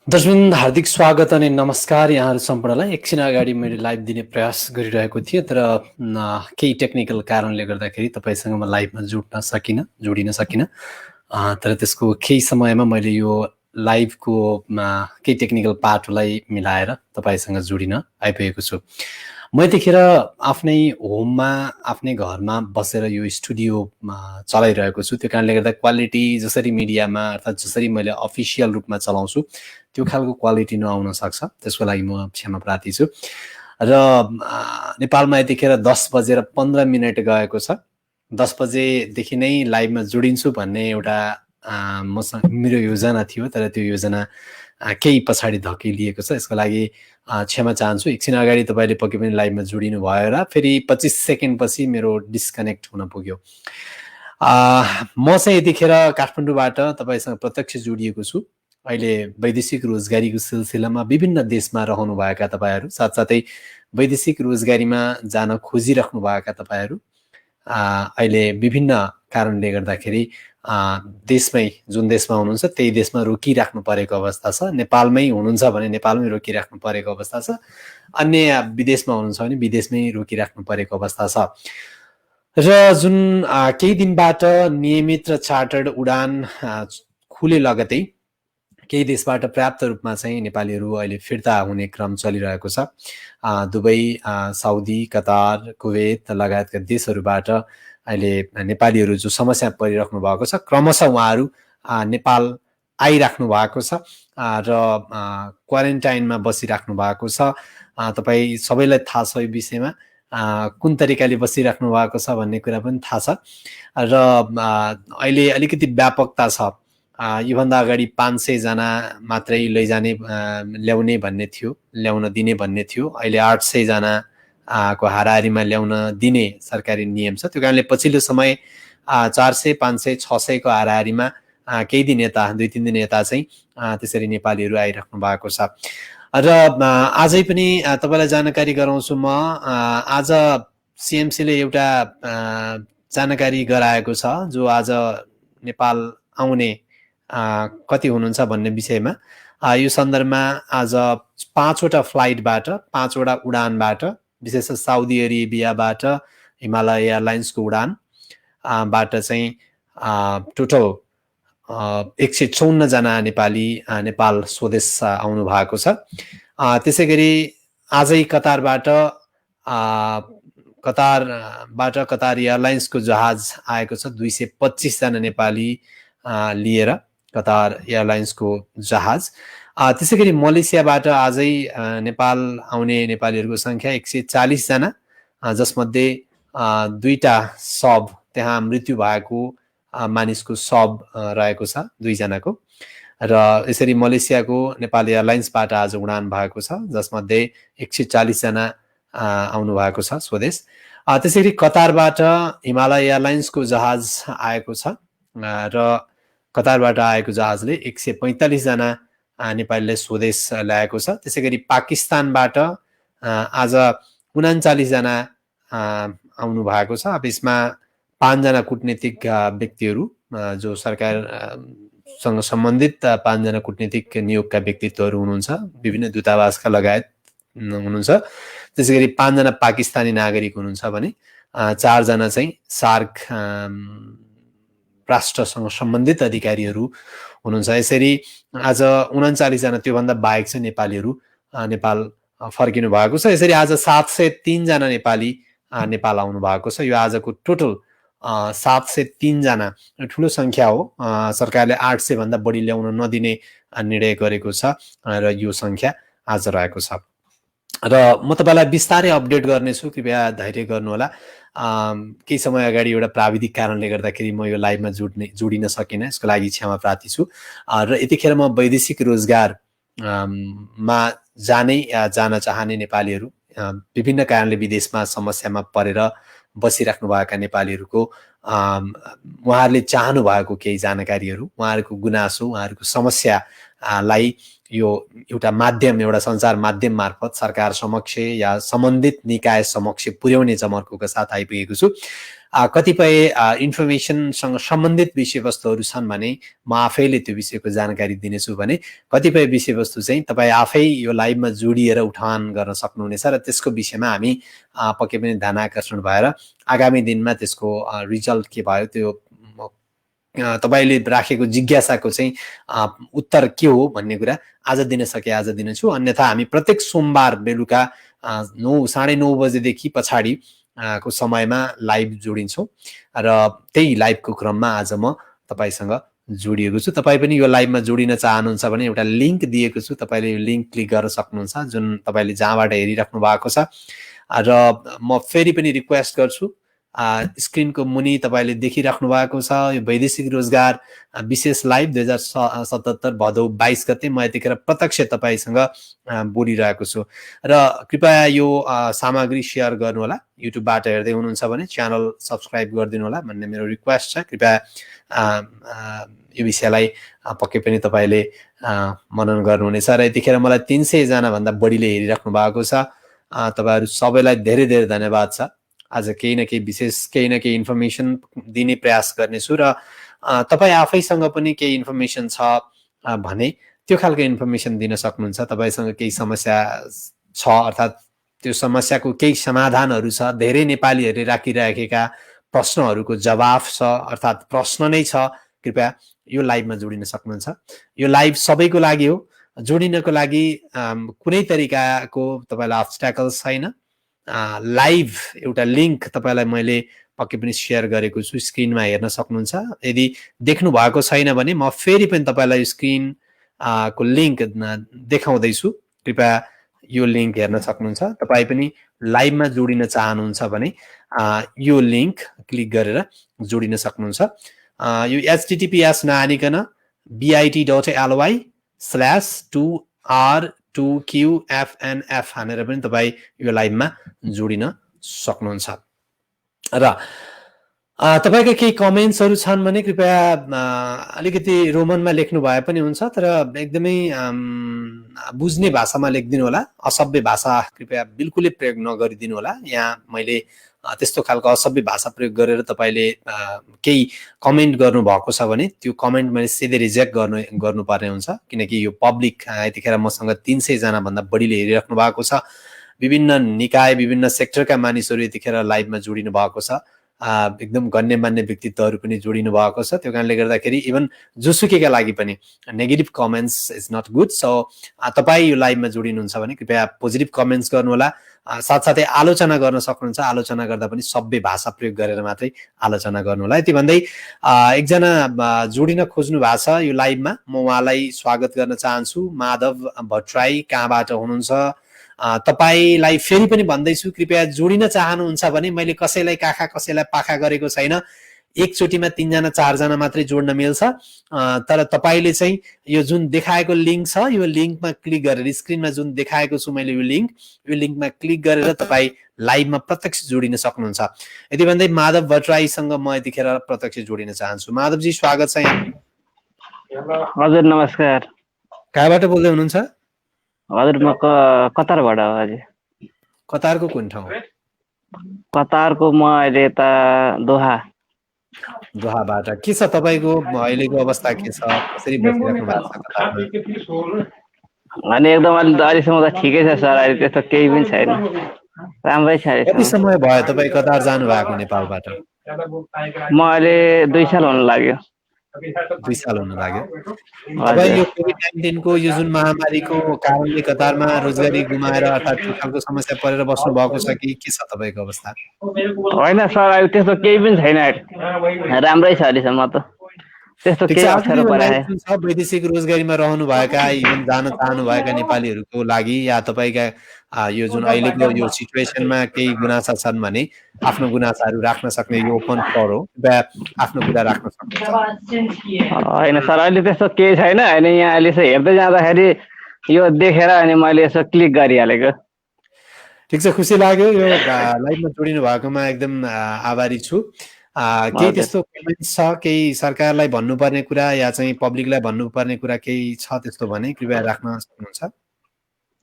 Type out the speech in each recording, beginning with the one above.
दर्शकवृन्द हार्दिक स्वागत अनि नमस्कार यहाँहरू सम्पूर्णलाई। एकछिन अगाडि मैले लाइभ दिने प्रयास गरिरहेको थिएँ, तर केही टेक्निकल कारणले गर्दाखेरि तपाईँसँग म लाइभमा जोडिन सकिनँ। तर त्यसको केही समयमा मैले यो लाइभको केही टेक्निकल पार्टलाई मिलाएर तपाईँसँग जोडिन आइपुगेको छु। म यतिखेर आफ्नै होममा आफ्नै घरमा बसेर यो स्टुडियोमा चलाइरहेको छु। त्यो कारणले गर्दा क्वालिटी जसरी मिडियामा अर्थात् जसरी मैले अफिसियल रूपमा चलाउँछु त्यो खालको क्वालिटी नआउन सक्छ, त्यसको लागि म क्षमा प्रार्थी छु। र नेपालमा यतिखेर 10:15 गएको छ। 10 बजेदेखि नै लाइभमा जोडिन्छु भन्ने एउटा मसँग मेरो योजना थियो, तर त्यो योजना केही पछाडि धकेलिएको छ। यसको लागि क्षमा चाहन्छु। एकछिन अगाडि तपाईँले पक्कै पनि लाइभमा जोडिनु भयो र फेरि 25 सेकेन्डपछि मेरो डिस्कनेक्ट हुन पुग्यो। म चाहिँ यतिखेर काठमाडौँबाट तपाईँसँग प्रत्यक्ष जोडिएको छु। अहिले वैदेशिक रोजगारीको सिलसिलामा विभिन्न देशमा रहनुभएका तपाईँहरू, साथसाथै वैदेशिक रोजगारीमा जान खोजिराख्नुभएका तपाईँहरू अहिले विभिन्न कारणले गर्दाखेरि देशमै, जुन देशमा हुनुहुन्छ त्यही देशमा रोकिराख्नु परेको अवस्था छ। नेपालमै हुनुहुन्छ भने नेपालमै रोकिराख्नु परेको अवस्था छ। अन्य विदेशमा हुनुहुन्छ भने विदेशमै रोकिराख्नु परेको अवस्था छ। र जुन केही दिनबाट नियमित र चार्टर्ड उडान खुले लगतै केही देशबाट पर्याप्त रूपमा चाहिँ नेपालीहरू अहिले फिर्ता हुने क्रम चलिरहेको छ। दुबई, साउदी, कतार, कुवेत लगायतका देशहरूबाट अहिले नेपालीहरू जो समस्या परिराख्नु भएको छ, क्रमशः उहाँहरू नेपाल आइराख्नु भएको छ र क्वारेन्टाइनमा बसिराख्नु भएको छ। तपाईँ सबैलाई थाहा छ यो विषयमा, कुन तरिकाले बसिराख्नु भएको छ भन्ने कुरा पनि थाहा छ। र अहिले अलिकति व्यापकता छ। योभन्दा अगाडि 500 जना मात्रै लैजाने ल्याउने भन्ने थियो, ल्याउन दिने भन्ने थियो। अहिले 800 जना को हाराहारीमा ल्याउन दिने सरकारी नियम छ। त्यो कारणले पछिल्लो समय 400, 500, 600 को हाराहारीमा केही दिन यता, 2-3 दिन यता चाहिँ त्यसरी नेपालीहरू आइराख्नु भएको छ। र आजै पनि तपाईँलाई जानकारी गराउँछु म। आज सिएमसीले एउटा जानकारी गराएको छ, जो आज नेपाल आउने कति हुनुहुन्छ भन्ने विषयमा। यो सन्दर्भमा आज 5वटा फ्लाइटबाट, 5वटा उडानबाट, विशेष साउदी अरेबियाबाट हिमालय एयरलाइन्सको उडान बाट चाहिँ टोटल 154 जना नेपाली नेपाल स्वदेश आउनु भएको छ। त्यसै गरी आजै कतारबाट कतार एयरलाइन्सको जहाज आएको छ, 225 जना नेपाली लिएर कतार एयरलाइन्सको जहाज। त्यसै गरी मलेसियाबाट आजै नेपाल आउने नेपालीहरूको सङ्ख्या 140 जना, जसमध्ये 2टा शव, त्यहाँ मृत्यु भएको मानिसको शव रहेको छ 2 जनाको। र यसरी मलेसियाको नेपाल एयरलाइन्सबाट आज उडान भएको छ, जसमध्ये 140 जना आउनु भएको छ स्वदेश। त्यसै गरी कतारबाट हिमालय एयरलाइन्सको जहाज आएको छ र कतारबाट आएको जहाजले 145 जना नेपालीलाई स्वदेश ल्याएको छ। त्यसै गरी पाकिस्तानबाट आज 39 जना आउनु भएको छ। अब यसमा 5 जना कूटनीतिक व्यक्तिहरू, जो सरकारसँग सम्बन्धित 5 जना कूटनीतिक नियोगका व्यक्तित्वहरू हुनुहुन्छ, विभिन्न दूतावासका लगायत हुनुहुन्छ। त्यसै गरी 5 जना पाकिस्तानी नागरिक हुनुहुन्छ भने 4 जना चाहिँ सार्क राष्ट्रसँग सम्बन्धित अधिकारीहरू हुनुहुन्छ। यसरी आज 39 जना, त्योभन्दा बाहेक चाहिँ नेपालीहरू नेपाल फर्किनु भएको छ। यसरी आज 703 जना नेपाली नेपाल आउनु भएको छ। यो आजको टोटल 703 जना ठुलो सङ्ख्या हो। सरकारले 800 भन्दा बढी ल्याउन नदिने निर्णय गरेको छ र यो सङ्ख्या आज रहेको छ। र म तपाईँलाई बिस्तारै अपडेट गर्नेछु, कृपया धैर्य गर्नुहोला। केही समय अगाडि एउटा प्राविधिक कारणले गर्दाखेरि म यो लाइभमा जोडिन सकिनँ, यसको लागि क्षमा प्रार्थी छु। र यतिखेर म वैदेशिक रोजगारमा जान चाहने नेपालीहरू, विभिन्न कारणले विदेशमा समस्यामा परेर बसिराख्नुभएका नेपालीहरूको उहाँहरूले चाहनु भएको केही जानकारीहरू, उहाँहरूको गुनासो, उहाँहरूको समस्यालाई यो एउटा माध्यम, एउटा सञ्चार माध्यम मार्फत सरकार समक्ष या सम्बन्धित निकाय समक्ष पुर्याउने जमर्कोका साथ आइपुगेको छु। कतिपय इन्फर्मेसनसँग सम्बन्धित विषयवस्तुहरू छन् भने म आफैले त्यो विषयको जानकारी दिनेछु भने कतिपय विषयवस्तु चाहिँ तपाईँ आफै यो लाइभमा जोडिएर उठान गर्न सक्नुहुनेछ र त्यसको विषयमा हामी पक्कै पनि ध्यान आकर्षण भएर आगामी दिनमा त्यसको रिजल्ट के भयो त्यो तपाईले राखेको जिज्ञासाको चाहिँ उत्तर के हो भन्ने कुरा आज दिन सके आज दिनेछु। अन्यथा हामी प्रत्येक सोमबार बेलुका 9:30 बजेदेखि पछाडि को समयमा लाइभ जोडिन्छौँ र त्यही लाइभको क्रममा आज म तपाईसँग जोडिएको छु। तपाईँ पनि यो लाइभमा जोडिन चाहनुहुन्छ भने एउटा लिङ्क दिएको छु, तपाईँले यो लिङ्क क्लिक गर्न सक्नुहुन्छ, जुन तपाईँले जहाँबाट हेरिराख्नु भएको छ। र म फेरि पनि रिक्वेस्ट गर्छु, स्क्रिनको मुनि तपाईँले देखिराख्नु भएको छ यो वैदेशिक रोजगार विशेष लाइभ 2077 भदौ 22 गते म यतिखेर प्रत्यक्ष तपाईँसँग बोलिरहेको छु र कृपया यो सामग्री सेयर गर्नुहोला। युट्युबबाट हेर्दै हुनुहुन्छ भने च्यानल सब्सक्राइब गरिदिनु होला भन्ने मेरो रिक्वेस्ट छ। कृपया यो विषयलाई पक्कै पनि तपाईँले मनन गर्नुहुनेछ र यतिखेर मलाई 300 जना भन्दा बढीले हेरिराख्नु भएको छ। तपाईँहरू सबैलाई धेरै धेरै धन्यवाद छ। आज केही न केही विशेष केही न केही इन्फर्मेसन दिने प्रयास गर्नेछु र तपाईँ आफैसँग पनि केही इन्फर्मेसन छ भने त्यो खालको इन्फर्मेसन दिन सक्नुहुन्छ। तपाईँसँग केही समस्या छ अर्थात् त्यो समस्याको केही समाधानहरू छ, धेरै नेपालीहरूले राखिराखेका प्रश्नहरूको जवाफ छ अर्थात् प्रश्न नै छ, कृपया यो लाइभमा जोडिन सक्नुहुन्छ। यो लाइभ सबैको लागि हो, जोडिनको लागि कुनै तरिकाको तपाईँलाई अब्स्ट्याकल्स छैन। लाइभ एउटा लिङ्क तपाईँलाई मैले पक्कै पनि सेयर गरेको छु, स्क्रिनमा हेर्न सक्नुहुन्छ। यदि देख्नु भएको छैन भने म फेरि पनि तपाईँलाई स्क्रिन को लिङ्क देखाउँदैछु, कृपया यो लिङ्क हेर्न सक्नुहुन्छ। तपाईँ पनि लाइभमा जोडिन चाहनुहुन्छ भने यो लिङ्क क्लिक गरेर जोडिन सक्नुहुन्छ। यो https नआनिकन bit.ly/2r2qfnf हानेर पनि तपाईँ यो लाइभमा जोडिन सक्नुहुन्छ। र तपाईका केही कमेन्ट्सहरू छन् भने कृपया अलिकति रोमनमा लेख्नु भए पनि हुन्छ, तर एकदमै बुझ्ने भाषामा लेखिदिनु होला। असभ्य भाषा कृपया बिल्कुलै प्रयोग नगरिदिनु होला। यहाँ मैले त्यस्तो खालको असभ्य भाषा प्रयोग गरेर तपाईँले केही कमेन्ट गर्नुभएको छ भने त्यो कमेन्ट मैले सिधै रिजेक्ट गर्नुपर्ने हुन्छ, किनकि यो पब्लिक यतिखेर मसँग 300 जना भन्दा बढीले हेरिराख्नु भएको छ। विभिन्न निकाय विभिन्न सेक्टरका मानिसहरू यतिखेर लाइभमा जोडिनु भएको छ। एकदम गण्यमान्य व्यक्तित्वहरू पनि जोडिनु भएको छ। त्यो कारणले गर्दाखेरि इभन जोसुकैका लागि पनि negative comments is not good. So तपाईँ यो लाइभमा जोडिनुहुन्छ भने कृपया पोजिटिभ कमेन्ट्स गर्नुहोला, साथसाथै आलोचना गर्न सक्नुहुन्छ। आलोचना गर्दा पनि सभ्य भाषा प्रयोग गरेर मात्रै आलोचना गर्नुहोला। यति भन्दै एकजना जोडिन खोज्नु भएको छ यो लाइभमा, म उहाँलाई स्वागत गर्न चाहन्छु। माधव भट्टराई कहाँबाट हुनुहुन्छ? तपाईलाई फेरि पनि भन्दैछु, कृपया जोडिन चाहनुहुन्छ भने मैले कसैलाई काखा कसैलाई पाखा गरेको छैन। एकचोटिमा 3 जना 4 जना मात्रै जोड्न मिल्छ। तर तपाईले चाहिँ यो जुन देखाएको लिङ्क छ यो लिङ्कमा क्लिक गरेर स्क्रिनमा जुन देखाएको छु मैले यो लिङ्कमा क्लिक गरेर तपाईँ लाइभमा प्रत्यक्ष जोडिन सक्नुहुन्छ। यति भन्दै माधव भट्टराईसँग म यतिखेर प्रत्यक्ष जोडिन चाहन्छु। माधवजी स्वागत छ यहाँ। हजुर नमस्कार। कहाँबाट बोल्दै हुनुहुन्छ? हजुर म कतारबाट हो। हजुर कतारको कुन ठाउँ? कतारको म अहिले त दोहाबाट। के छ तपाईँको अहिलेको अवस्था के छ? कसरी बसिराख्नु भएको छ कतारमा? अनि एकदम अहिलेसम्म त ठिकै छ सर, अहिले त्यस्तो केही पनि छैन, राम्रै छ। कति समय भयो तपाईँ कतार जानु भएको नेपालबाट? म अहिले 2 साल हुन लाग्यो। 2 साल हुन लाग्यो। तपाईँ यो कोभिड-19 को यो जुन महामारीको कारणले कतारमा रोजगारी गुमाएर अर्थात् त्यो खालको समस्या परेर बस्नु भएको छ कि के छ तपाईँको अवस्था? होइन सर, अहिले त्यस्तो केही पनि छैन, राम्रै छ अहिलेसम्म त। त्यस्तो केही अप्ठ्यारो परेको छ? वैदेशिक रोजगारीमा रहनु भएका इभन जान चाहनु भएका नेपालीहरूको लागि या तपाईँका यो जुन अहिलेको यो सिचुएसनमा केही गुनासा छन् भने आफ्नो गुनासाहरू राख्न सक्ने यो ओपन फ्लोर हो, आफ्नो कुरा राख्न सक्नुहुन्छ। होइन सर, अहिले त्यस्तो केही छैन। होइन यहाँ अहिले चाहिँ हेर्दै जाँदाखेरि यो देखेर अनि मैले यसो क्लिक गरिहालेको। ठिक छ, खुसी लाग्यो। यो लाइभमा जोडिनु भएकोमा एकदम आभारी छु। केही त्यस्तो कमेन्ट्स छ, केही सरकारलाई भन्नुपर्ने कुरा या चाहिँ पब्लिकलाई भन्नुपर्ने कुरा केही छ त्यस्तो भने कृपया राख्न सक्नुहुन्छ।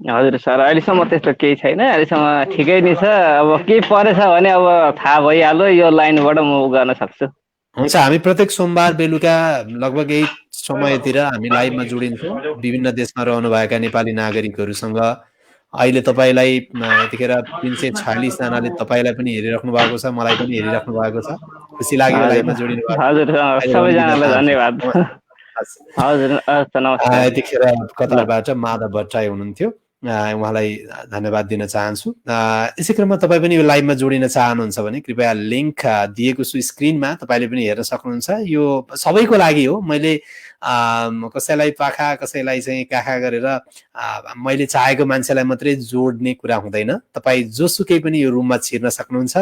हजुर सर, अहिलेसम्म त्यस्तो केही छैन, अहिलेसम्म ठिकै नै छ। अब केही परेछ भने अब थाहा भइहाल्यो, यो लाइनबाट म गर्न सक्छु। हुन्छ, हामी प्रत्येक सोमबार बेलुका लगभग यही समयतिर हामी लाइभमा जोडिन्छौँ विभिन्न देशमा रहनुभएका नेपाली नागरिकहरूसँग। अहिले तपाईँलाई यतिखेर 346 जनाले तपाईँलाई पनि हेरिराख्नु भएको छ, मलाई पनि हेरिराख्नु भएको छ। खुसी लाग्यो लाइभमा जोडिनु भएको। हजुर, सबैजनालाई धन्यवाद। हजुर, नमस्कार। यतिखेर कतारबाट माधव भट्टराई हुनुहुन्थ्यो, उहाँलाई धन्यवाद दिन चाहन्छु। यसै क्रममा तपाईँ पनि यो लाइभमा जोडिन चाहनुहुन्छ भने कृपया लिङ्क दिएको छु स्क्रिनमा, तपाईँले पनि हेर्न सक्नुहुन्छ। यो सबैको लागि हो, मैले कसैलाई पाखा कसैलाई चाहिँ काखा गरेर मैले चाहेको मान्छेलाई मात्रै जोड्ने कुरा हुँदैन। तपाईँ जोसुकै पनि यो रुममा छिर्न सक्नुहुन्छ,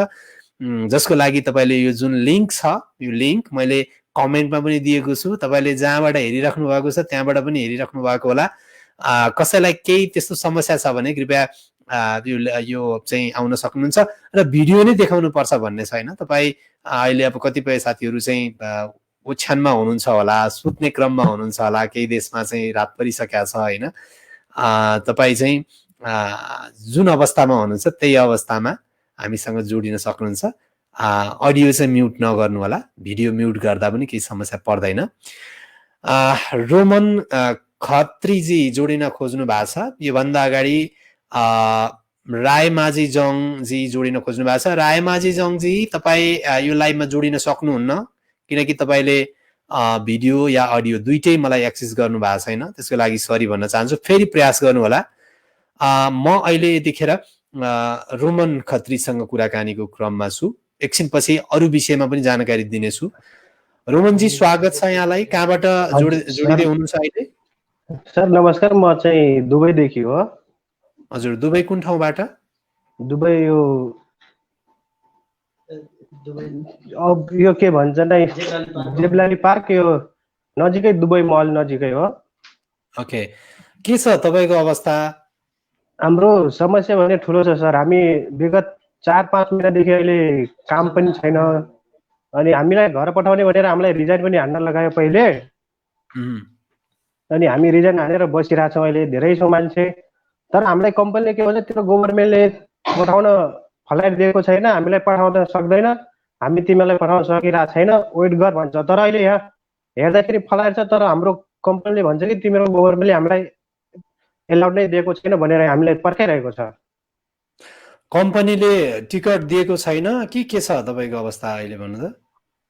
जसको लागि तपाईँले यो जुन लिङ्क छ, यो लिङ्क मैले कमेन्टमा पनि दिएको छु। तपाईँले जहाँबाट हेरिराख्नु भएको छ त्यहाँबाट पनि हेरिराख्नु भएको होला। कसैलाई केही त्यस्तो समस्या छ भने कृपया यो चाहिँ आउन सक्नुहुन्छ। र भिडियो नै देखाउनु पर्छ भन्ने छैन। तपाईँ अहिले अब कतिपय साथीहरू चाहिँ ओछ्यानमा हुनुहुन्छ होला, सुत्ने क्रममा हुनुहुन्छ होला, केही देशमा चाहिँ रात परिसकेको छ होइन। तपाईँ चाहिँ जुन अवस्थामा हुनुहुन्छ त्यही अवस्थामा हामीसँग जोडिन सक्नुहुन्छ। अडियो चाहिँ म्युट नगर्नु होला, भिडियो म्युट गर्दा पनि केही समस्या पर्दैन। रोमन खत्रीजी जोडिन खोज्नु भएको छ। योभन्दा अगाडि रायमाझी जङजी जोडिन खोज्नु भएको छ। रायमाझी जङजी तपाईँ यो लाइभमा जोडिन सक्नुहुन्न, किनकि तपाईँले भिडियो या अडियो दुइटै मलाई एक्सेस गर्नु भएको छैन। त्यसको लागि सरी भन्न चाहन्छु, फेरि प्रयास गर्नु होला। म अहिले यतिखेर रोमन खत्रीसँग कुराकानीको क्रममा छु, एकछिनपछि अरू विषयमा पनि जानकारी दिनेछु। रोमनजी स्वागत छ यहाँलाई। कहाँबाट जोडिँदै हुनुहुन्छ अहिले? सर नमस्कार, म चाहिँ दुबईदेखि हो। हजुर, दुबई कुन ठाउँबाट? दुबई यो के भन्छ नै जेबलाली पार्क, यो नजिकै दुबई मल नजिकै हो। ओके, के छ तपाईँको अवस्था? हाम्रो समस्या भने ठुलो छ सर। हामी विगत 4-5 महिनादेखि अहिले काम पनि छैन, अनि हामीलाई घर पठाउने भनेर हामीलाई रिजाइन पनि हान्न लगायो पहिले। अनि हामी रिजाइन हानेर बसिरहेछौँ अहिले, धेरै छौँ मान्छे। तर हामीलाई कम्पनीले के भन्छ, त्यो गभर्मेन्टले पठाउन फ्लाइट दिएको छैन, हामीलाई पठाउन सक्दैन, हामी तिमीलाई पठाउन सकिरहेको छैन, वेट गर भन्छ। तर अहिले यहाँ हेर्दाखेरि फ्लाइट छ, तर हाम्रो कम्पनीले भन्छ कि तिम्रो गभर्मेन्टले हामीलाई एलाउड नै दिएको छैन भनेर हामीलाई पर्खाइरहेको छ। कम्पनीले टिकट दिएको छैन कि के छ तपाईँको अवस्था अहिले भन्नु त?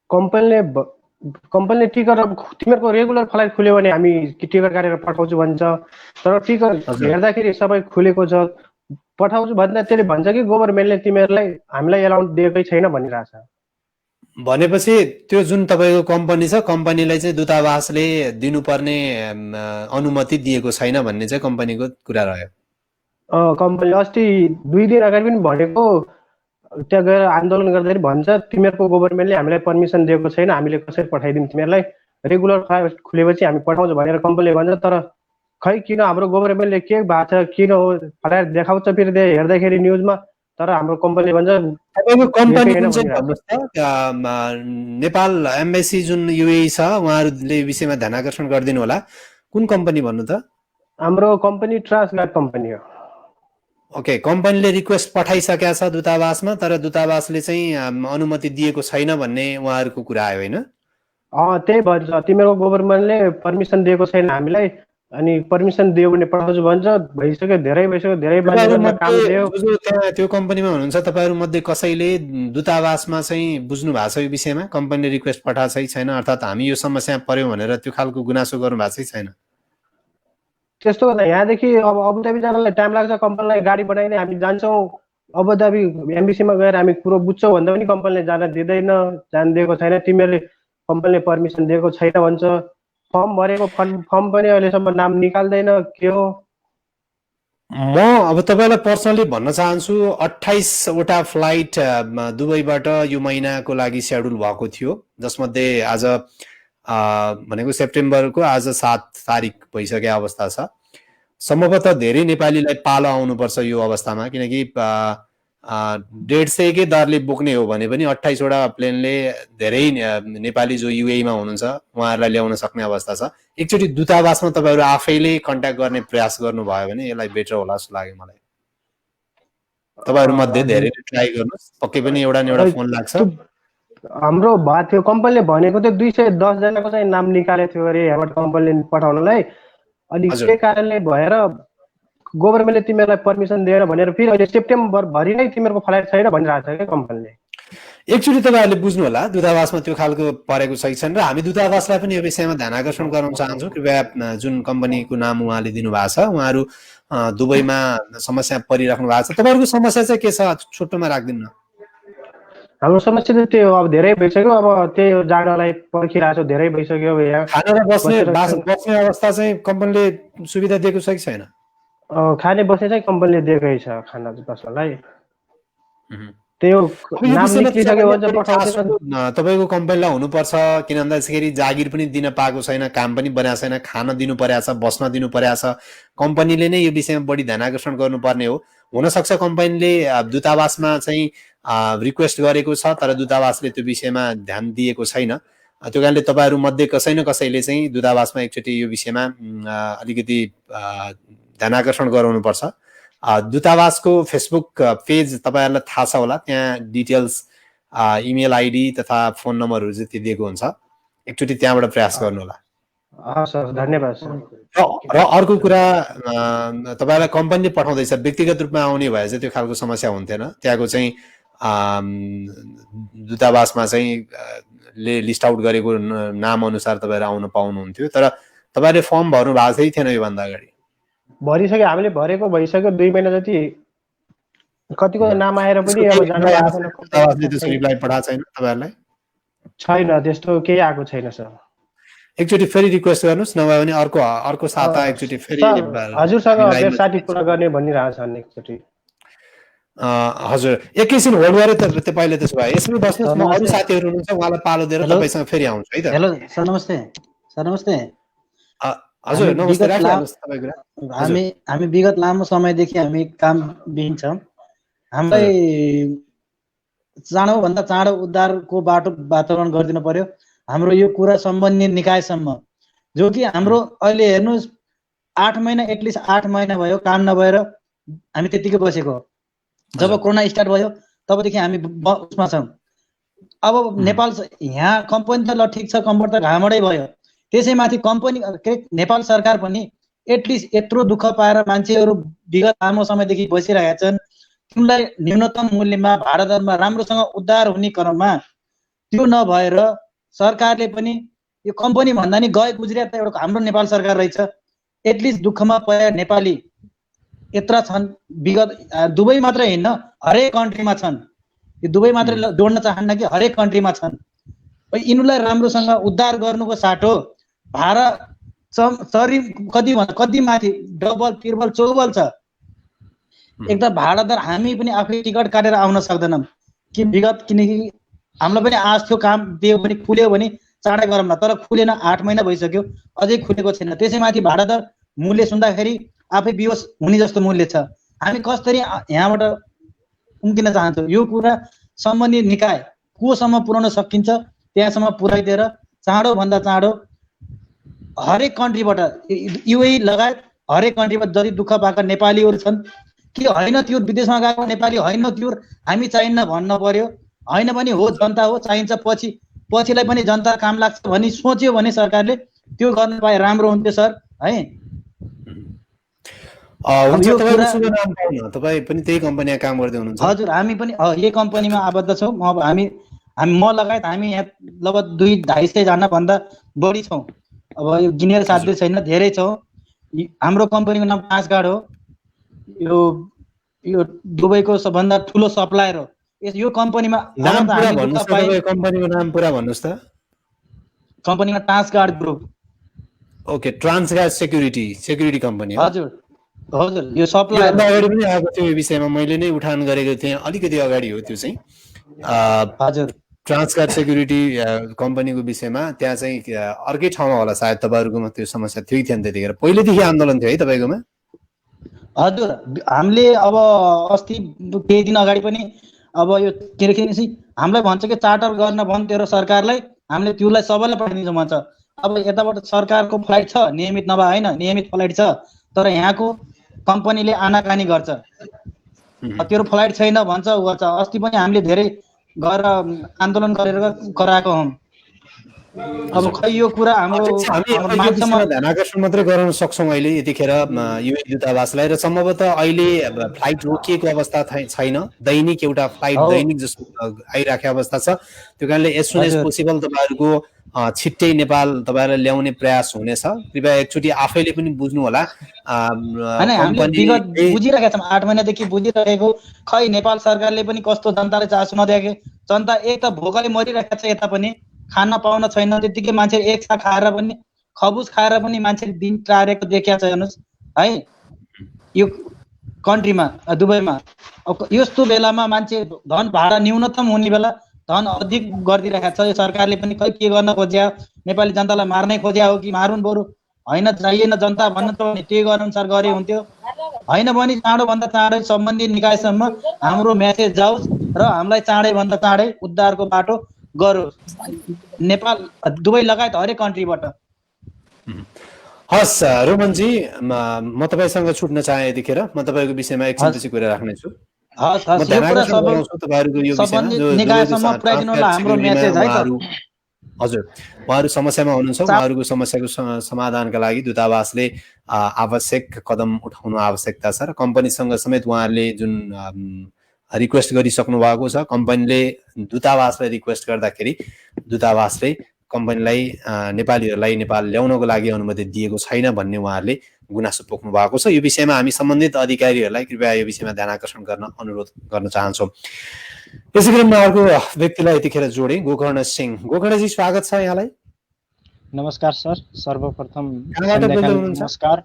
कम्पनीले टिकट, अब तिमीहरूको रेगुलर फ्लाइट खुल्यो भने हामी टिकट काटेर पठाउँछु भन्छ, तर टिकट हेर्दाखेरि सबै खुलेको छ। पठाउँछु भन्दा त्यसले भन्छ कि गभर्मेन्टले तिमीहरूलाई हामीलाई एलाउड दिएकै छैन भनिरहेछ। भनेपछि त्यो जुन तपाईँको कम्पनी छ, कम्पनीलाई चाहिँ दूतावासले दिनुपर्ने अनुमति दिएको छैन भन्ने चाहिँ कम्पनीको कुरा रह्यो। कम्पनीले अस्ति 2 दिन अगाडि पनि भनेको, त्यहाँ गएर आन्दोलन गर्दाखेरि भन्छ तिमीहरूको गभर्मेन्टले हामीलाई पर्मिसन दिएको छैन, हामीले कसरी पठाइदिउँ तिमीहरूलाई, रेगुलर फ्लाइट खुलेपछि हामी पठाउँछ भनेर कम्पनीले भन्छ। तर खै किन हाम्रो गभर्मेन्टले के भएको छ, किन हो फ्लाइट देखाउँछ फेरि हेर्दाखेरि न्युजमा, तर हाम्रो कम्पनीले भन्छ। तपाईँको कम्पनी कुन चाहिँ भन्नुहोस् त? नेपाल एम्बेसी जुन युएई छ, उहाँहरूले विषयमा ध्यान आकर्षण गरिदिनु होला। कुन कम्पनी भन्नु त? हाम्रो कम्पनी ट्रान्सगार्ड कम्पनी हो। ओके, कम्पनीले रिक्वेस्ट पठाइसकेका छ दूतावासमा, तर दूतावासले चाहिँ अनुमति दिएको छैन भन्ने उहाँहरूको कुरा आयो होइन? त्यही भन्छ, तिमीहरूको गभर्मेन्टले पर्मिसन दिएको छैन हामीलाई, अनि पर्मिसन दियो भने पठाउँछु भन्छ। भइसक्यो, धेरै भइसक्यो, धेरै मान्छेले काम दियो। त्यहाँ त्यो कम्पनीमा हुनुहुन्छ तपाईँहरू मध्ये कसैले दूतावासमा चाहिँ बुझ्नु भएको छ यो विषयमा? कम्पनीले रिक्वेस्ट पठाएको छ कि छैन, अर्थात् हामी यो समस्या पर्यो भनेर त्यो खालको गुनासो गर्नु भएको छ कि छैन? त्यस्तो यहाँदेखि अब अबुधाबी जानलाई टाइम लाग्छ, कम्पनीलाई गाडी बनाइने हामी जान्छौँ अबुधाबी एमबिसीमा गएर हामी कुरो बुझ्छौँ भन्दा पनि कम्पनीले जान दिँदैन, जान दिएको छैन, तिमीहरूले कम्पनीले पर्मिसन दिएको छैन भन्छ। फर्म भरेको फर्म पनि अहिलेसम्म नाम निकाल्दैन, के हो? म अब तपाईँलाई पर्सनली भन्न चाहन्छु, 28वटा फ्लाइट दुबईबाट यो महिनाको लागि सेड्युल भएको थियो, जसमध्ये आज भनेको सेप्टेम्बरको आज 7 तारिक भइसकेको अवस्था छ। सम्भवतः धेरै नेपालीलाई पालो आउनुपर्छ यो अवस्थामा, किनकि 150 कै दरले बोक्ने हो भने पनि 28 वटा प्लेनले धेरै नेपाली जो युएईमा हुनुहुन्छ उहाँहरूलाई ल्याउन सक्ने अवस्था छ। एकचोटि दूतावासमा तपाईहरु आफैले कन्ट्याक्ट गर्ने प्रयास गर्नुभयो भने यसलाई बेटर होला जस्तो लाग्यो मलाई। तपाईहरु मध्ये धेरैले ट्राई गर्नुस्, पक्कै पनि एउटा न एउटा फोन लाग्छ। हाम्रो भएको थियो कम्पनीले भनेको थियो 210 जनाको चाहिँ नाम निकालेको थियो अरे यहाँबाट कम्पनीले पठाउनलाई। अनि के कारणले भएर गभर्नमेन्टले तिमीहरूलाई पर्मिसन दिएर भनेर फेरि अहिले सेप्टेम्बर भरि नै तिमीहरूको फ्लाइट छैन भनिरहेको छ क्या कम्पनीले। एकचोटि तपाईहरुले बुझ्नु होला दूतावासमा त्यो खालको परेको छैन र हामी दूतावासलाई पनि यो विषयमा ध्यान आकर्षण गराउन चाहन्छौँ। कृपया जुन कम्पनीको नाम उहाँले दिनुभएको छ उहाँहरू दुबईमा समस्या परिराख्नु भएको छ, तपाईहरुको समस्या चाहिँ के छ छोटोमा राख्दिनु न। हाम्रो समस्या चाहिँ त्यो अब धेरै भइसक्यो, अब त्यही जानलाई पर्खिरहेको छु, धेरै भइसक्यो यहाँ। खाना र बस्ने अवस्था चाहिँ कम्पनीले सुविधा दिएको छ कि छैन? खाने बस्ने चाहिँ कम्पनीले दिएकै छ खाना बस्नलाई। त्यो नाम निस्किसक्यो भने तपाईको कम्पनीलाई हुनुपर्छ, किन भन्दाखेरि जागिर पनि दिन पाएको छैन, काम पनि बनाएको छैन, खाना दिनु परेको छ, बस्न दिनु परेको छ। कम्पनीले नै यो विषयमा बढी ध्यान आकर्षण गर्नुपर्ने हो। हुनसक्छ कम्पनीले दूतावासमा चाहिँ रिक्वेस्ट गरेको छ तर दूतावासले त्यो विषयमा ध्यान दिएको छैन। त्यो कारणले तपाईहरु मध्ये कसै न कसैले चाहिँ दूतावासमा एकचोटि यो विषयमा अलिकति ध्यान आकर्षण गराउनुपर्छ। दूतावासको फेसबुक पेज तपाईहरुलाई थाहा छ होला, त्यहाँ डिटेल्स इमेल आइडी तथा फोन नम्बरहरु चाहिँ दिएको हुन्छ, एकचोटि त्यहाँबाट प्रयास गर्नु होला। सर धन्यवाद सर। र अर्को कुरा तपाईहरुलाई कम्पनीले पठाउँदैछ, व्यक्तिगत रूपमा आउने भए चाहिँ त्यो खालको समस्या हुन्थेन। त्यहाँको चाहिँ दूतावासमा चाहिँ ले लिस्ट आउट गरेको नाम अनुसार तपाईहरु आउन पाउनुहुन्थ्यो, तर तपाईहरुले फर्म भर्नु भएको चाहिँ थिएन यो भन्दा अगाडि। भरिसक्यो, हामीले भरेको भइसक्यो 2 महिना जति। कतिको नाम आएर पनि अब दूतावासले त्यसको रिप्लाई पठाएको छैन तपाईहरुलाई? छैन, त्यस्तो केही आएको छैन सर। एकचोटि फेरि रिक्वेस्ट गर्नुस्, नभए भने अर्को साता एकचोटि फेरि हजुरसँग भेट साटी कुरा गर्ने भनिरहेको छन् एकचोटि। हजुर एकैछिन होल्ड गरे त पहिले त्यसो भए यसमै बस्नुस्, म अरु साथीहरु हुनुहुन्छ उहाँलाई पालो दिएर तपाईसँग फेरि आउँछु है त। हेलो सर, नमस्ते सर। नमस्ते हजुर नमस्ते, राख्नुहोस् तपाईको। हामी विगत लामो समयदेखि हामी काम बिहिन छौं। हामीलाई चाँडोभन्दा चाँडो उद्धारको बाटो वातावरण गरिदिनु पर्यो। हाम्रो यो कुरा सम्बन्धित निकायसम्म, जो कि हाम्रो अहिले हेर्नुहोस् 8 महिना एटलिस्ट 8 महिना भयो काम नभएर हामी त्यतिकै बसेको। जब कोरोना स्टार्ट भयो तबदेखि हामी उसमा छौँ। अब नेपाल यहाँ कम्पनी त ल ठिक छ, कम्पनी त घामडै भयो, त्यसैमाथि कम्पनी नेपाल सरकार पनि एटलिस्ट यत्रो दुःख पाएर मान्छेहरू विगत लामो समयदेखि बसिरहेका छन्, तिनलाई न्यूनतम मूल्यमा भाडा दरमा राम्रोसँग उद्धार हुने क्रममा त्यो नभएर सरकारले पनि यो कम्पनी भन्दा नि गए गुज्रिया त एउटा हाम्रो नेपाल सरकार रहेछ। एटलिस्ट दुःखमा परे नेपाली यत्र छन्, विगत दुबई मात्र हैन हरेक कन्ट्रीमा छन्। यो दुबई मात्र जोड्न चाहन्न कि हरेक कन्ट्रीमा छन्। यिनीलाई राम्रोसँग उद्धार गर्नुको साटो भाडा सरी कति माथि डबल ट्रिपल चौबल छ। एक त भाडा दर हामी पनि आफै टिकट काटेर आउन सक्दैनौँ कि विगत, किनकि हामीलाई पनि आश थियो काम दियो भने खुल्यो भने चाँडै गरौँ न, तर खुलेन, 8 महिना भइसक्यो अझै खुलेको छैन। त्यसैमाथि भाडा दर मूल्य सुन्दाखेरि आफै बेहोस हुने जस्तो मूल्य छ। हामी कसरी यहाँबाट उम्किन चाहन्छौँ? यो कुरा सम्बन्धित निकाय कोसम्म पुर्याउन सकिन्छ त्यहाँसम्म पुर्याइदिएर चाँडो भन्दा चाँडो हरेक कन्ट्रीबाट, युएई लगायत हरेक कन्ट्रीबाट जति दुःख पाएका नेपालीहरू छन् कि होइन त्यो विदेशमा गएको नेपाली होइन त्यो हामी चाहिन्न भन्न पर्यो। होइन पनि हो, जनता हो, चाहिन्छ, पछिलाई पनि जनता काम लाग्छ भन्ने सोच्यो भने सरकारले त्यो गर्न पाए राम्रो हुन्थ्यो सर है। तपाईँ पनि त्यही कम्पनीमा काम गर्दै हुनुहुन्छ? हजुर, हामी पनि यही कम्पनीमा आबद्ध छौँ। अब हामी म लगायत हामी यहाँ लगभग 200-250 जना भन्दा बढी छौँ। अब यो गिनेर साध्य छैन, धेरै छौँ। हाम्रो कम्पनीको नाम टास्गार्ड हो। यो दुबईको सबभन्दा ठुलो सप्लायर हो। यो कम्पनीमा कम्पनीको नाम पुरा भन्नुस् त। कम्पनीमा Transguard group. Okay, Transguard security company. हजुर हजुर, यो सप्लायर अगाडि पनि आएको थियो, यो विषयमा मैले नै उठान गरेको थिएँ, अलिकति अगाडि हो त्यो चाहिँ। हजुर, ट्रान्सगार्ड सेक्युरिटी कम्पनीको विषयमा त्यहाँ चाहिँ अर्कै ठाउँमा होला सायद, तपाईँहरूकोमा त्यो समस्या थियो कि थिएन त्यतिखेर? पहिलेदेखि आन्दोलन थियो है तपाईँकोमा? हजुर, हामीले अब अस्ति केही दिन अगाडि पनि अब यो के अरे हामीलाई भन्छ कि चार्टर गर्न भन् तेरो सरकारलाई, हामीले त्यसलाई सबैलाई पठाइदिन्छौँ भन्छ। अब यताबाट सरकारको फ्लाइट छ, नियमित नभए होइन, नियमित फ्लाइट छ, तर यहाँको कम्पनीले आनाकानी गर्छ, तेरो फ्लाइट छैन भन्छ, गर्छ। अस्ति पनि हामीले धेरै गएर आन्दोलन गरेर गराएको हौँ। अब खै यो कुरा हाम्रो ध्यान आकर्षण मात्रै गराउन सक्छौँ अहिले यतिखेर युएई दूतावासलाई, र सम्भवतः अहिले फ्लाइट रोकिएको अवस्था छैन, दैनिक एउटा फ्लाइट दैनिक जस्तो आइराखेको अवस्था छ। त्यो कारणले एज सुन एज पोसिबल तपाईँहरूको छिट्टै नेपाल तपाईँहरूलाई ल्याउने प्रयास हुनेछ। कृपया एकचोटि आफैले पनि बुझ्नु होला। बुझिरहेका छौँ, 8 महिनादेखि बुझिरहेको, खै नेपाल सरकारले पनि कस्तो जनताले चासो नदिएको। जनता एक त भोकले मरिरहेको छ, यता पनि खाना पाउन छैन, त्यतिकै मान्छे एक साथ खाएर पनि खबुज खाएर पनि मान्छे दिन टारेको देखिया छ हेर्नुहोस् है यो कन्ट्रीमा, दुबईमा। यस्तो बेलामा मान्छे धन भाडा न्यूनतम हुने बेला धन अधिक गरिदिरहेको छ यो सरकारले पनि। खै के गर्न खोज्या, नेपाली जनतालाई मार्नै खोज्या हो कि मारुन्, बरु होइन चाहिएन जनता भन्न त भने त्यही गर्ने अनुसार गरे हुन्थ्यो। होइन भने चाँडोभन्दा चाँडै सम्बन्धित निकायसम्म हाम्रो मेसेज जाओस् र हामीलाई चाँडैभन्दा चाँडै उद्धारको बाटो गरोस्, नेपाल दुबई लगायत हरेक कन्ट्रीबाट। हस् रोमनजी, म तपाईँसँग छुट्न चाहे यतिखेर, म तपाईँको विषयमा एकछिनपछि कुरा राख्नेछु। हजुर, उहाँहरू समस्यामा हुनुहुन्छ, उहाँहरूको समस्याको समाधानका लागि दूतावासले आवश्यक कदम उठाउनु आवश्यकता छ र कम्पनीसँग समेत उहाँहरूले जुन रिक्वेस्ट गरिसक्नु भएको छ, कम्पनीले दूतावासलाई रिक्वेस्ट गर्दाखेरि दूतावासले कम्पनीलाई नेपालीहरूलाई नेपाल ल्याउनको लागि अनुमति दिएको छैन भन्ने उहाँहरूले गुनासो पोख्नु भएको छ। यो विषयमा हामी सम्बन्धित अधिकारीहरूलाई कृपया यो विषयमा ध्यान आकर्षण गर्न अनुरोध गर्न चाहन्छौँ। यसै क्रममा अर्को व्यक्तिलाई यतिखेर जोडे, गोकर्ण सिंह। गोकर्णजी, स्वागत छ यहाँलाई। नमस्कार सर, सर्वप्रथम नमस्कार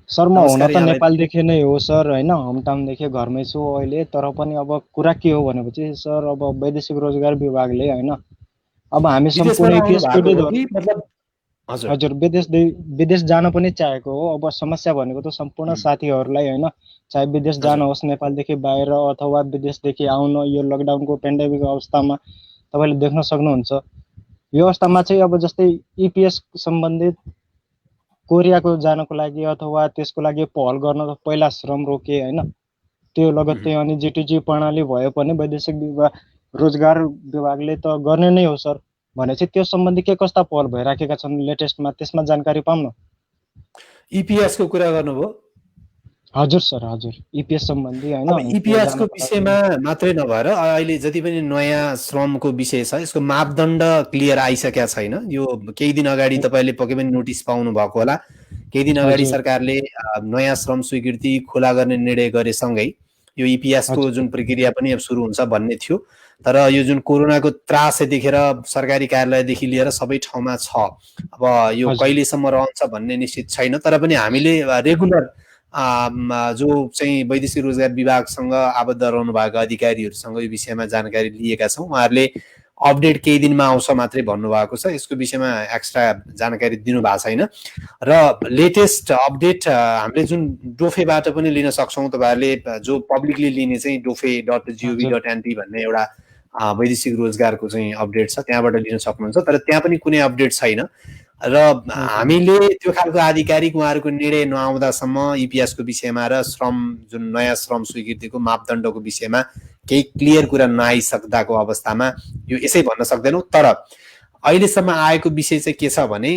सर। म हुन त नेपालदेखि नै हो सर, होइन, होम टाउनदेखि घरमै छु अहिले। तर पनि अब कुरा के हो भनेपछि सर, अब वैदेशिक रोजगार विभागले होइन, अब हामी सम्पूर्ण हजुर विदेश जान पनि चाहेको हो। अब समस्या भनेको त सम्पूर्ण साथीहरूलाई होइन, चाहे विदेश जान होस् नेपालदेखि बाहिर अथवा विदेशदेखि आउन, यो लकडाउनको पेन्डेमिक अवस्थामा तपाईँले देख्न सक्नुहुन्छ। यो अवस्थामा चाहिँ अब जस्तै इपिएस सम्बन्धित कोरियाको जानको लागि अथवा त्यसको लागि पहल गर्न त पहिला श्रम रोके होइन, त्यो लगत्तै अनि जिटिजी प्रणाली भयो पनि वैदेशिक रोजगार विभागले त गर्ने नै हो सर। भनेपछि त्यो सम्बन्धी के कस्ता पहल भइराखेका छन् लेटेस्टमा, त्यसमा जानकारी पाउन। इपिएस को कुरा गर्नुभयो? हजुर सर, हजुर, इपिएस सम्बन्धी होइन। इपिएस को विषयमा मात्रै नभएर अहिले जति पनि नयाँ श्रमको विषय छ, यसको मापदण्ड क्लियर आइसकेका छैन। यो केही दिन अगाडि तपाईँले पक्कै पनि नोटिस पाउनु भएको होला। केही दिन अगाडि सरकारले नयाँ श्रम स्वीकृति खुला गर्ने निर्णय गरेसँगै यो इपिएस को जुन प्रक्रिया पनि अब सुरु हुन्छ भन्ने थियो। तर यो जुन कोरोनाको त्रास यतिखेर सरकारी कार्यालयदेखि लिएर सबै ठाउँमा छ। अब यो कहिलेसम्म रहन्छ भन्ने निश्चित छैन, तर पनि हामीले रेगुलर जो चाहिँ वैदेशिक रोजगार विभागसँग आबद्ध रहनु भएको अधिकारीहरूसँग यो विषयमा जानकारी लिएका छौँ। उहाँहरूले अपडेट केही दिनमा आउँछ मात्रै भन्नुभएको छ। यसको विषयमा एक्स्ट्रा जानकारी दिनु भएको छैन र लेटेस्ट अपडेट हामीले जुन डोफेबाट पनि लिन सक्छौँ। तपाईँहरूले जो पब्लिकली लिने चाहिँ dofe.gov.np भन्ने एउटा वैदेशिक रोजगारको चाहिँ अपडेट छ, त्यहाँबाट लिन सक्नुहुन्छ। तर त्यहाँ पनि कुनै अपडेट छैन र हामीले त्यो खालको आधिकारिक उहाँहरूको निर्णय नआउँदासम्म इपिएस को विषयमा र श्रम जुन नयाँ श्रम स्वीकृतिको मापदण्डको विषयमा केही क्लियर कुरा नआइसक्दाको अवस्थामा यो यसै भन्न सक्दैनौँ। तर अहिलेसम्म आएको विषय चाहिँ के छ भने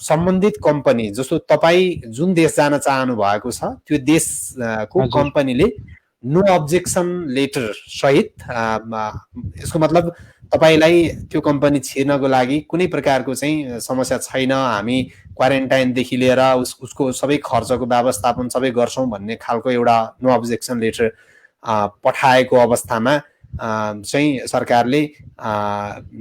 सम्बन्धित कम्पनी जस्तो तपाईँ जुन देश जान चाहनु भएको छ त्यो देशको कम्पनीले नो अब्जेक्सन लेटर सहित, यसको मतलब तपाईलाई त्यो कम्पनी छिर्नको लागि कुनै प्रकारको चाहिँ समस्या छैन, हामी क्वारेन्टाइनदेखि लिएर उसको सबै खर्चको व्यवस्थापन सबै गर्छौँ भन्ने खालको एउटा नो अब्जेक्सन लेटर पठाएको अवस्थामा चाहिँ सरकारले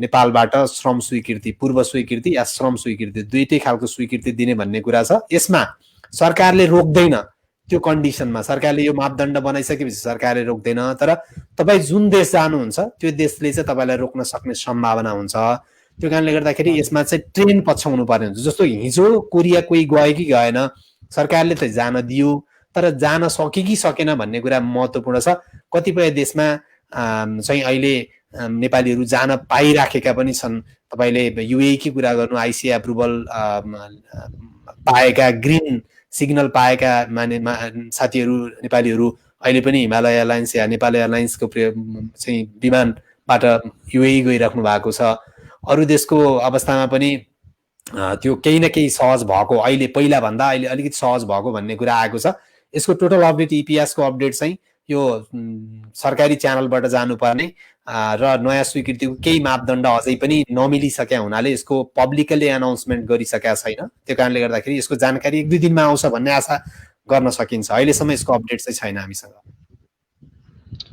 नेपालबाट श्रम स्वीकृति, पूर्व स्वीकृति या श्रम स्वीकृति दुईटै खालको स्वीकृति दिने भन्ने कुरा छ। यसमा सरकारले रोक्दैन, त्यो कन्डिसनमा सरकारले यो मापदण्ड बनाइसकेपछि सरकारले रोक्दैन। तर तपाईँ जुन देश जानुहुन्छ त्यो देशले चाहिँ तपाईँलाई रोक्न सक्ने सम्भावना हुन्छ। त्यो कारणले गर्दाखेरि यसमा चाहिँ ट्रेन पछ्याउनु पर्ने हुन्छ। जस्तो हिजो कोरिया कोही गयो कि गएन, सरकारले त जान दियो, तर जान सके कि सकेन भन्ने कुरा महत्त्वपूर्ण छ। कतिपय देशमा चाहिँ अहिले नेपालीहरू जान पाइराखेका पनि छन्। तपाईँले युए की कुरा गर्नु, आइसिए एप्रुभल पाएका, ग्रिन सिग्नल पाएका साथीहरू नेपालीहरू अहिले पनि हिमालय एयरलाइन्स या नेपाल एयरलाइन्सको चाहिँ विमानबाट युए गइराख्नु भएको छ। अरू देशको अवस्थामा पनि त्यो केही न केही सहज भएको, अहिले पहिला भन्दा अहिले अलिकति सहज भएको भन्ने कुरा आएको छ। यसको टोटल अपडेट इपिएसको अपडेट चाहिँ यो सरकारी च्यानलबाट जानुपर्ने र नयाँ स्वीकृतिको केही मापदण्ड अझै पनि नमिलिसकेका हुनाले यसको पब्लिकली एनाउन्समेन्ट गरिसकेका छैन। त्यो कारणले गर्दाखेरि यसको जानकारी 1-2 दिनमा आउँछ भन्ने आशा गर्न सकिन्छ। अहिलेसम्म यसको अपडेट चाहिँ छैन हामीसँग।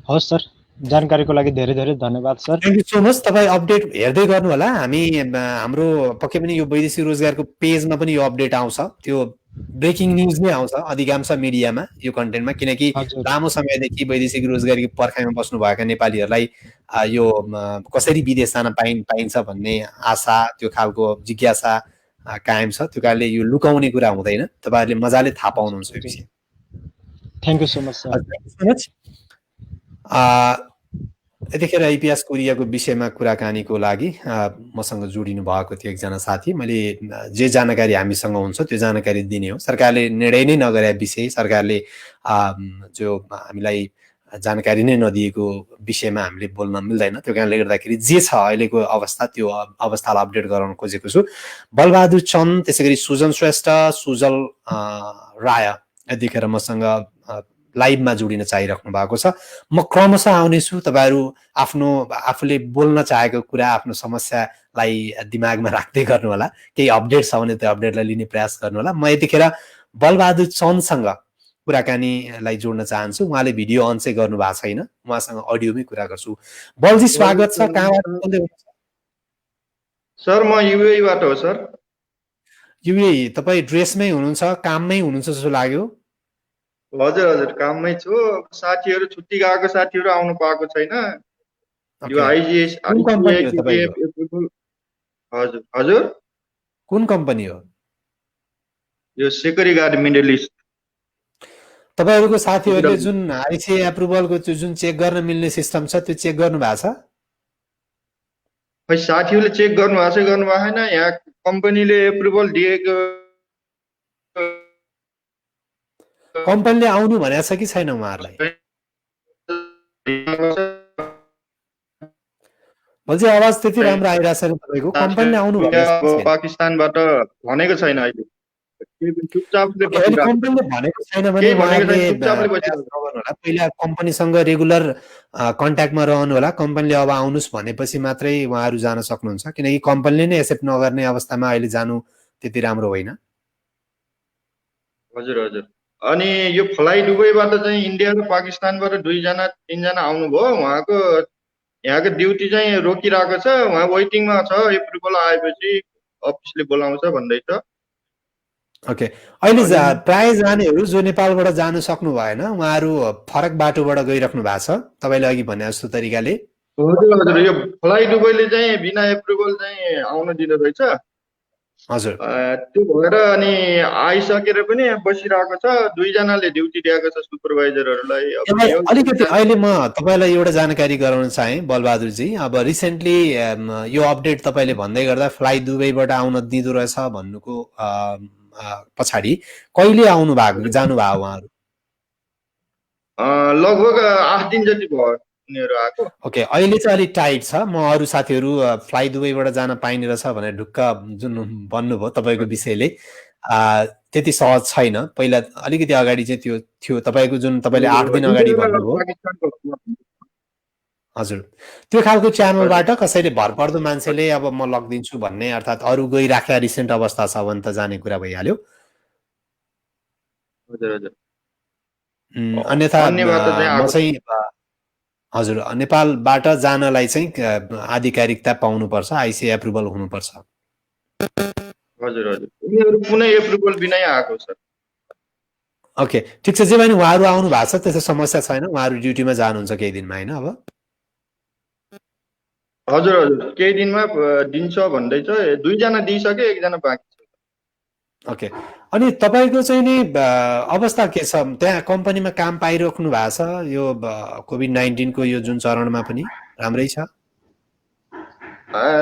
हस् सर, जानकारीको लागि धेरै धेरै धन्यवाद sir. Thank you so much. तपाईँ अपडेट हेर्दै गर्नु होला। हामी हाम्रो पक्कै पनि यो वैदेशिक रोजगारको पेजमा पनि यो अपडेट आउँछ। त्यो ब्रेकिङ न्युज नै आउँछ अधिकांश मिडियामा यो कन्टेन्टमा, किनकि लामो समयदेखि वैदेशिक रोजगारीको पर्खाइमा बस्नुभएका नेपालीहरूलाई यो कसरी विदेश जान पाइन्छ भन्ने आशा, त्यो खालको जिज्ञासा कायम छ। त्यो कारणले यो लुकाउने कुरा हुँदैन। तपाईँहरूले मजाले थाहा पाउनुहुन्छ यो विषय। Thank you so much sir. यतिखेर आइपिएस कोरियाको विषयमा कुराकानीको लागि मसँग जोडिनु भएको थियो एकजना साथी। मैले जे जानकारी हामीसँग हुन्छ त्यो जानकारी दिने हो। सरकारले निर्णय नै नगरे विषय, सरकारले जो हामीलाई जानकारी नै नदिएको विषयमा हामीले बोल्न मिल्दैन। त्यो कारणले गर्दाखेरि जे छ अहिलेको अवस्था, त्यो अवस्थालाई अपडेट गराउन खोजेको छु। बलबहादुर चन्द, त्यसै गरी सुजन श्रेष्ठ, सुजल राय यतिखेर मसँग लाइभमा जोडिन चाहिराख्नु भएको छ। म क्रमशः आउनेछु। तपाईँहरू आफूले बोल्न चाहेको कुरा, आफ्नो समस्यालाई दिमागमा राख्दै गर्नु होला। केही अपडेट छ भने त्यो अपडेटलाई लिने प्रयास गर्नु होला। म यतिखेर बलबहादुर चन्दसँग कुराकानीलाई जोड्न चाहन्छु। उहाँले भिडियो अन चाहिँ गर्नु भएको छैन, उहाँसँग अडियोमै कुरा गर्छु। बलजी स्वागत छ। कहाँबाट बोल्दै हुनुहुन्छ सर? म युएबाट हो सर। युए? तपाईँ ड्रेसमै हुनुहुन्छ, काममै हुनुहुन्छ जस्तो लाग्यो। हजुर हजुर, काममै छु। साथीहरू छुट्टी गएको साथीहरू आउनु पाएको छैन। यो आइजिएस हजुर हजुर, कुन कम्पनी हो? यो सेकरी गार्ड मिडल इस्ट। तपाईहरुको साथीहरूले जुन आइसिए एप्रुभलको जुन चेक गर्न मिल्ने सिस्टम छ त्यो चेक गर्नु भएको छ? खै साथीहरूले चेक गर्नु भएको छ गर्नु भएको छैन। यहाँ कम्पनीले एप्रुभल दिएको, कम्पनीले आउनु भनेको छ कि छैन उहाँहरूलाई? भन्छ आवाज त्यति राम्रो आइरहेको छैन तपाईको। कम्पनीले आउनु भनेको छ? पाकिस्तानबाट भनेको छैन अहिले। कम्पनीले भनेको छैन भने पहिला कम्पनीसँग रेगुलर कन्ट्याक्टमा रहनु होला। कम्पनीले अब आउनुस् भनेपछि मात्रै उहाँहरू जान सक्नुहुन्छ, किनकि कम्पनीले नै एक्सेप्ट नगर्ने अवस्थामा अहिले जानु त्यति राम्रो होइन। हजुर हजुर। अनि यो फ्लाइ दुबईबाट चाहिँ इन्डिया र पाकिस्तानबाट 2-3 जना आउनुभयो। उहाँको यहाँको ड्युटी चाहिँ रोकिरहेको छ, उहाँ वेटिङमा छ। एप्रुभल आएपछि अफिसले बोलाउँछ भन्दैछ। ओके, अहिले प्राय जानेहरू जो नेपालबाट जानु सक्नु भएन उहाँहरू फरक बाटोबाट गइराख्नु भएको छ तपाईँले अघि भने जस्तो तरिकाले? हजुर हजुर। यो फ्लाइ दुबईले चाहिँ बिना एप्रुभल चाहिँ आउन दिँदो रहेछ। हजुर। त्यो भएर अनि आइसकेर पनि बसिरहेको छ। 2 जनाले ड्युटी दिएको छ सुपरभाइजरहरूलाई। अलिकति अहिले म तपाईँलाई एउटा जानकारी गराउन चाहे बलबहादुरजी। अब रिसेन्टली यो अपडेट तपाईँले भन्दै गर्दा फ्लाइ दुबईबाट आउन दिँदो रहेछ भन्नुको पछाडि कहिले आउनु भएको, जानु भयो उहाँहरू? लगभग 8 दिन जति भयो उनीहरू आएको। ओके, अहिले चाहिँ अलिक टाइट छ। म अरू साथीहरू फ्लाइ दुबईबाट जान पाइने रहेछ भनेर ढुक्क जुन भन्नुभयो तपाईँको विषयले त्यति सहज छैन। पहिला अलिकति अगाडि चाहिँ त्यो थियो तपाईँको, जुन तपाईँले 8 दिन अगाडि भन्नुभयो। हजुर, त्यो खालको च्यानलबाट कसैले भरपर्दो मान्छेले अब म लगिदिन्छु भन्ने, अर्थात् अरू गइराखेका रिसेन्ट अवस्था छ भने त जाने कुरा भइहाल्यो। हजुर हजुर। अन्यथा म चाहिँ हजुर नेपालबाट जानलाई चाहिँ आधिकारिकता पाउनुपर्छ, आइसिए एप्रुभल हुनुपर्छ। हजुर हजुर। उनीहरू कुनै एप्रुभल बिनै आएको छ। ओके, ठिक छ। जे भने उहाँहरू आउनु भएको छ, त्यस्तो समस्या छैन। उहाँहरू ड्युटीमा जानुहुन्छ केही दिनमा होइन? अब हजुर हजुर, केही दिनमा दिन्छ भन्दैछ। 2 जना दिइसके, 1 जना बाँकी छ। ओके, अनि तपाईँको चाहिँ नि अवस्था के छ त्यहाँ कम्पनीमा काम पाइराख्नु भएको छ यो कोभिड-19 को यो जुन चरणमा पनि राम्रै छ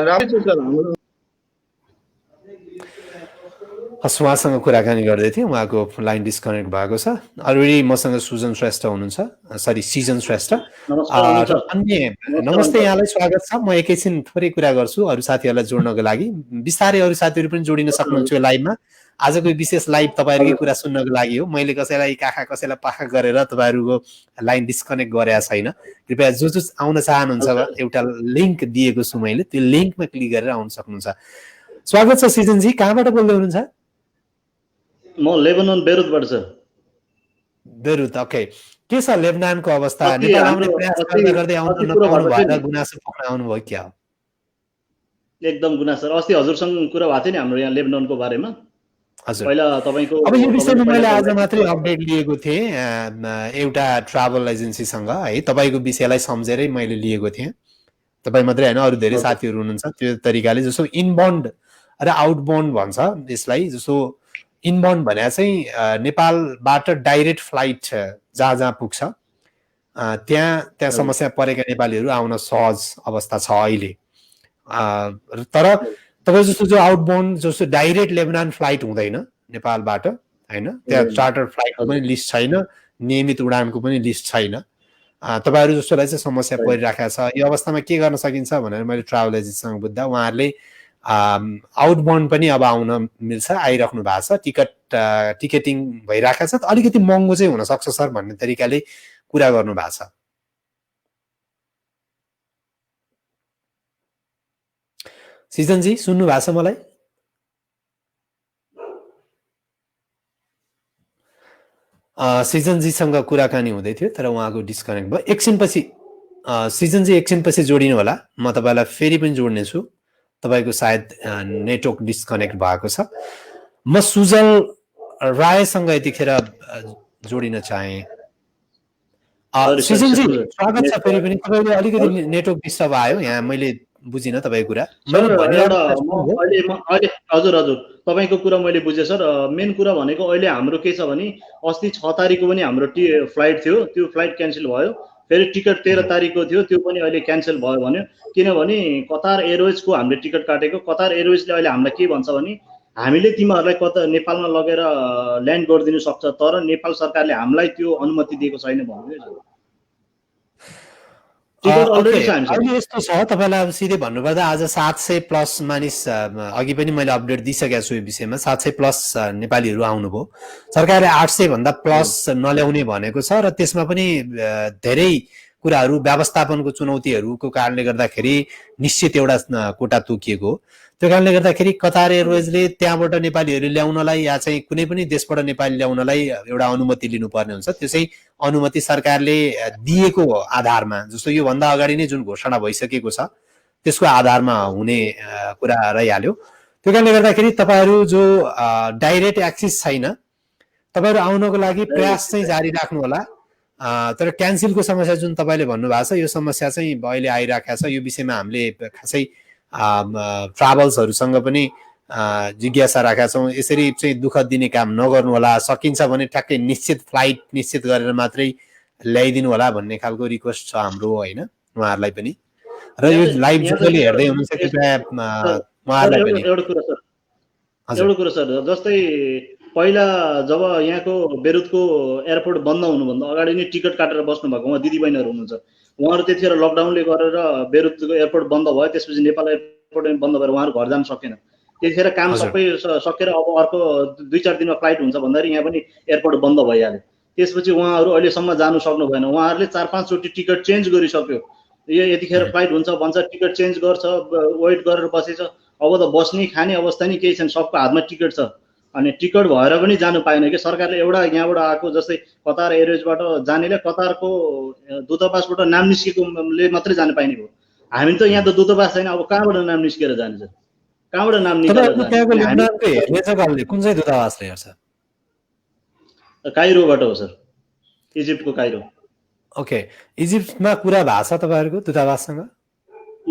राम्रै छ सर हाम्रो उहाँसँग कुराकानी गर्दै थिएँ उहाँको लाइन डिस्कनेक्ट भएको छ अलरेडी मसँग सुजन श्रेष्ठ हुनुहुन्छ सरी सिजन श्रेष्ठ अन्य नमस्ते यहाँलाई स्वागत छ म एकैछिन थोरै कुरा गर्छु अरू साथीहरूलाई जोड्नको लागि बिस्तारै अरू साथीहरू पनि जोडिन सक्नुहुन्छ यो लाइभमा आजको विशेष लाइभ तपाईँहरूकै कुरा सुन्नको लागि हो मैले कसैलाई काखा कसैलाई पाखा गरेर तपाईँहरूको लाइन डिस्कनेक्ट गरेका छैन कृपया जो आउन चाहनुहुन्छ एउटा लिङ्क दिएको छु मैले त्यो लिङ्कमा क्लिक गरेर आउन सक्नुहुन्छ स्वागत छ सिजनजी कहाँबाट बोल्दै हुनुहुन्छ म लेबनन बेरुतबाट छ बेरुत ओके के छ लेबनानको अवस्था नेपाल आउने प्रयास गर्दै आउनु नपाउनु भएर गुनासो पोख्न आउनुभयो क्या हो एकदम गुनासो अस्ति हजुरसँग कुरा भएको थियो नि हाम्रो यहाँ लेबननको बारेमा हजुर पहिला तपाईको अब यो विषयमा मैले आज मात्रै अपडेट लिएको थिएँ एउटा ट्राभल एजेन्सीसँग है तपाईको विषयलाई सम्झेरै मैले लिएको थिएँ तपाई मात्रै हैन अरू धेरै साथीहरू हुनुहुन्छ त्यो तरिकाले जसो इनबाउन्ड र आउटबाउन्ड भन्छ यसलाई जसो इनबाउन्ड भने चाहिँ नेपालबाट डाइरेक्ट फ्लाइट जहाँ जहाँ पुग्छ त्यहाँ समस्या परेका नेपालीहरू आउन सहज अवस्था छ अहिले तर तपाईँ जस्तो जो आउटबाउन्ड जस्तो डाइरेक्ट लेबनान फ्लाइट हुँदैन नेपालबाट हैन त्यहाँ चार्टर फ्लाइटको पनि लिस्ट छैन नियमित उडानको पनि लिस्ट छैन तपाईहरु जस्तोलाई चाहिँ समस्या परिराखेको छ यो अवस्थामा के गर्न सकिन्छ भनेर मैले ट्राभल एजेन्सीसँग बुझ्दा उहाँहरूले आउटबाउन्ड पनि अब आउन मिल्छ आइराख्नु भएको छ टिकटिङ भइराखेको छ अलिकति महँगो चाहिँ हुन सक्छ सर भन्ने तरिकाले कुरा गर्नु भएको छ सिजनजी सुन्नु भएको छ मलाई सिजनजीसँग कुराकानी हुँदै थियो तर उहाँको डिस्कनेक्ट भयो एकछिनपछि सिजनजी एकछिनपछि जोडिनु होला म तपाईलाई फेरि पनि जोड्ने छु तपाईको सायद नेटवर्क डिस्कनेक्ट भएको छ म सुजल रायसँग यतिखेर जोडिन चाहे सिजनजी स्वागत छ फेरि पनि तपाईले अलिकति नेटवर्क डिस्टर्ब आयो यहाँ मैले बुझिन तपाईको कुरा हजुर हजुर तपाईको कुरा मैले बुझेँ सर मेन कुरा भनेको अहिले हाम्रो के छ भने अस्ति 6 तारिखको पनि हाम्रो फ्लाइट थियो त्यो फ्लाइट क्यान्सल भयो फेरि टिकट 13 तारिखको थियो त्यो पनि अहिले क्यान्सल भयो भन्यो किनभने कतार एयरवेजको हामीले टिकट काटेको कतार एयरवेजले अहिले हामीलाई के भन्छ भने हामीले तिमीहरूलाई कता नेपालमा लगेर ल्यान्ड गरिदिनु सक्छ तर नेपाल सरकारले हामीलाई त्यो अनुमति दिएको छैन भन्दै अहिले यस्तो छ तपाईलाई अब सिधै भन्नुपर्दा आज 700 प्लस मानिस अघि पनि मैले अपडेट दिइसकेको छु यो विषयमा 700 प्लस नेपालीहरू आउनुभयो सरकारले 800 भन्दा प्लस नल्याउने भनेको छ र त्यसमा पनि धेरै कुराहरू व्यवस्थापनको चुनौतीहरूको कारणले गर्दाखेरि निश्चित एउटा कोटा तोकिएको त्यो कारणले गर्दाखेरि कतार एयरवेजले त्यहाँबाट नेपालीहरू ल्याउनलाई या चाहिँ कुनै पनि देशबाट नेपाली ल्याउनलाई एउटा अनुमति लिनुपर्ने हुन्छ त्यो चाहिँ अनुमति सरकारले दिएको आधारमा जस्तो यो भन्दा अगाडि नै जुन घोषणा भइसकेको छ त्यसको आधारमा हुने कुरा रहिहाल्यो त्यो कारणले गर्दाखेरि तपाईहरु जो डाइरेक्ट एक्सेस छैन तपाईहरु आउनको लागि प्रयास चाहिँ जारी राख्नु होला तर क्यान्सलको समस्या जुन तपाईले भन्नु भएको छ यो समस्या चाहिँ अहिले आइराखेको छ यो विषयमा हामीले खासै ट्राभल्सहरुसँग पनि जिज्ञासा राखेका छौं यसरी चाहिँ दुःख दिने काम नगर्नु होला सकिन्छ भने ठ्याक्कै निश्चित फ्लाइट निश्चित गरेर मात्रै ल्याइदिनु होला भन्ने खालको रिक्वेस्ट छ हाम्रो हैन उहाँहरुलाई पनि र यो लाइभ जसले हेर्दै हुनुहुन्छ कृपया उहाँहरुलाई पनि एउटा कुरा सर जस्तै पहिला जब यहाँको बेरुतको एयरपोर्ट बन्द हुनुभन्दा अगाडि नै टिकट काटेर बस्नु भएको उहाँ दिदीबहिनीहरु हुनुहुन्छ उहाँहरु त्यतिखेर लकडाउनले गरेर बेरुतको एयरपोर्ट बन्द भयो त्यसपछि नेपाल एयरपोर्ट बन्द भएर उहाँहरु घर जान सकेन त्यतिखेर काम सबै सकेर अब अर्को 2-4 दिनमा फ्लाइट हुन्छ भन्दाखेरि यहाँ पनि एयरपोर्ट बन्द भइहाल्यो त्यसपछि उहाँहरु अहिलेसम्म जानु सक्नु भएन उहाँहरुले 4-5 चोटी टिकट चेन्ज गरिसक्यो यो यतिखेर फ्लाइट हुन्छ भन्छ टिकट चेन्ज गर्छ वेट गरेर बसेछ अब त बस्ने खाने अवस्था नै केही छैन सबको हातमा टिकट छ अनि टिकट भएर पनि जानु पाएन कि सरकारले एउटा यहाँबाट आएको जस्तै कतार एयरवेजबाट जानेले कतारको दूतावासबाट नाम निस्केकोले मात्रै जान पाइने भयो हामी त यहाँ त दूतावास छैन अब कहाँबाट नाम निस्केर जाने सर कहाँबाट नाम निस्केर कुन चाहिँ दूतावासले हेर्छ काइरोबाट हो सर इजिप्टको काइरो ओके इजिप्टमा कुरा भएको छ तपाईहरुको दूतावाससँग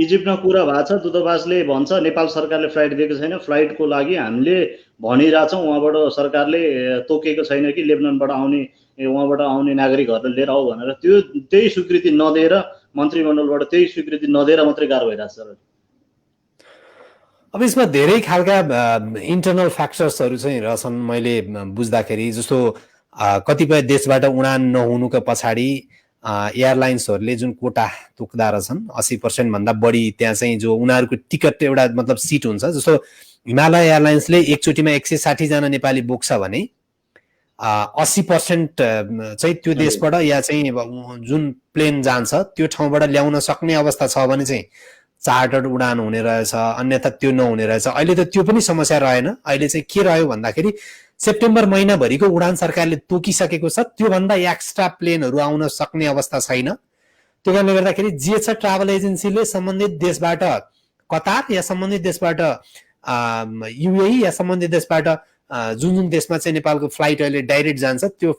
इजिप्टमा कुरा भएको छ दूतावासले भन्छ नेपाल सरकारले फ्लाइट दिएको छैन फ्लाइटको लागि हामीले भनिरहेछौँ उहाँबाट सरकारले तोकेको छैन कि लेबनानबाट आउने उहाँबाट आउने नागरिकहरूलाई लिएर आऊ भनेर त्यही स्वीकृति नदिएर मन्त्रीमण्डलबाट त्यही स्वीकृति नदिएर मात्रै गाह्रो भइरहेछ सर। अब यसमा धेरै खालका इन्टरनल फ्याक्टर्सहरू चाहिँ रहेछन् मैले बुझ्दाखेरि। जस्तो कतिपय देशबाट उडान नहुनुको पछाडि एयरलाइन्सहरूले जुन कोटा तोक्दा रहेछन् 80% भन्दा बढी त्यहाँ चाहिँ जो उनीहरूको टिकट एउटा मतलब सिट हुन्छ। जस्तो हिमालय एयरलाइन्सले एकचोटिमा 160 जना नेपाली बोक्छ भने 80% चाहिँ त्यो देशबाट या चाहिँ जुन प्लेन जान्छ त्यो ठाउँबाट ल्याउन सक्ने अवस्था छ भने चाहिँ चार्टर्ड उडान हुने रहेछ, अन्यथा त्यो नहुने रहेछ। अहिले त त्यो पनि समस्या रहेन। अहिले चाहिँ के रह्यो भन्दाखेरि सेप्टेम्बर महिनाभरिको उडान सरकारले तोकिसकेको छ, त्योभन्दा एक्स्ट्रा प्लेनहरू आउन सक्ने अवस्था छैन। त्यो कारणले गर्दाखेरि जे छ ट्राभल एजेन्सीले सम्बन्धित देशबाट कतार या सम्बन्धित देशबाट युएई या सम्बन्धित देशबाट जुन देशमा चाहिँ नेपालको फ्लाइट अहिले डाइरेक्ट जान्छ त्यो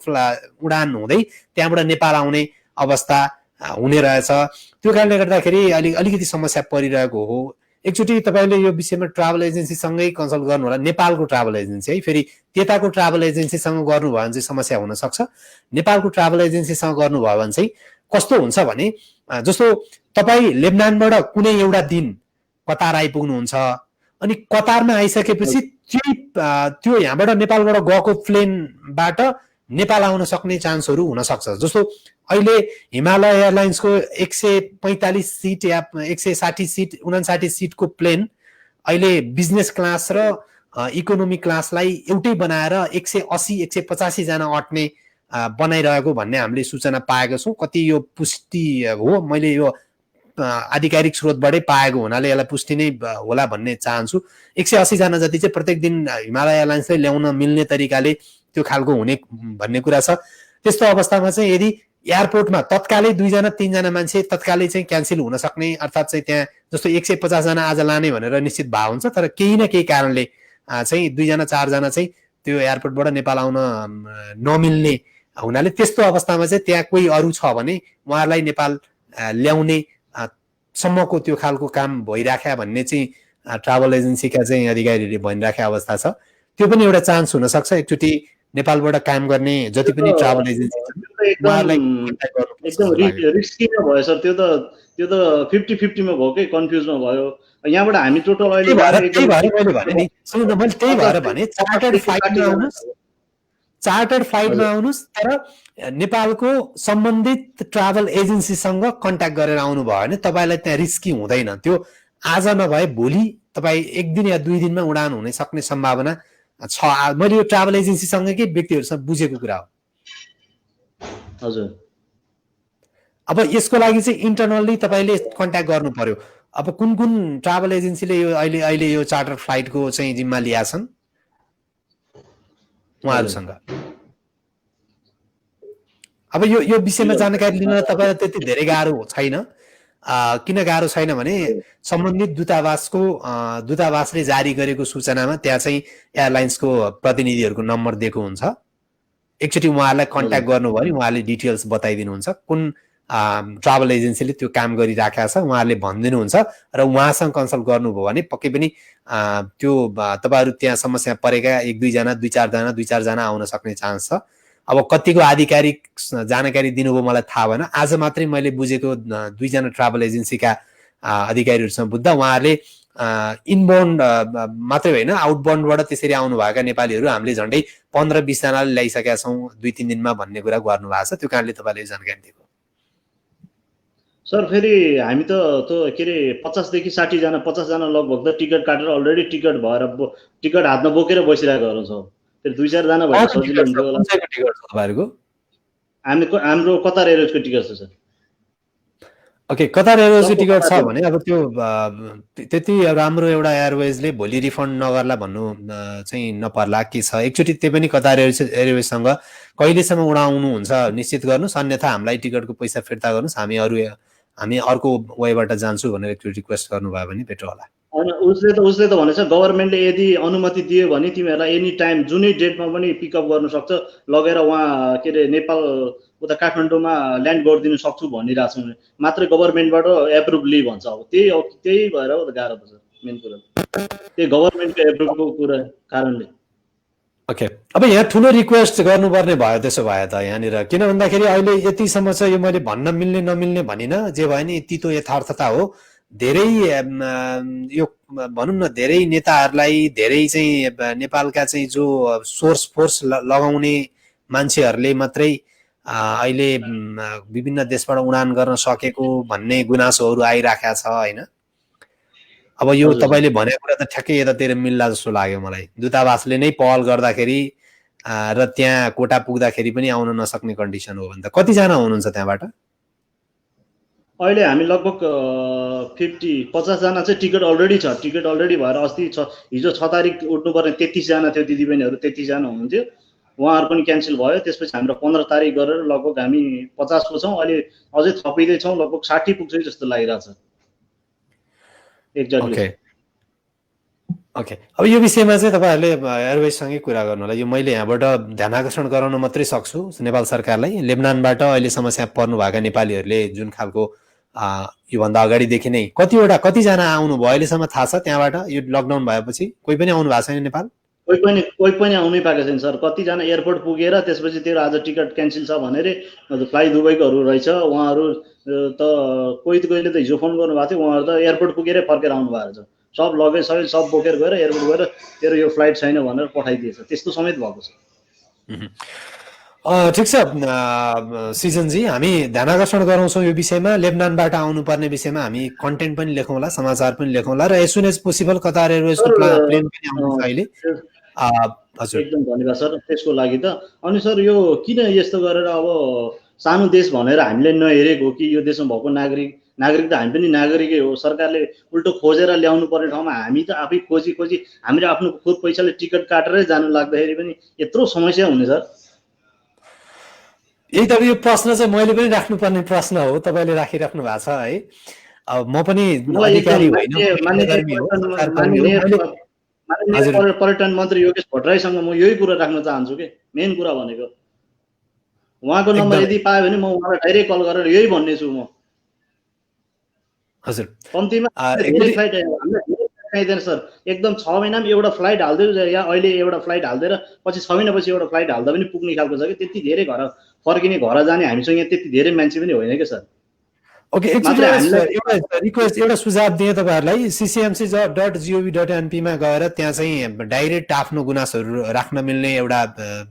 उडान हुँदै त्यहाँबाट नेपाल आउने अवस्था हुने रहेछ। त्यो कारणले गर्दाखेरि अलिकति समस्या परिरहेको हो। एकचोटि तपाईँले यो विषयमा ट्राभल एजेन्सीसँगै कन्सल्ट गर्नु होला, नेपालको ट्राभल एजेन्सी है। फेरि त्यताको ट्राभल एजेन्सीसँग गर्नुभयो भने चाहिँ समस्या हुन सक्छ। नेपालको ट्राभल एजेन्सीसँग गर्नुभयो भने चाहिँ कस्तो हुन्छ भने जस्तो तपाईँ लेबनानबाट कुनै एउटा दिन कतार आइपुग्नुहुन्छ अनि कतारमा आइसकेपछि त्यो यहाँबाट नेपालबाट गएको प्लेनबाट नेपाल आउन सक्ने चान्सहरू हुन सक्छ। जस्तो अहिले हिमालय एयरलाइन्सको 145 सिट या 160 सिट 59 सिटको प्लेन अहिले बिजनेस क्लास र इकोनोमी क्लासलाई एउटै बनाएर 180-185 जना अट्ने बनाइरहेको भन्ने हामीले सूचना पाएका छौँ। कति यो पुष्टि हो, मैले यो आधिकारिक स्रोतबाटै पाएको हुनाले यसलाई पुष्टि नै होला भन्ने चाहन्छु। 180 जना जति चाहिँ प्रत्येक दिन हिमालय एयरलाइन्सले ल्याउन मिल्ने तरिकाले त्यो खालको हुने भन्ने कुरा छ। त्यस्तो अवस्थामा चाहिँ यदि एयरपोर्टमा तत्कालै 2 जना 3 जना मान्छे तत्कालै चाहिँ क्यान्सल हुन सक्ने, अर्थात् चाहिँ त्यहाँ जस्तो 150 जना आज लाने भनेर निश्चित भाव हुन्छ, तर केही न केही कारणले चाहिँ 2 जना 4 जना चाहिँ त्यो एयरपोर्टबाट नेपाल आउन नमिल्ने हुनाले त्यस्तो अवस्थामा चाहिँ त्यहाँ कोही अरू छ भने उहाँहरूलाई नेपाल ल्याउने सम्मको त्यो खालको काम भइराख्या भन्ने चाहिँ ट्राभल एजेन्सीका चाहिँ अधिकारीहरूले भनिराखेको अवस्था छ। त्यो पनि एउटा चान्स हुन सक्छ। एकचोटि नेपालबाट काम गर्ने जति पनि ट्राभल एजेन्सी एकदम रिस्कीमा भयो सर। त्यो त 50-50 मा भयो कि कन्फ्युजमा भयो। यहाँबाट हामी टोटल अहिले चार्टर्ड फ्लाइटमा आउनुहोस्, तर नेपालको सम्बन्धित ट्राभल एजेन्सीसँग कन्ट्याक्ट गरेर आउनु भयो भने तपाईँलाई त्यहाँ रिस्की हुँदैन। त्यो आज नभए भोलि तपाईँ 1 दिन या 2 दिनमा उडान हुने सक्ने सम्भावना छ। मैले यो ट्राभल एजेन्सीसँगकै व्यक्तिहरूसँग बुझेको कुरा हो। हजुर। अब यसको लागि चाहिँ इन्टरनल्ली तपाईँले कन्ट्याक्ट गर्नु पर्यो। अब कुन कुन ट्राभल एजेन्सीले यो अहिले यो चार्टर फ्लाइटको चाहिँ जिम्मा लिया छन् उहाँहरूसँग। अब यो विषयमा जानकारी लिन तपाईँलाई त्यति धेरै गाह्रो छैन। किन गाह्रो छैन भने सम्बन्धित दूतावासले जारी गरेको सूचनामा त्यहाँ चाहिँ एयरलाइन्सको प्रतिनिधिहरूको नम्बर दिएको हुन्छ। एकचोटि उहाँहरूलाई कन्ट्याक्ट गर्नुभयो भने उहाँले डिटेल्स बताइदिनुहुन्छ कुन ट्राभल एजेन्सीले त्यो काम गरिराखेको छ उहाँहरूले भनिदिनुहुन्छ र उहाँसँग कन्सल्ट गर्नुभयो भने पक्कै पनि त्यो तपाईँहरू त्यहाँ समस्या परेका 1-2 जना 2-4 जना आउन सक्ने चान्स छ। अब कतिको आधिकारिक जानकारी दिनुभयो मलाई थाहा भएन। आज मात्रै मैले बुझेको 2 जना ट्राभल एजेन्सीका अधिकारीहरूसँग बुझ्दा उहाँहरूले इनबाउन्ड मात्रै होइन आउटबाउन्डबाट त्यसरी आउनुभएका नेपालीहरू हामीले झन्डै 15-20 जनाले ल्याइसकेका छौँ 2-3 दिनमा भन्ने कुरा गर्नुभएको छ। त्यो कारणले तपाईँले जानकारी दिएको सर। फेरि हामी त के अरे 50 देखि 60 जना 50 जना लगभग त टिकट काटेर अलरेडी टिकट हातमा बोकेर बसिरहेको छौँ। फेरि 2-4 जना भएर सजिलो हुन्छ होला। तपाईँहरूको हाम्रो कतार एयरवेजको टिकट छ सर। ओके, कतार एयरवेजको टिकट छ भने अब त्यो त्यति राम्रो एउटा एयरवेजले भोलि रिफन्ड नगर्ला भन्नु चाहिँ नपर्ला के छ। एकचोटि त्यही पनि कतार एयरवेजसँग कहिलेसम्म उडाउनुहुन्छ निश्चित गर्नुहोस्, अन्यथा हामीलाई टिकटको पैसा फिर्ता गर्नुहोस्, हामी अर्को वेबाट जान्छु भनेर एकचोटि रिक्वेस्ट गर्नुभयो भने बेटर होला। होइन उसले त भनेछ गभर्मेन्टले यदि अनुमति दियो भने तिमीहरूलाई एनी टाइम जुनै डेटमा पनि पिकअप गर्नु सक्छ, लगेर वहाँ के अरे नेपाल उता काठमाडौँमा ल्यान्ड गरिदिनु सक्छु भनिरहेको छु। मात्रै गभर्मेन्टबाट एप्रुभ लि भन्छ। अब त्यही भएर हो त गाह्रो छ मेन कुरा। त्यही गभर्मेन्टको एप्रुभको कुरा कारणले ओके, अब यहाँ ठुलो रिक्वेस्ट गर्नुपर्ने भयो त्यसो भए त यहाँनिर, किन भन्दाखेरि अहिले यतिसम्म चाहिँ यो मैले भन्न मिल्ने नमिल्ने भनिनँ, जे भयो नि यति यथार्थता हो। धेरै यो भनौँ न धेरै नेताहरूलाई, धेरै चाहिँ नेपालका चाहिँ जो सोर्स फोर्स लगाउने मान्छेहरूले मात्रै अहिले विभिन्न देशबाट उडान गर्न सकेको भन्ने गुनासोहरू आइराखेको छ होइन। अब यो तपाईँले भनेको कुरा त ठ्याक्कै यतातिर मिल्ला जस्तो लाग्यो मलाई। दूतावासले नै पहल गर्दाखेरि र त्यहाँ कोटा पुग्दाखेरि पनि आउन नसक्ने कन्डिसन हो भने त कतिजना हुनुहुन्छ त्यहाँबाट? अहिले हामी लगभग 50 जना चाहिँ टिकट अलरेडी छ। टिकट अलरेडी भएर अस्ति हिजो 6 तारिक उठ्नुपर्ने 33 जना थियो, दिदीबहिनीहरू 33 जना हुनुहुन्थ्यो, उहाँहरू पनि क्यान्सल भयो। त्यसपछि हाम्रो 15 तारिक गरेर लगभग हामी 50 को छौँ। अहिले अझै थपिँदैछौँ, लगभग 60 पुग्छ जस्तो लागिरहेछ एक्ज्याक्टली। ओके, अब यो विषयमा चाहिँ तपाईँहरूले एयरवेजसँगै कुरा गर्नु होला। यो मैले यहाँबाट ध्यान आकर्षण गराउन मात्रै सक्छु नेपाल सरकारलाई। लेबनानबाट अहिले समस्या पर्नुभएका नेपालीहरूले जुन खालको योभन्दा अगाडिदेखि नै कतिजना आउनुभयो अहिलेसम्म थाहा छ त्यहाँबाट? यो लकडाउन भएपछि कोही पनि आउनु भएको छैन नेपाल? कोही पनि आउनै पाएको छैन सर। कतिजना एयरपोर्ट पुगेर त्यसपछि तेरो आज टिकट क्यान्सल छ भनेर फ्लाइ दुबईकोहरू रहेछ, उहाँहरू त कोहीले त हिजो फोन गर्नुभएको थियो, उहाँहरू त एयरपोर्ट पुगेरै फर्केर आउनु भएको छ। सब लगेज सबै सब बोकेर गएर एयरपोर्ट गएर तेरो यो फ्लाइट छैन भनेर पठाइदिएछ, त्यस्तो समेत भएको छ। ठिक छ सृजनजी, हामी ध्यान आकर्षण गराउँछौँ यो विषयमा। लेबनानबाट आउनुपर्ने विषयमा हामी कन्टेन्ट पनि लेखौँला, समाचार पनि लेखौँला, र as soon as possible Qatar एयरवेजको प्लेन पनि आउँछ अहिले। हजुर, एकदम धन्यवाद सर त्यसको लागि त। अनि सर यो किन यस्तो गरेर अब सानो देश भनेर हामीले नहेरेको कि यो देशमा भएको नागरिक त हामी पनि नागरिकै हो। सरकारले उल्टो खोजेर ल्याउनु पर्ने ठाउँमा हामी त आफै खोजी हामीले आफ्नो खुद पैसाले टिकट काटेरै जानु लाग्दाखेरि पनि यत्रो समस्या हुने सर। यही त यो प्रश्न चाहिँ मैले पनि राख्नुपर्ने प्रश्न हो, तपाईँले राखिराख्नु भएको छ है। अब म पनि अधिकारी होइन, पर्यटन मन्त्री योगेश भट्टराईसँग म यही कुरा राख्न चाहन्छु कि मेन कुरा भनेको उहाँको नम्बर यदि पायो भने म उहाँलाई डाइरेक्ट कल गरेर यही भन्ने छु म। हजुर, कम्तीमा फ्लाइट चाहिँदैन सर, एकदम 6 महिनामा एउटा फ्लाइट हाल्दै या अहिले एउटा फ्लाइट हाल्दै र पछि 6 महिनापछि एउटा फ्लाइट हाल्दा पनि पुग्ने खालको छ कि त्यति धेरै घर फर्किने घर जाने हामीसँग यहाँ त्यति धेरै मान्छे पनि होइन क्या सर। ओके, एउटा रिक्वेस्ट, एउटा सुझाव दिएँ तपाईँहरूलाई। ccmc.gov.np मा गएर त्यहाँ चाहिँ डाइरेक्ट आफ्नो गुनासोहरू राख्न मिल्ने एउटा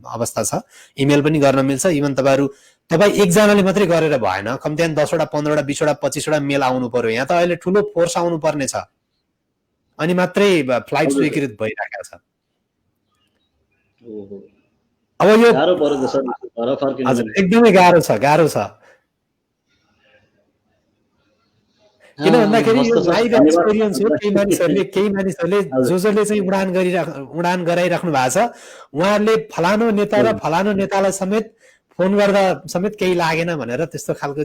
अवस्था छ, इमेल पनि गर्न मिल्छ। इभन तपाईँ एकजनाले मात्रै गरेर भएन, कम्तीमा 10वटा 15वटा 20वटा 25वटा मेल आउनु पर्यो। यहाँ त अहिले ठुलो फोर्स आउनु पर्ने छ, अनि मात्रै फ्लाइट स्वीकृत भइरहेको छ। अब यो हजुर एकदमै गाह्रो छ। किन भन्दाखेरि यो लाइभ एक्सपिरियन्स हो। केही मानिसहरूले जसले चाहिँ उडान गराइराख्नु भएको छ, उहाँहरूले फलानु नेता र फलानु नेतालाई समेत फोन गर्दा समेत केही लागेन भनेर त्यस्तो खालको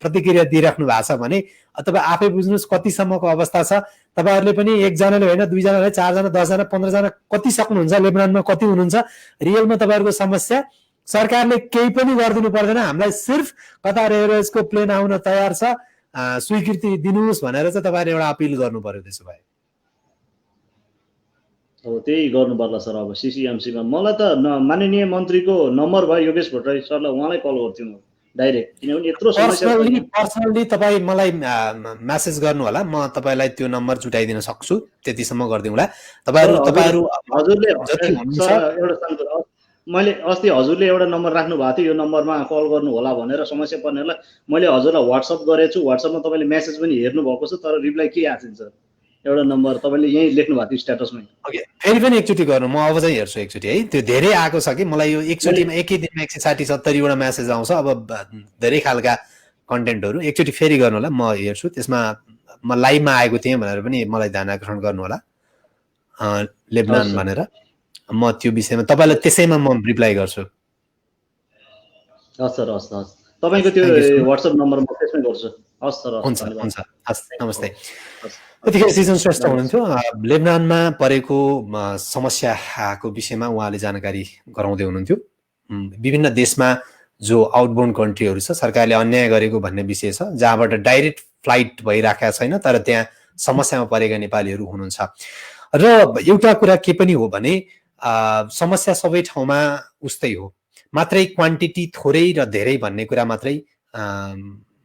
प्रतिक्रिया दिइराख्नु भएको छ भने तपाईँ आफै बुझ्नुहोस् कतिसम्मको अवस्था छ। तपाईँहरूले पनि एकजनाले होइन, 2 जनाले, 4 जना, 10 जना, 15 जना कति सक्नुहुन्छ, लेबनानमा कति हुनुहुन्छ, रियलमा तपाईँहरूको समस्या सरकारले केही पनि गरिदिनु पर्दैन। हामीलाई सिर्फ कतार एयरवेजको प्लेन आउन तयार छ, स्वीकृति दिनुहोस् भनेर चाहिँ तपाईँले एउटा अपिल गर्नु पर्यो। त्यसो भए हो त्यही गर्नु पर्ला सर। अब CCMC मा मलाई त माननीय मन्त्रीको नम्बर भयो योगेश भट्टराई सरलाई, उहाँलाई कल गर्थ्यो म डाइरेक्ट, किनभने यत्रो समस्या। पर्सनली तपाईँ मलाई मेसेज गर्नु होला, म तपाईँलाई त्यो नम्बर जुटाइदिन सक्छु, त्यतिसम्म गरिदिउँला। तपाईँहरू हजुरले मैले अस्ति हजुरले एउटा नम्बर राख्नु भएको थियो, यो नम्बरमा कल गर्नु होला भनेर समस्या पर्नेहरूलाई मैले हजुरलाई व्हाट्सएप गरेको छु। व्हाट्सएपमा तपाईँले मेसेज पनि हेर्नु भएको छ, तर रिप्लाई के आएको छैन सर। एउटा नम्बर तपाईँले यहीँ लेख्नु भएको थियो स्ट्याटसमै। ओके, फेरि पनि एकचोटि गर्नु, म अब चाहिँ हेर्छु एकचोटि है। त्यो धेरै आएको छ कि मलाई यो एकचोटिमा एकै दिनमा 160-170वटा मेसेज आउँछ। अब धेरै खालका कन्टेन्टहरू एकचोटि फेरि गर्नु होला, म हेर्छु। त्यसमा म लाइभमा आएको थिएँ भनेर पनि मलाई ध्यान आकर्षण गर्नु होला, लेबनान भनेर। म त्यो विषयमा तपाईँलाई त्यसैमा म रिप्लाई गर्छु। हस् सर, हस् हस्, तपाईँको त्यो व्हाट्सएप नम्बर म त्यसमै गर्छु। हस् सर, हुन्छ हुन्छ, हस्, नमस्ते। यतिखेर सृजन श्रेष्ठ हुनुहुन्थ्यो। लेबनानमा परेको समस्याको विषयमा उहाँले जानकारी गराउँदै हुनुहुन्थ्यो। विभिन्न देशमा जो आउटबाउन्ड कन्ट्रीहरू छ, सरकारले अन्याय गरेको भन्ने विषय छ, जहाँबाट डाइरेक्ट फ्लाइट भइराखेको छैन, तर त्यहाँ समस्यामा परेका नेपालीहरू हुनुहुन्छ। र एउटा कुरा के पनि हो भने समस्या सबै ठाउँमा उस्तै हो, मात्रै क्वान्टिटी थोरै र धेरै भन्ने कुरा मात्रै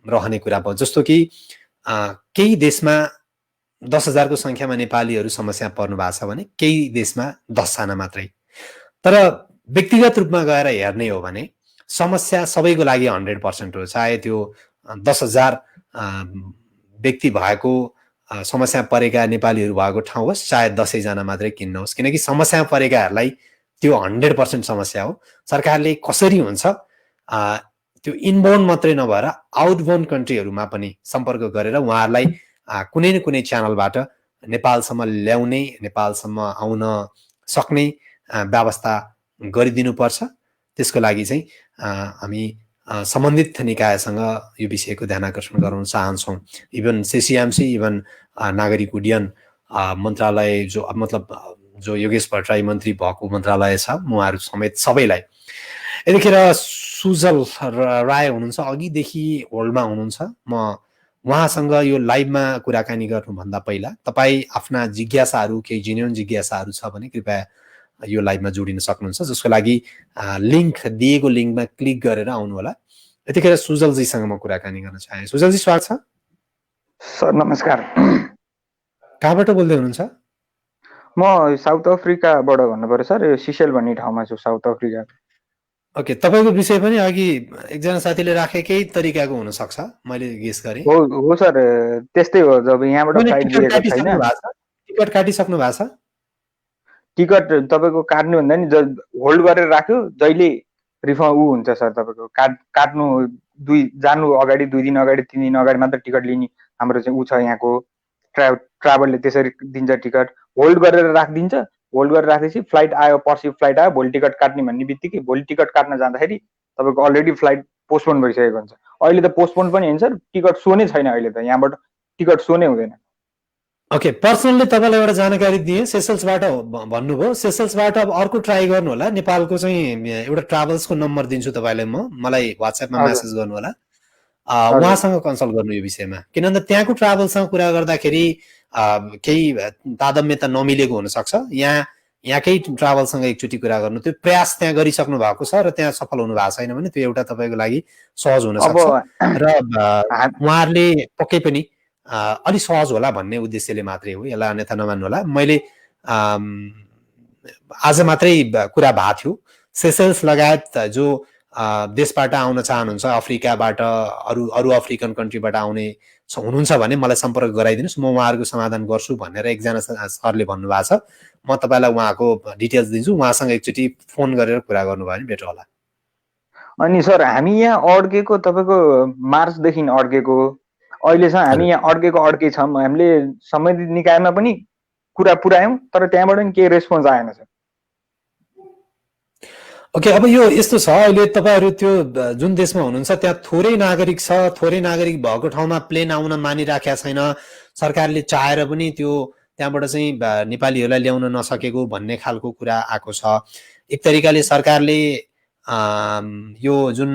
रहने कुरा भयो। जस्तो कि केही देशमा 10,000 को संख्यामा नेपालीहरू समस्या पर्नु भएको छ भने केही देशमा 10 जना मात्रै। तर व्यक्तिगत रूपमा गएर हेर्ने हो भने समस्या सबैको लागि 100% हो, चाहे त्यो 10,000 व्यक्ति भएको समस्या परेका नेपालीहरू भएको ठाउँ होस्, चाहे 10 जना मात्रै किन्न होस्, किनकि समस्या परेकाहरूलाई त्यो 100% समस्या हो। सरकारले कसरी हुन्छ त्यो इनबाउन्ड मात्रै नभएर आउटबाउन्ड कन्ट्रीहरूमा पनि सम्पर्क गरेर उहाँहरूलाई कुनै न कुनै च्यानलबाट नेपालसम्म ल्याउने, नेपालसम्म आउन सक्ने व्यवस्था गरिदिनुपर्छ। त्यसको लागि चाहिँ हामी सम्बन्धित निकायसँग यो विषयको ध्यान आकर्षण गराउन चाहन्छौँ। इभन CCMC, इभन नागरिक उड्डयन मन्त्रालय जो योगेश भट्टराई मन्त्री भएको मन्त्रालय छ, उहाँहरू समेत सबैलाई। यतिखेर सुजल राय हुनुहुन्छ, अघिदेखि होल्डमा हुनुहुन्छ। म उहाँसँग यो लाइभमा कुराकानी गर्नुभन्दा पहिला तपाईँ आफ्ना जिज्ञासाहरू, केही जेन्युन जिज्ञासाहरू छ भने कृपया यो लाइभमा जोडिन सक्नुहुन्छ, जसको लागि लिङ्क दिएको लिङ्कमा क्लिक गरेर आउनु होला। यतिखेर सुजलजीसँग म कुराकानी गर्न चाहे। सुजलजी स्वागत छ। सर नमस्कार। कहाँबाट बोल्दै हुनुहुन्छ? म साउथ अफ्रिकाबाट भन्नु पर्यो सर, सिसेल भन्ने ठाउँमा छु साउथ अफ्रिका। ओके, तपाईँको विषय पनि अघि एकजना साथीले राखेकै तरिकाको हुनसक्छ, मैले गेस गरेँ। हो सर, त्यस्तै हो। जब यहाँबाट फ्लाइट दिएको छैन, टिकट काटिसक्नु भएको छ? टिकट तपाईँको काट्नु भन्दा नि होल्ड गरेर राख्यो, जहिले रिफन्ड हुन्छ सर। तपाईँको काट्नु जानु अगाडि 2 दिन अगाडि 3 दिन अगाडि मात्र टिकट लिने हाम्रो चाहिँ ऊ छ यहाँको ट्राभलले त्यसरी दिन्छ टिकट। होल्ड गरेर राखिदिन्छ, होल्ड गरेर राखेपछि फ्लाइट आयो, पर्सि फ्लाइट आयो, भोलि टिकट काट्ने भन्ने बित्तिकै भोलि टिकट काट्न जाँदाखेरि तपाईँको अलरेडी फ्लाइट पोस्टपोन भइसकेको हुन्छ। अहिले त पोस्टपोन पनि होइन सर, टिकट सो नै छैन। अहिले त यहाँबाट टिकट सो नै हुँदैन। ओके, पर्सनली तपाईँलाई एउटा जानकारी दिएँ, सेसल्सबाट भन्नुभयो। सेसल्सबाट अब अर्को ट्राई गर्नु होला। नेपालको चाहिँ एउटा ट्राभल्सको नम्बर दिन्छु तपाईँलाई, मलाई वाट्सएपमा म्यासेज गर्नु होला, उहाँसँग कन्सल्ट गर्नु यो विषयमा। किनभने त्यहाँको ट्राभल्ससँग कुरा गर्दाखेरि केही तादम्यता नमिलेको हुनसक्छ। यहाँकै ट्राभलसँग एकचोटि कुरा गर्नु, त्यो प्रयास त्यहाँ गरिसक्नु भएको छ र त्यहाँ सफल हुनु भएको छैन भने त्यो एउटा तपाईँको लागि सहज हुनसक्छ र उहाँहरूले पक्कै पनि अलि सहज होला भन्ने उद्देश्यले मात्रै हो, यसलाई अन्यथा नमान्नु होला। मैले आज मात्रै कुरा भएको थियो, सेसल्स लगायत जो देशबाट आउन चाहनुहुन्छ, अफ्रिकाबाट अरू अफ्रिकन कन्ट्रीबाट आउने हुनुहुन्छ भने मलाई सम्पर्क गराइदिनुहोस्, म उहाँहरूको समाधान गर्छु भनेर एकजना सरले भन्नुभएको छ। म तपाईँलाई उहाँको डिटेल्स दिन्छु, उहाँसँग एकचोटि फोन गरेर कुरा गर्नुभयो भने बेटर होला। अनि सर हामी यहाँ अड्केको तपाईँको मार्चदेखि अड्केको, अहिलेसम्म हामी यहाँ अड्कै छौँ। हामीले सम्बन्धित निकायमा पनि कुरा पुर्यायौँ, तर त्यहाँबाट पनि केही रेस्पोन्स आएन सर। ओके, अब यो यस्तो छ, अहिले तपाईँहरू त्यो जुन देशमा हुनुहुन्छ त्यहाँ थोरै नागरिक छ, थोरै नागरिक भएको ठाउँमा प्लेन आउन मानिराखेका छैन। सरकारले चाहेर पनि त्यो त्यहाँबाट चाहिँ नेपालीहरूलाई ल्याउन नसकेको भन्ने खालको कुरा आएको छ। एक तरिकाले सरकारले यो जुन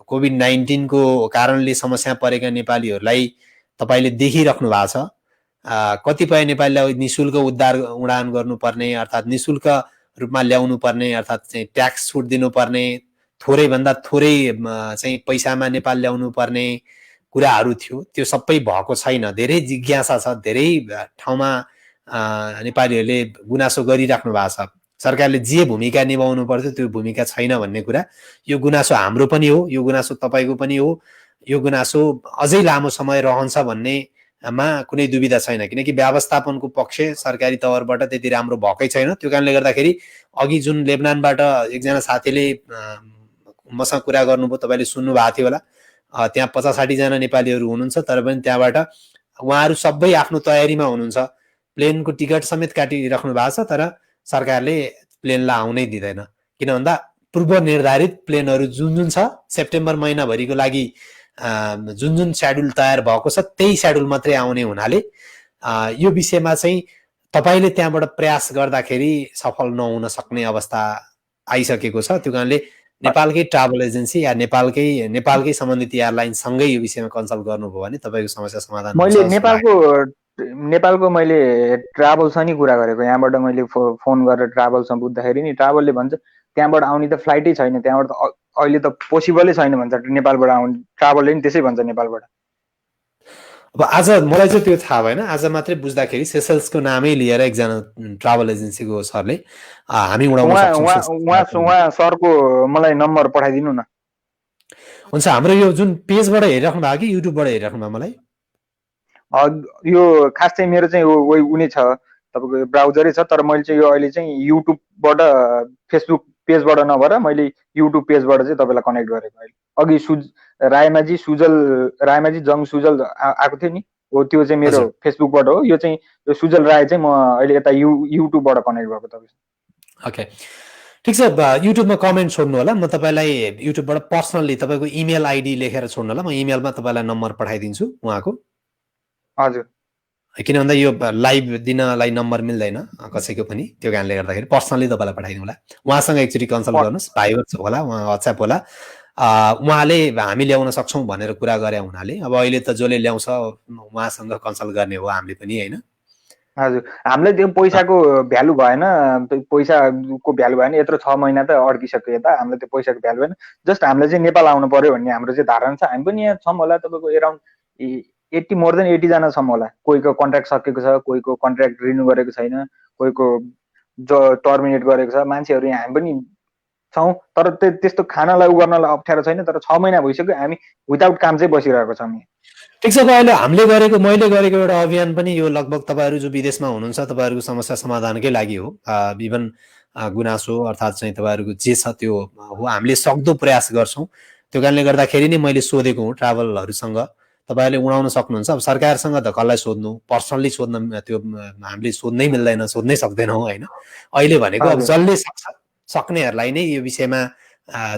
कोभिड-19 को कारणले समस्या परेका नेपालीहरूलाई तपाईँले देखिराख्नु भएको छ। कतिपय नेपालीलाई निशुल्क उडान गर्नुपर्ने, अर्थात् निशुल्क रूपमा ल्याउनु पर्ने, अर्थात् चाहिँ ट्याक्स छुट दिनुपर्ने, थोरै भन्दा थोरै चाहिँ पैसामा नेपाल ल्याउनु पर्ने कुराहरू थियो। त्यो सबै भएको छैन। धेरै जिज्ञासा छ, धेरै ठाउँमा नेपालीहरूले गुनासो गरिराख्नु भएको छ। सरकारले जे भूमिका निभाउनु पर्थ्यो त्यो भूमिका छैन भन्ने कुरा, यो गुनासो हाम्रो पनि हो, यो गुनासो तपाईँको पनि हो, यो गुनासो अझै लामो समय रहन्छ भन्नेमा कुनै दुविधा छैन। किनकि व्यवस्थापनको पक्ष सरकारी तवरबाट त्यति राम्रो भएकै छैन। त्यो कारणले गर्दाखेरि अघि जुन लेबनानबाट एकजना साथीले मसँग कुरा गर्नुभयो, तपाईँले सुन्नु भएको थियो होला, त्यहाँ 50-60 जना नेपालीहरू हुनुहुन्छ, तर पनि त्यहाँबाट उहाँहरू सबै आफ्नो तयारीमा हुनुहुन्छ, प्लेनको टिकट समेत काटिराख्नु भएको छ, तर सरकारले प्लेनलाई आउनै दिँदैन। किन भन्दा पूर्व निर्धारित प्लेनहरू जुन छ सेप्टेम्बर महिनाभरिको लागि जुन स्याड्युल तयार भएको छ त्यही स्याड्युल मात्रै आउने हुनाले यो विषयमा चाहिँ तपाईँले त्यहाँबाट प्रयास गर्दाखेरि सफल नहुन सक्ने अवस्था आइसकेको छ। त्यो कारणले नेपालकै ट्राभल एजेन्सी या नेपालकै सम्बन्धित एयरलाइनसँगै यो विषयमा कन्सल्ट गर्नुभयो भने तपाईँको समस्या समाधान हुन्छ। मैले नेपालको नेपालको मैले ट्राभलसँग कुरा गरेको, यहाँबाट मैले फोन गरेर ट्राभलसँग बुझ्दाखेरि नि ट्राभलले भन्छ त्यहाँबाट आउने त फ्लाइटै छैन, त्यहाँबाट त अहिले त पोसिबलै छैन भन्छ नेपालबाट आउने, ट्राभलले नि त्यसै भन्छ नेपालबाट। अब आज मलाई चाहिँ त्यो थाहा भएन, आज मात्रै बुझ्दाखेरि सेसल्सको नामै लिएर एकजना ट्राभल एजेन्सीको सरले हामी उडाउन सक्छौँ। उहाँ सरको मलाई नम्बर पठाइदिनु न। हुन्छ, हाम्रो यो जुन पेजबाट हेरिराख्नु भएको कि युट्युबबाट हेरिराख्नु भएको मलाई? यो खास चाहिँ मेरो चाहिँ उनी छ तपाईँको ब्राउजरै छ, तर मैले चाहिँ यो अहिले चाहिँ युट्युबबाट फेसबुक पेजबाट नभएर मैले युट्युब पेजबाट चाहिँ तपाईँलाई कनेक्ट गरेको। अहिले अघि रायमाझी जङ सुजल आएको थियो नि, हो त्यो चाहिँ मेरो फेसबुकबाट हो। यो चाहिँ यो सुजल राय चाहिँ म अहिले यता युट्युबबाट कनेक्ट भएको तपाईँ। ओके, ठिक छ। युट्युबमा कमेन्ट छोड्नु होला, म तपाईँलाई युट्युबबाट पर्सनल्ली तपाईँको इमेल आइडी लेखेर छोड्नु होला, म इमेलमा तपाईँलाई नम्बर पठाइदिन्छु उहाँको। हजुर, किन भन्दा यो लाइभ दिनलाई नम्बर मिल्दैन कसैको पनि, त्यो कारणले गर्दाखेरि पर्सनली तपाईँलाई पठाइदिनु होला। उहाँसँग एकचोटि कन्सल्ट गर्नुहोस्, भाइबर होला, उहाँ वाट्सएप होला। उहाँले हामी ल्याउन सक्छौँ भनेर कुरा गरे हुनाले अब अहिले त जसले ल्याउँछ उहाँसँग कन्सल्ट गर्ने हो हामीले पनि, होइन? हजुर, हामीलाई त्यो पैसाको भ्यालु भएन, पैसाको भ्यालु भएन, यत्रो 6 महिना त अड्किसक्यो यता, हामीलाई त्यो पैसाको भ्यालु भएन। जस्ट हामीलाई चाहिँ नेपाल आउनु पर्यो भन्ने हाम्रो चाहिँ धारणा छ। हामी पनि यहाँ छौँ होला, तपाईँको एराउन्ड 80 मोर देन 80 जना छौँ होला। कोहीको कन्ट्र्याक्ट सकेको छ, कोहीको कन्ट्र्याक्ट रिन्यू गरेको छैन, कोहीको टर्मिनेट गरेको छ मान्छेहरू। यहाँ हामी पनि छौँ, तर त्यस्तो खानालाई गर्नलाई अप्ठ्यारो छैन। तर 6 महिना भइसक्यो हामी विदाउट काम चाहिँ बसिरहेको छौँ। ठिक छ, अहिले मैले गरेको एउटा अभियान पनि यो लगभग तपाईँहरू जो विदेशमा हुनुहुन्छ तपाईँहरूको समस्या समाधानकै लागि हो। इभन गुनासो अर्थात् चाहिँ तपाईँहरूको जे छ त्यो हो, हामीले सक्दो प्रयास गर्छौँ। त्यो कारणले गर्दाखेरि नै मैले सोधेको हुँ ट्राभलहरूसँग, तपाईँहरूले उडाउन सक्नुहुन्छ। अब सरकारसँग त कसलाई सोध्नु, पर्सनल्ली सोध्न त्यो हामीले सोध्नै मिल्दैन, सोध्नै सक्दैनौँ, होइन? अहिले भनेको अब जसले सक्नेहरूलाई नै यो विषयमा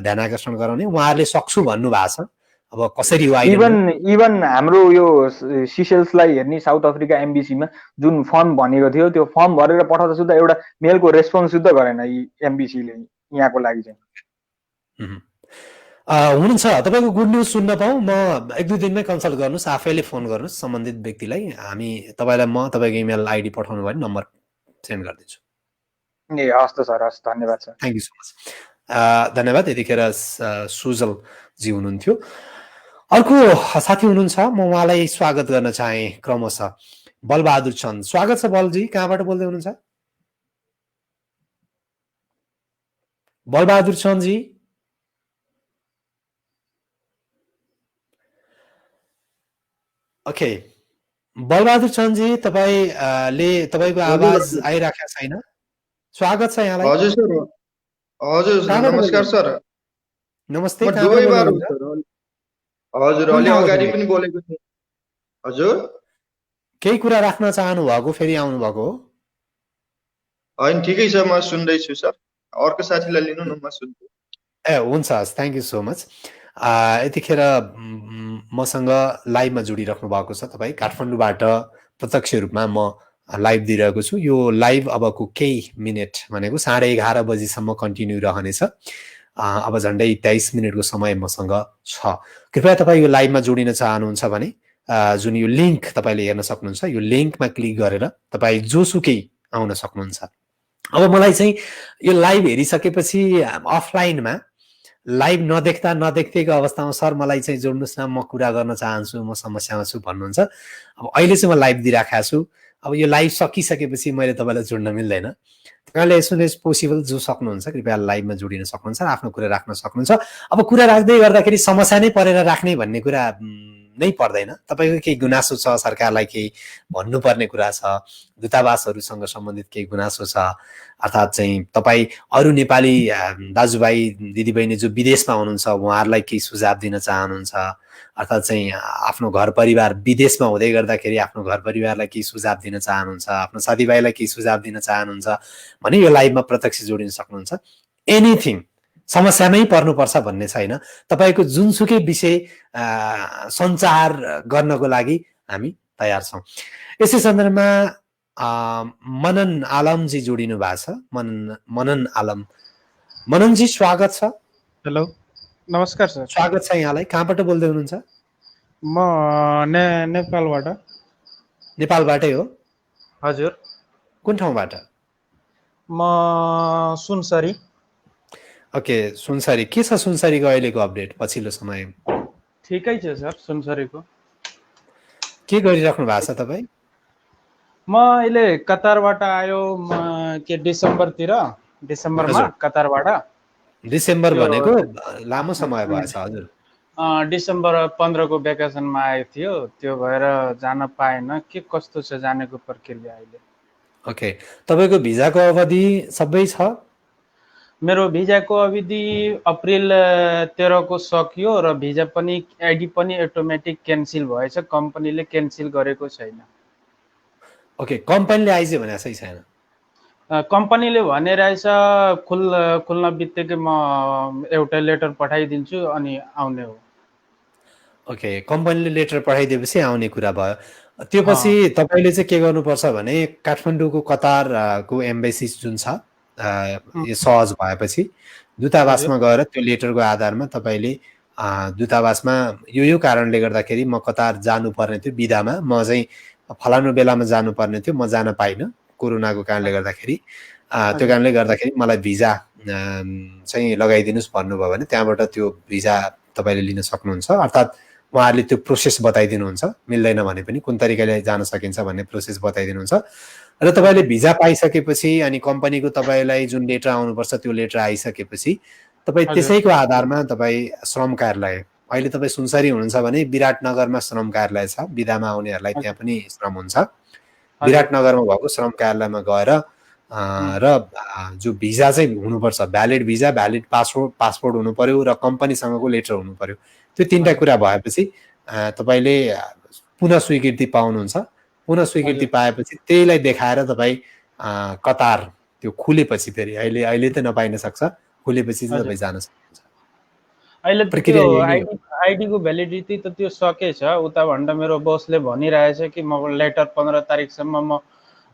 ध्यान आकर्षण गराउने, उहाँहरूले सक्छु भन्नुभएको छ। अब कसरी इभन हाम्रो यो सिसेल्सलाई हेर्ने साउथ अफ्रिका एम्बेसीमा जुन फर्म भनेको थियो, त्यो फर्म भरेर पठाउँदा सुद्धा एउटा मेलको रेस्पोन्स सुद्धा गरेन एम्बेसीले यहाँको लागि चाहिँ। हुनुहुन्छ, तपाईँको गुड न्युज सुन्न पाऊँ म 1-2 दिनमै कन्सल्ट गर्नुहोस्, आफैले फोन गर्नुहोस् सम्बन्धित व्यक्तिलाई। हामी तपाईँलाई म तपाईँको इमेल आइडी पठाउनु भयो भने नम्बर सेन्ड गरिदिन्छु। ए हस् त सर, हस्, धन्यवाद sir. Thank you so much, धन्यवाद। यतिखेर सुजलजी हुनुहुन्थ्यो। अर्को साथी हुनुहुन्छ, म उहाँलाई स्वागत गर्न चाहे क्रमशः। बलबहादुर चन्द, स्वागत छ बलजी। कहाँबाट बोल्दै हुनुहुन्छ? बलबहादुर चन्दजी? ओके, बलबहादुर चन्दजी तपाईँको आवाज आइराखेको छैन। स्वागत छ यहाँलाई। हजुर सर, हजुर नमस्कार सर। नमस्ते, हजुर अलि अगाडि पनि बोलेको थिएँ। हजुर, केही कुरा राख्न चाहनु भएको, फेरि आउनु भएको हो? होइन, ठिकै छ, म सुन्दैछु सर। अर्को साथीलाई लिनु न, म सुन्छु। ए हुन्छ, थ्याङ्क यू सो मच। यतिखेर मसँग लाइभमा जोडिराख्नु भएको छ तपाईँ काठमाडौँबाट प्रत्यक्ष रूपमा म लाइभ दिइरहेको छु। यो लाइभ अबको केही मिनट भनेको 11:30 बजीसम्म कन्टिन्यू रहनेछ। अब झन्डै 23 मिनटको समय मसँग छ। कृपया तपाईँ यो लाइभमा जोडिन चाहनुहुन्छ भने जुन यो लिङ्क तपाईँले हेर्न सक्नुहुन्छ, यो लिङ्कमा क्लिक गरेर तपाईँ जोसुकै आउन सक्नुहुन्छ। अब मलाई चाहिँ यो लाइभ हेरिसकेपछि अफलाइनमा लाइभ नदेख्दैको अवस्थामा सर मलाई चाहिँ जोड्नुहोस् न, म कुरा गर्न चाहन्छु, म समस्यामा छु भन्नुहुन्छ। अब अहिले चाहिँ म लाइभ दिइराखेको छु। अब यो लाइभ सकिसकेपछि मैले तपाईँलाई जोड्न मिल्दैन। त्यहाँले एज सुन एज पोसिबल जो सक्नुहुन्छ कृपया लाइभमा जोडिन सक्नुहुन्छ, आफ्नो कुरा राख्न सक्नुहुन्छ। अब कुरा राख्दै गर्दाखेरि समस्या नै परेर राख्ने भन्ने कुरा नै पर्दैन। तपाईँको केही गुनासो छ, सरकारलाई केही भन्नुपर्ने कुरा छ, दूतावासहरूसँग सम्बन्धित केही गुनासो छ, अर्थात् चाहिँ तपाईँ अरू नेपाली दाजुभाइ दिदीबहिनी जो विदेशमा हुनुहुन्छ उहाँहरूलाई केही सुझाव दिन चाहनुहुन्छ, अर्थात् चाहिँ आफ्नो घर परिवार विदेशमा हुँदै गर्दाखेरि आफ्नो घर परिवारलाई केही सुझाव दिन चाहनुहुन्छ, आफ्नो साथीभाइलाई केही सुझाव दिन चाहनुहुन्छ भने यो लाइभमा प्रत्यक्ष जोडिन सक्नुहुन्छ। एनिथिङ, समस्यामै पर्नुपर्छ भन्ने छैन। तपाईँको जुनसुकै विषय सञ्चार गर्नको लागि हामी तयार छौँ। यसै सन्दर्भमा मनन आलमजी जोडिनु भएको छ। मनन आलम, मननजी स्वागत छ। हेलो, नमस्कार सर। स्वागत छ यहाँलाई। कहाँबाट बोल्दै हुनुहुन्छ? म नेपालबाट। नेपालबाटै हो? हजुर कुन ठाउँबाट? म सुनसरी। ओके, सुनसरी। के छ सुनसरीको अहिलेको अपडेट पछिल्लो समय? ठिकै छ सर सुनसरीको। के गरिराख्नु भएको छ तपाईँ? म अहिले कतारबाट आयो के डिसेम्बरमा हजुर, कतारबाट। डिसेम्बर त्यो भनेको लामो समय भएछ। हजुर, डिसेम्बर 15 को भेकेसनमा आएको थियो, त्यो भएर जान पाएन। के कस्तो छ जानेको प्रक्रिया अहिले? ओके, तपाईँको भिजाको अवधि सबै छ? मेरो भिजाको अवधि अप्रिल 13 को सकियो र भिजा पनि आइडी पनि अटोमेटिक क्यान्सिल भएछ, कम्पनीले क्यान्सिल गरेको छैन। ओके, कम्पनीले आइज भने सही छैन? कम्पनीले भने रहेछ खुल्न बित्तिकै म एउटा लेटर पठाइदिन्छु अनि आउने हो। ओके, कम्पनीले लेटर पठाइदिएपछि आउने कुरा भयो। त्यो पछि तपाईँले चाहिँ के गर्नुपर्छ भने काठमाडौँको कतारको एम्बेसी जुन छ, यो सहज भएपछि दूतावासमा गएर त्यो लेटरको आधारमा तपाईँले दूतावासमा यो कारणले गर्दाखेरि म कतार जानुपर्ने थियो बिदामा, म चाहिँ फलानु बेलामा जानुपर्ने थियो, म जान पाइनँ कोरोनाको कारणले गर्दाखेरि, त्यो कारणले गर्दाखेरि मलाई भिजा चाहिँ लगाइदिनुहोस् भन्नुभयो भने त्यहाँबाट त्यो भिजा तपाईँले लिन सक्नुहुन्छ। अर्थात् उहाँहरूले त्यो प्रोसेस बताइदिनुहुन्छ, मिल्दैन भने पनि कुन तरिकाले जान सकिन्छ भन्ने प्रोसेस बताइदिनुहुन्छ। र तपाईँले भिजा पाइसकेपछि अनि कम्पनीको तपाईँलाई जुन लेटर आउनुपर्छ त्यो लेटर आइसकेपछि तपाईँ त्यसैको आधारमा तपाईँ श्रम कार्यालय, अहिले तपाईँ सुनसरी हुनुहुन्छ भने विराटनगरमा श्रम कार्यालय छ, बिदामा आउनेहरूलाई त्यहाँ पनि श्रम हुन्छ। विराटनगरमा भएको श्रम कार्यालयमा गएर र जो भिजा चाहिँ हुनुपर्छ, भ्यालिड भिजा, भ्यालिड पासपोर्ट हुनु पर्यो र कम्पनीसँगको लेटर हुनु पर्यो। त्यो तीनटा कुरा भएपछि तपाईँले पुनः स्वीकृति पाउनुहुन्छ। पुनः स्वीकृति पाएपछि त्यहीलाई देखाएर तपाईँ कतार त्यो खुलेपछि, फेरि अहिले त नपाइन सक्छ, खुलेपछि चाहिँ तपाईँ जान सक्नुहुन्छ। अहिले त्यो आइडीको भ्यालिडिटी त त्यो सकेछ, उताभन्दा मेरो बसले भनिरहेछ कि म लेटर 15 तारिकसम्म म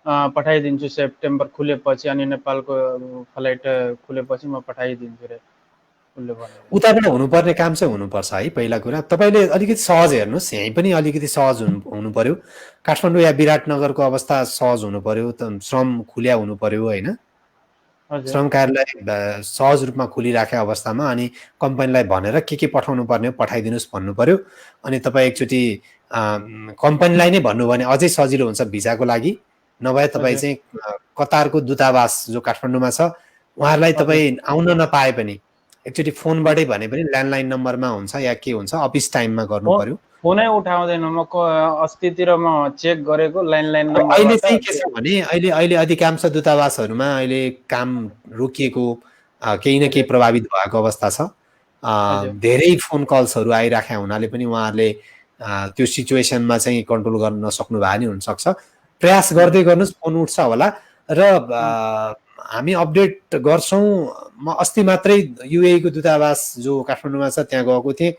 पठाइदिन्छु, सेप्टेम्बर खुलेपछि अनि नेपालको फ्लाइट खुलेपछि म पठाइदिन्छु रे। उताबाट हुनुपर्ने काम चाहिँ हुनुपर्छ है। पहिला कुरा तपाईँले अलिकति सहज हेर्नुहोस्, यहीँ पनि अलिकति सहज हुनु पर्यो। काठमाडौँ या विराटनगरको अवस्था सहज हुनु पर्यो, श्रम खुल्या हुनु पर्यो होइन। श्रम कार्यालय सहज रूपमा खुलिराखेको अवस्थामा अनि कम्पनीलाई भनेर के पठाउनु पर्ने पठाइदिनुहोस् भन्नु पर्यो। अनि तपाईँ एकचोटि कम्पनीलाई नै भन्नुभयो भने अझै सजिलो हुन्छ भिजाको लागि। नभए तपाईँ चाहिँ कतारको दूतावास जो काठमाडौँमा छ उहाँहरूलाई तपाईँ आउन नपाए पनि एकचोटि फोनबाटै भने पनि ल्यान्डलाइन नम्बरमा हुन्छ या के हुन्छ, अफिस टाइममा गर्नु पर्यो। फोनै उठाउँदैन, म अस्तितिर म चेक गरेको ल्यान्डलाइन नम्बर। अहिले चाहिँ के छ भने अहिले अधिकांश दूतावासहरूमा अहिले काम रोकिएको, केही न केही प्रभावित भएको अवस्था छ। धेरै फोन कल्सहरू आइराखेका हुनाले पनि उहाँहरूले त्यो सिचुएसनमा चाहिँ कन्ट्रोल गर्न नसक्नु भए नि हुनसक्छ। प्रयास गर्दै गर्नुहोस्, फोन उठ्छ होला। र हामी अपडेट गर्छौँ। म अस्ति मात्रै युएईको दूतावास जो काठमाडौँमा छ त्यहाँ गएको थिएँ,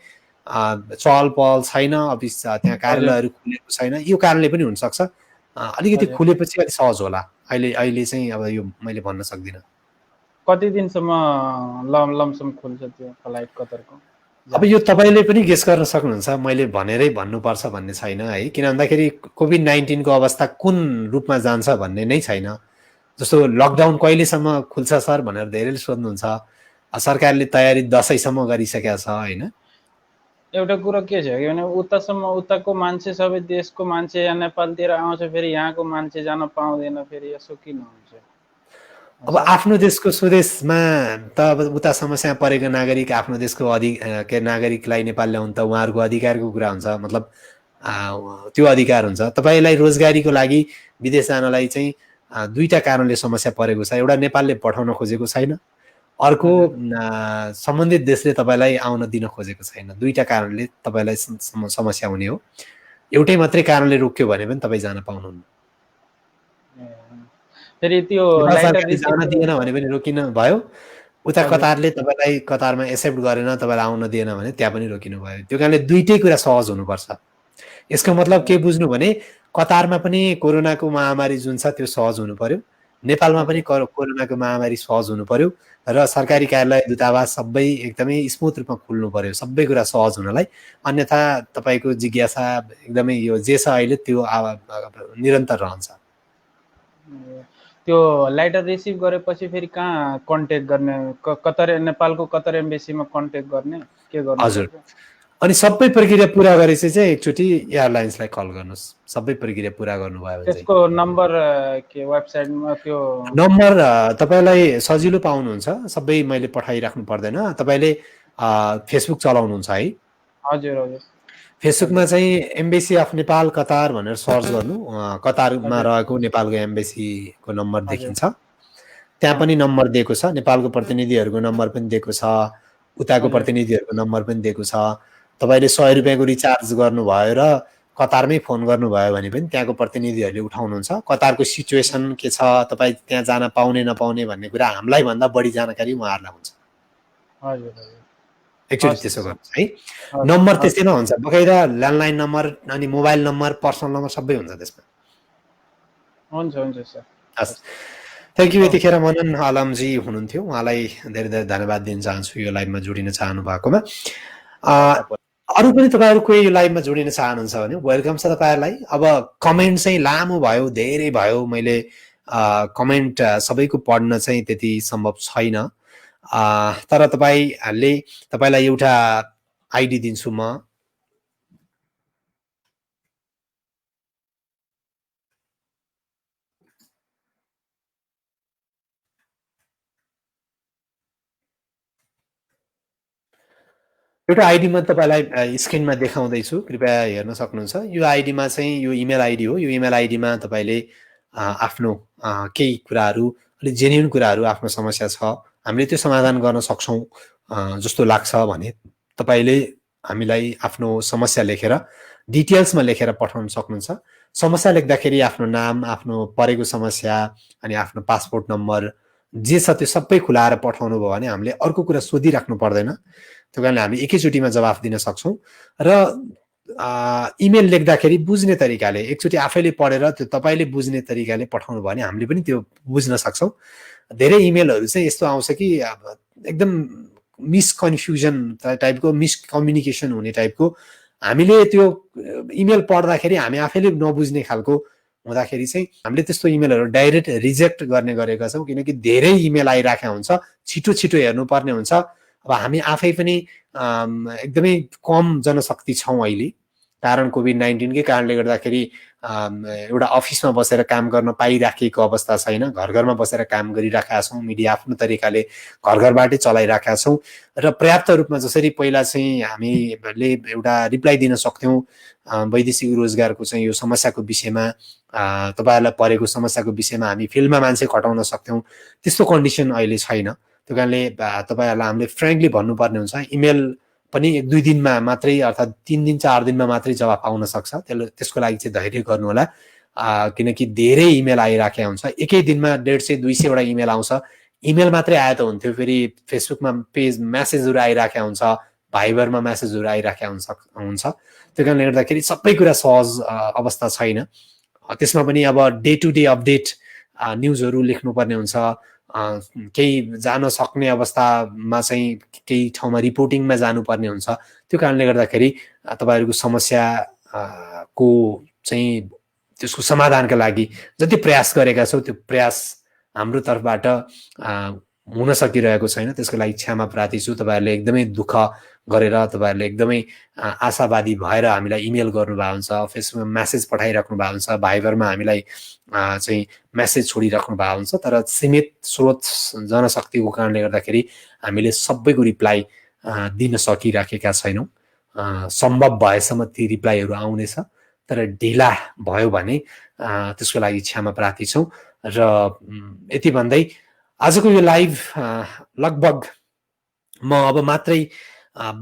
चहल पहल छैन, अफिस त्यहाँ कार्यालयहरू खुलेको छैन। यो कारणले पनि हुनसक्छ, अलिकति खुलेपछि अलिक सहज होला। अहिले चाहिँ अब यो मैले भन्न सक्दिनँ। कति दिनसम्म लमसम खुल्छ त्यो फ्लाइट कतारको? अब यो तपाईँले पनि गेस गर्न सक्नुहुन्छ, मैले भनेरै भन्नुपर्छ भन्ने छैन है। किन भन्दाखेरि कोभिड-19 को अवस्था कुन रूपमा जान्छ भन्ने नै छैन। जस्तो लकडाउन कहिलेसम्म खुल्छ सर भनेर धेरैले सोध्नुहुन्छ। सरकारले तयारी दसैँसम्म गरिसकेको छ होइन। एउटा कुरो के छ भने उताको मान्छे, सबै देशको मान्छे यहाँ नेपालतिर आउँछ, फेरि यहाँको मान्छे जान पाउँदैन, फेरि यसो किन हुन्छ? अब आफ्नो देशको स्वदेशमा त अब उता समस्या परेको नागरिक आफ्नो देशको नागरिकलाई नेपाल ल्याउनु त उहाँहरूको अधिकारको कुरा हुन्छ। मतलब त्यो अधिकार हुन्छ। तपाईँलाई रोजगारीको लागि विदेश जानलाई चाहिँ दुईटा कारणले समस्या परेको छ। एउटा नेपालले पठाउन खोजेको छैन, अर्को सम्बन्धित देशले तपाईँलाई आउन दिन खोजेको छैन। दुईटा कारणले तपाईँलाई समस्या हुने हो। एउटै मात्रै कारणले रोक्यो भने पनि तपाईँ जान पाउनुहुन्न। फेरि त्यो जान दिएन भने पनि रोकिनु भयो। उता कतारले तपाईँलाई कतारमा एक्सेप्ट गरेन, तपाईँलाई आउन दिएन भने त्यहाँ पनि रोकिनु भयो। त्यो कारणले दुईटै कुरा सहज हुनुपर्छ। यसको मतलब के बुझ्नु भने कतारमा पनि कोरोनाको महामारी जुन छ त्यो सहज हुनु पर्यो, नेपालमा पनि कोरोनाको महामारी सहज हुनु पर्यो र सरकारी कार्यालय दूतावास सबै एकदमै स्मुथ रूपमा खुल्नु पर्यो सबै कुरा सहज हुनलाई। अन्यथा तपाईँको जिज्ञासा एकदमै यो जे छ अहिले त्यो निरन्तर रहन्छ। त्यो लेटर रिसिभ गरेपछि फेरि कहाँ कन्ट्याक्ट गर्ने, कतर नेपालको कतर एम्बेसीमा कन्ट्याक्ट गर्ने के गर्ने? हजुर, अनि सबै प्रक्रिया पुरा गरेपछि चाहिँ एकचोटि एयरलाइन्सलाई कल गर्नुहोस्। सबै प्रक्रिया पुरा गर्नुभयो भने त्यसको नम्बर के वेबसाइटमा त्यो नम्बर तपाईँलाई सजिलो पाउनुहुन्छ, सबै मैले पठाइराख्नु पर्दैन। तपाईँले फेसबुक चलाउनुहुन्छ है? हजुर हजुर, फेसबुकमा चाहिँ एम्बेसी अफ नेपाल कतार भनेर सर्च गर्नु, कतारमा रहेको नेपालको एम्बेसीको नम्बर देखिन्छ। त्यहाँ पनि नम्बर दिएको छ, नेपालको प्रतिनिधिहरूको नम्बर पनि दिएको छ, उताको प्रतिनिधिहरूको नम्बर पनि दिएको छ। तपाईँले 100 रुपियाँको रिचार्ज गर्नुभयो र कतारमै फोन गर्नुभयो भने पनि त्यहाँको प्रतिनिधिहरूले उठाउनुहुन्छ। कतारको सिचुएसन के छ, तपाईँ त्यहाँ जान पाउने नपाउने भन्ने कुरा हामीलाई भन्दा बढी जानकारी उहाँहरूलाई हुन्छ। हजुर हजुर, एकचोटि त्यसो गर्नुहोस् है। नम्बर त्यस्तै नै हुन्छ, बकाइदा ल्यान्डलाइन नम्बर अनि मोबाइल नम्बर पर्सनल नम्बर सबै हुन्छ त्यसमा। हुन्छ हुन्छ सर, हस्, थ्याङ्क यू। यतिखेर मनन आलमजी हुनुहुन्थ्यो, उहाँलाई धेरै धेरै धन्यवाद दिन चाहन्छु यो लाइभमा जोडिन चाहनु भएकोमा। अरू पनि तपाईँहरू कोही यो लाइभमा जोडिन चाहनुहुन्छ भने वेलकम छ तपाईँहरूलाई। अब कमेन्ट चाहिँ लामो भयो, धेरै भयो, मैले कमेन्ट सबैको पढ्न चाहिँ त्यति सम्भव छैन। तर तपाईँलाई एउटा आइडी दिन्छु म। एउटा आइडी म तपाईँलाई स्क्रिनमा देखाउँदैछु, कृपया हेर्न सक्नुहुन्छ। यो आइडीमा चाहिँ यो इमेल आइडी हो। यो इमेल आइडीमा तपाईँले आफ्नो केही कुराहरू, अलिक जेन्युन कुराहरू, आफ्नो समस्या छ हामीले त्यो समाधान गर्न सक्छौँ जस्तो लाग्छ भने तपाईँले हामीलाई आफ्नो समस्या लेखेर डिटेल्समा लेखेर पठाउन सक्नुहुन्छ। समस्या लेख्दाखेरि आफ्नो नाम, आफ्नो परेको समस्या अनि आफ्नो पासपोर्ट नम्बर जे छ त्यो सबै खुलाएर पठाउनु भयो भने हामीले अर्को कुरा सोधिराख्नु पर्दैन। त्यो कारणले हामी एकैचोटिमा जवाफ दिन सक्छौँ। र इमेल लेख्दाखेरि बुझ्ने तरिकाले एकचोटि आफैले पढेर त्यो तपाईँले बुझ्ने तरिकाले पठाउनु भयो भने हामीले पनि त्यो बुझ्न सक्छौँ। धेरै इमेलहरू चाहिँ यस्तो आउँछ कि एकदम मिसकन्फ्युजन टाइपको, मिसकम्युनिकेसन हुने टाइपको। हामीले त्यो इमेल पढ्दाखेरि हामी आफैले नबुझ्ने खालको हुँदाखेरि चाहिँ हामीले त्यस्तो इमेलहरू डाइरेक्ट रिजेक्ट गर्ने गरेका छौँ, किनकि धेरै इमेल आइराखेको हुन्छ, छिटो छिटो हेर्नुपर्ने हुन्छ। अब हामी आफै पनि एकदमै कम जनशक्ति छौँ अहिले, कारण कोभिड-19 कारणले गर्दाखेरि एउटा अफिसमा बसेर काम गर्न पाइराखेको अवस्था छैन। घर घरमा बसेर काम गरिराखेका छौँ, मिडिया आफ्नो तरिकाले घर घरबाटै चलाइराखेका छौँ। र पर्याप्त रूपमा जसरी पहिला चाहिँ हामीले एउटा रिप्लाई दिन सक्थ्यौँ वैदेशिक रोजगारको चाहिँ यो समस्याको विषयमा, तपाईँहरूलाई परेको समस्याको विषयमा हामी फिल्डमा मान्छे खटाउन सक्थ्यौँ, त्यस्तो कन्डिसन अहिले छैन। त्यो कारणले तपाईँहरूलाई हामीले फ्रेङ्कली भन्नुपर्ने हुन्छ। इमेल पनि 1-2 दिनमा मात्रै, अर्थात् 3 दिन 4 दिनमा मात्रै जवाफ आउन सक्छ। त्यसको लागि चाहिँ धैर्य गर्नु होला, किनकि धेरै इमेल आइराखेको हुन्छ। एकै दिनमा 150-200 वटा इमेल आउँछ। इमेल मात्रै आए त हुन्थ्यो, फेरि फेसबुकमा मेसेजहरू आइराखेको हुन्छ, भाइबरमा मेसेजहरू आइराखेको हुन्छ। त्यो कारणले गर्दाखेरि सबै कुरा सहज अवस्था छैन। त्यसमा पनि अब डे टु डे अपडेट न्युजहरू लेख्नुपर्ने हुन्छ। केही जान सक्ने अवस्थामा चाहिँ केही ठाउँमा रिपोर्टिङमा जानुपर्ने हुन्छ। त्यो कारणले गर्दाखेरि तपाईँहरूको समस्याको चाहिँ त्यसको समाधानका लागि जति प्रयास गरेका छौँ त्यो प्रयास हाम्रो तर्फबाट हुन सकिरहेको छैन। त्यसको लागि क्षमा प्रार्थी छु। तपाईँहरूले एकदमै दुःख गरेर, तपाईँहरूले एकदमै आशावादी भएर हामीलाई इमेल गर्नुभएको हुन्छ, फेसबुकमा मेसेज पठाइराख्नु भएको हुन्छ, भाइबरमा हामीलाई चाहिँ मेसेज छोडिराख्नु भएको हुन्छ। तर सीमित स्रोत जनशक्तिको कारणले गर्दाखेरि हामीले सबैको रिप्लाई दिन सकिराखेका छैनौँ। सम्भव भएसम्म ती रिप्लाईहरू आउनेछ, तर ढिला भयो भने त्यसको लागि क्षमा प्रार्थी छौँ। र यति भन्दै आजको यो लाइभ लगभग म अब मात्रै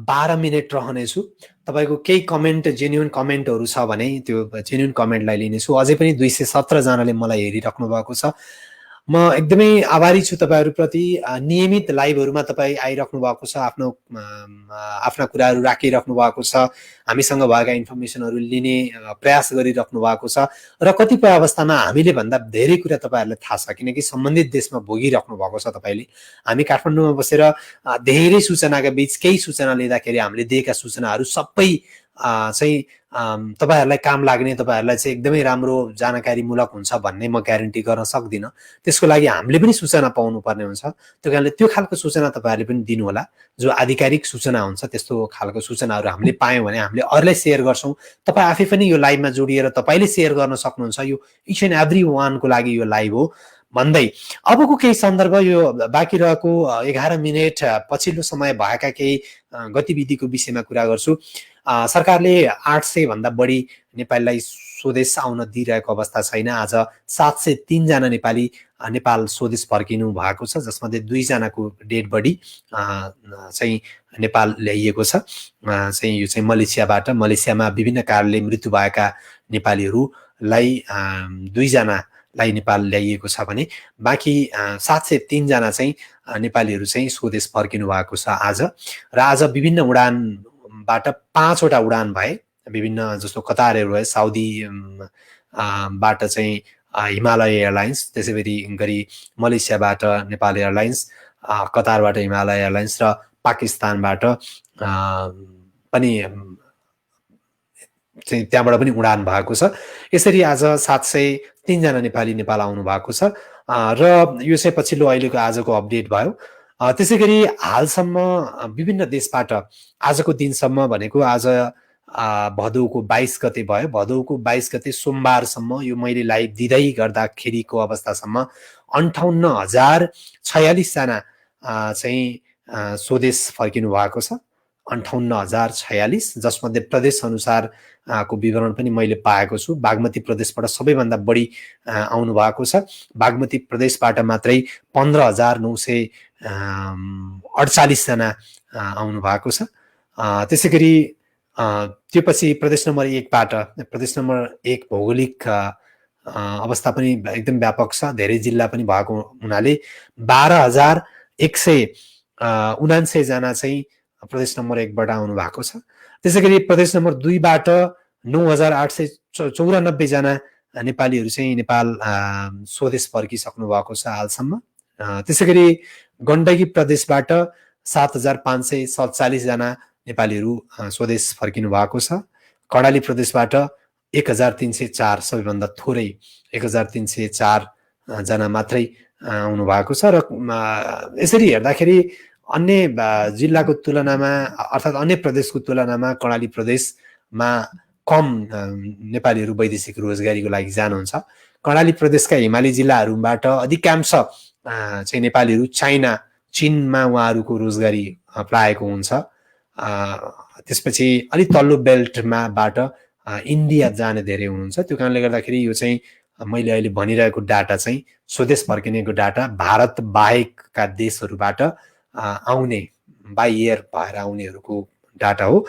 12 मिनट रहनेछु। तपाईँको केही कमेन्ट, जेन्युन कमेन्टहरू छ भने त्यो जेन्युन कमेन्टलाई लिनेछु। अझै पनि 217 जनाले मलाई हेरिराख्नु भएको छ। म एकदमै आभारी छु तपाईँहरूप्रति। नियमित लाइभहरूमा तपाईँ आइराख्नु भएको छ, आफ्ना कुराहरू राखिराख्नु भएको छ, हामीसँग भएका इन्फर्मेसनहरू लिने प्रयास गरिराख्नु भएको छ र कतिपय अवस्थामा हामीले भन्दा धेरै कुरा तपाईँहरूलाई थाहा छ, किनकि सम्बन्धित देशमा भोगिराख्नु भएको छ तपाईँले। हामी काठमाडौँमा बसेर धेरै सूचनाका बीच केही सूचना लिँदाखेरि हामीले दिएका सूचनाहरू सबै चाहिँ तपाईँहरूलाई काम लाग्ने, तपाईँहरूलाई चाहिँ एकदमै राम्रो जानकारीमूलक हुन्छ भन्ने म ग्यारेन्टी गर्न सक्दिनँ। त्यसको लागि हामीले पनि सूचना पाउनुपर्ने हुन्छ। त्यो कारणले त्यो खालको सूचना तपाईँहरूले पनि दिनुहोला, जो आधिकारिक सूचना हुन्छ। त्यस्तो खालको सूचनाहरू हामीले पायौँ भने हामीले अरूलाई सेयर गर्छौँ। तपाईँ आफै पनि यो लाइभमा जोडिएर तपाईँले सेयर गर्न सक्नुहुन्छ। यो इच एन्ड एभ्री वानको लागि यो लाइभ हो भन्दै अबको केही सन्दर्भ, यो बाँकी रहेको 11 मिनट पछिल्लो समय भएका केही गतिविधिको विषयमा कुरा गर्छु। सरकारले 800 भन्दा बढी नेपालीलाई स्वदेश आउन दिइरहेको अवस्था छैन। आज 703 जना नेपाली नेपाल स्वदेश फर्किनु भएको छ, जसमध्ये 2 जनाको डेड बडी चाहिँ नेपाल ल्याइएको छ। चाहिँ यो चाहिँ मलेसियामा विभिन्न कारणले मृत्यु भएका नेपालीहरूलाई 2 जनालाई नेपाल ल्याइएको छ भने बाँकी 703 जना चाहिँ नेपालीहरू चाहिँ स्वदेश फर्किनु भएको छ आज। र आज विभिन्न उडानबाट 5 वटा उडान भए, विभिन्न जस्तो कतार एयरवेज, साउदी बाट चाहिँ हिमालय एयरलाइन्स, त्यसै गरी मलेसियाबाट नेपाल एयरलाइन्स, कतारबाट हिमालय एयरलाइन्स र पाकिस्तानबाट पनि चाहिँ त्यहाँबाट पनि उडान भएको छ। यसरी आज 703 जना नेपाली नेपाल आउनु भएको छ र यो चाहिँ पछिल्लो अहिलेको आजको अपडेट भयो। त्यसै गरी हालसम्म विभिन्न देशबाट आजको दिनसम्म भनेको आज भदौको 22 गते भयो। भदौको 22 गते सोमबारसम्म यो मैले लाइभ दिँदै गर्दाखेरिको अवस्थासम्म 58,046 जना चाहिँ स्वदेश फर्किनु भएको छ। 58,046, जसमध्ये प्रदेश अनुसार को विवरण पनि मैले पाएको छु। बागमती प्रदेशबाट सबैभन्दा बढी आउनु भएको छ। बागमती प्रदेशबाट मात्रै 15,948 जना आउनु भएको छ। त्यसै गरी त्यो पछि प्रदेश नम्बर 1बाट, प्रदेश नम्बर 1 भौगोलिक अवस्था पनि एकदम व्यापक छ, धेरै जिल्ला पनि भएको हुनाले 12,179 जना चाहिँ प्रदेश नम्बर 1बाट आउनु भएको छ। त्यसै गरी प्रदेश नम्बर 2बाट 9,894 जना नेपालीहरू चाहिँ नेपाल स्वदेश फर्किसक्नु भएको छ हालसम्म। त्यसै गरी गण्डकी प्रदेशबाट 7,547 जना नेपालीहरू स्वदेश फर्किनु भएको छ। कर्णाली प्रदेशबाट 1,304, सबैभन्दा थोरै 1,304 जना मात्रै आउनु भएको छ। र यसरी हेर्दाखेरि अन्य जिल्लाको तुलनामा, अर्थात् अन्य प्रदेशको तुलनामा कर्णाली प्रदेशमा कम नेपालीहरू वैदेशिक रोजगारीको लागि जानुहुन्छ। कर्णाली प्रदेशका हिमाली जिल्लाहरूबाट अधिकांश चाहिँ नेपालीहरू चीनमा उहाँहरूको रोजगारी प्रायको हुन्छ। त्यसपछि अलिक तल्लो बेल्टबाट इन्डिया जाने धेरै हुनुहुन्छ। त्यो कारणले गर्दाखेरि यो चाहिँ मैले अहिले भनिरहेको डाटा चाहिँ स्वदेश फर्किनेको डाटा भारत बाहेकका देशहरूबाट आउने, बाई एयर भएर आउनेहरूको डाटा हो।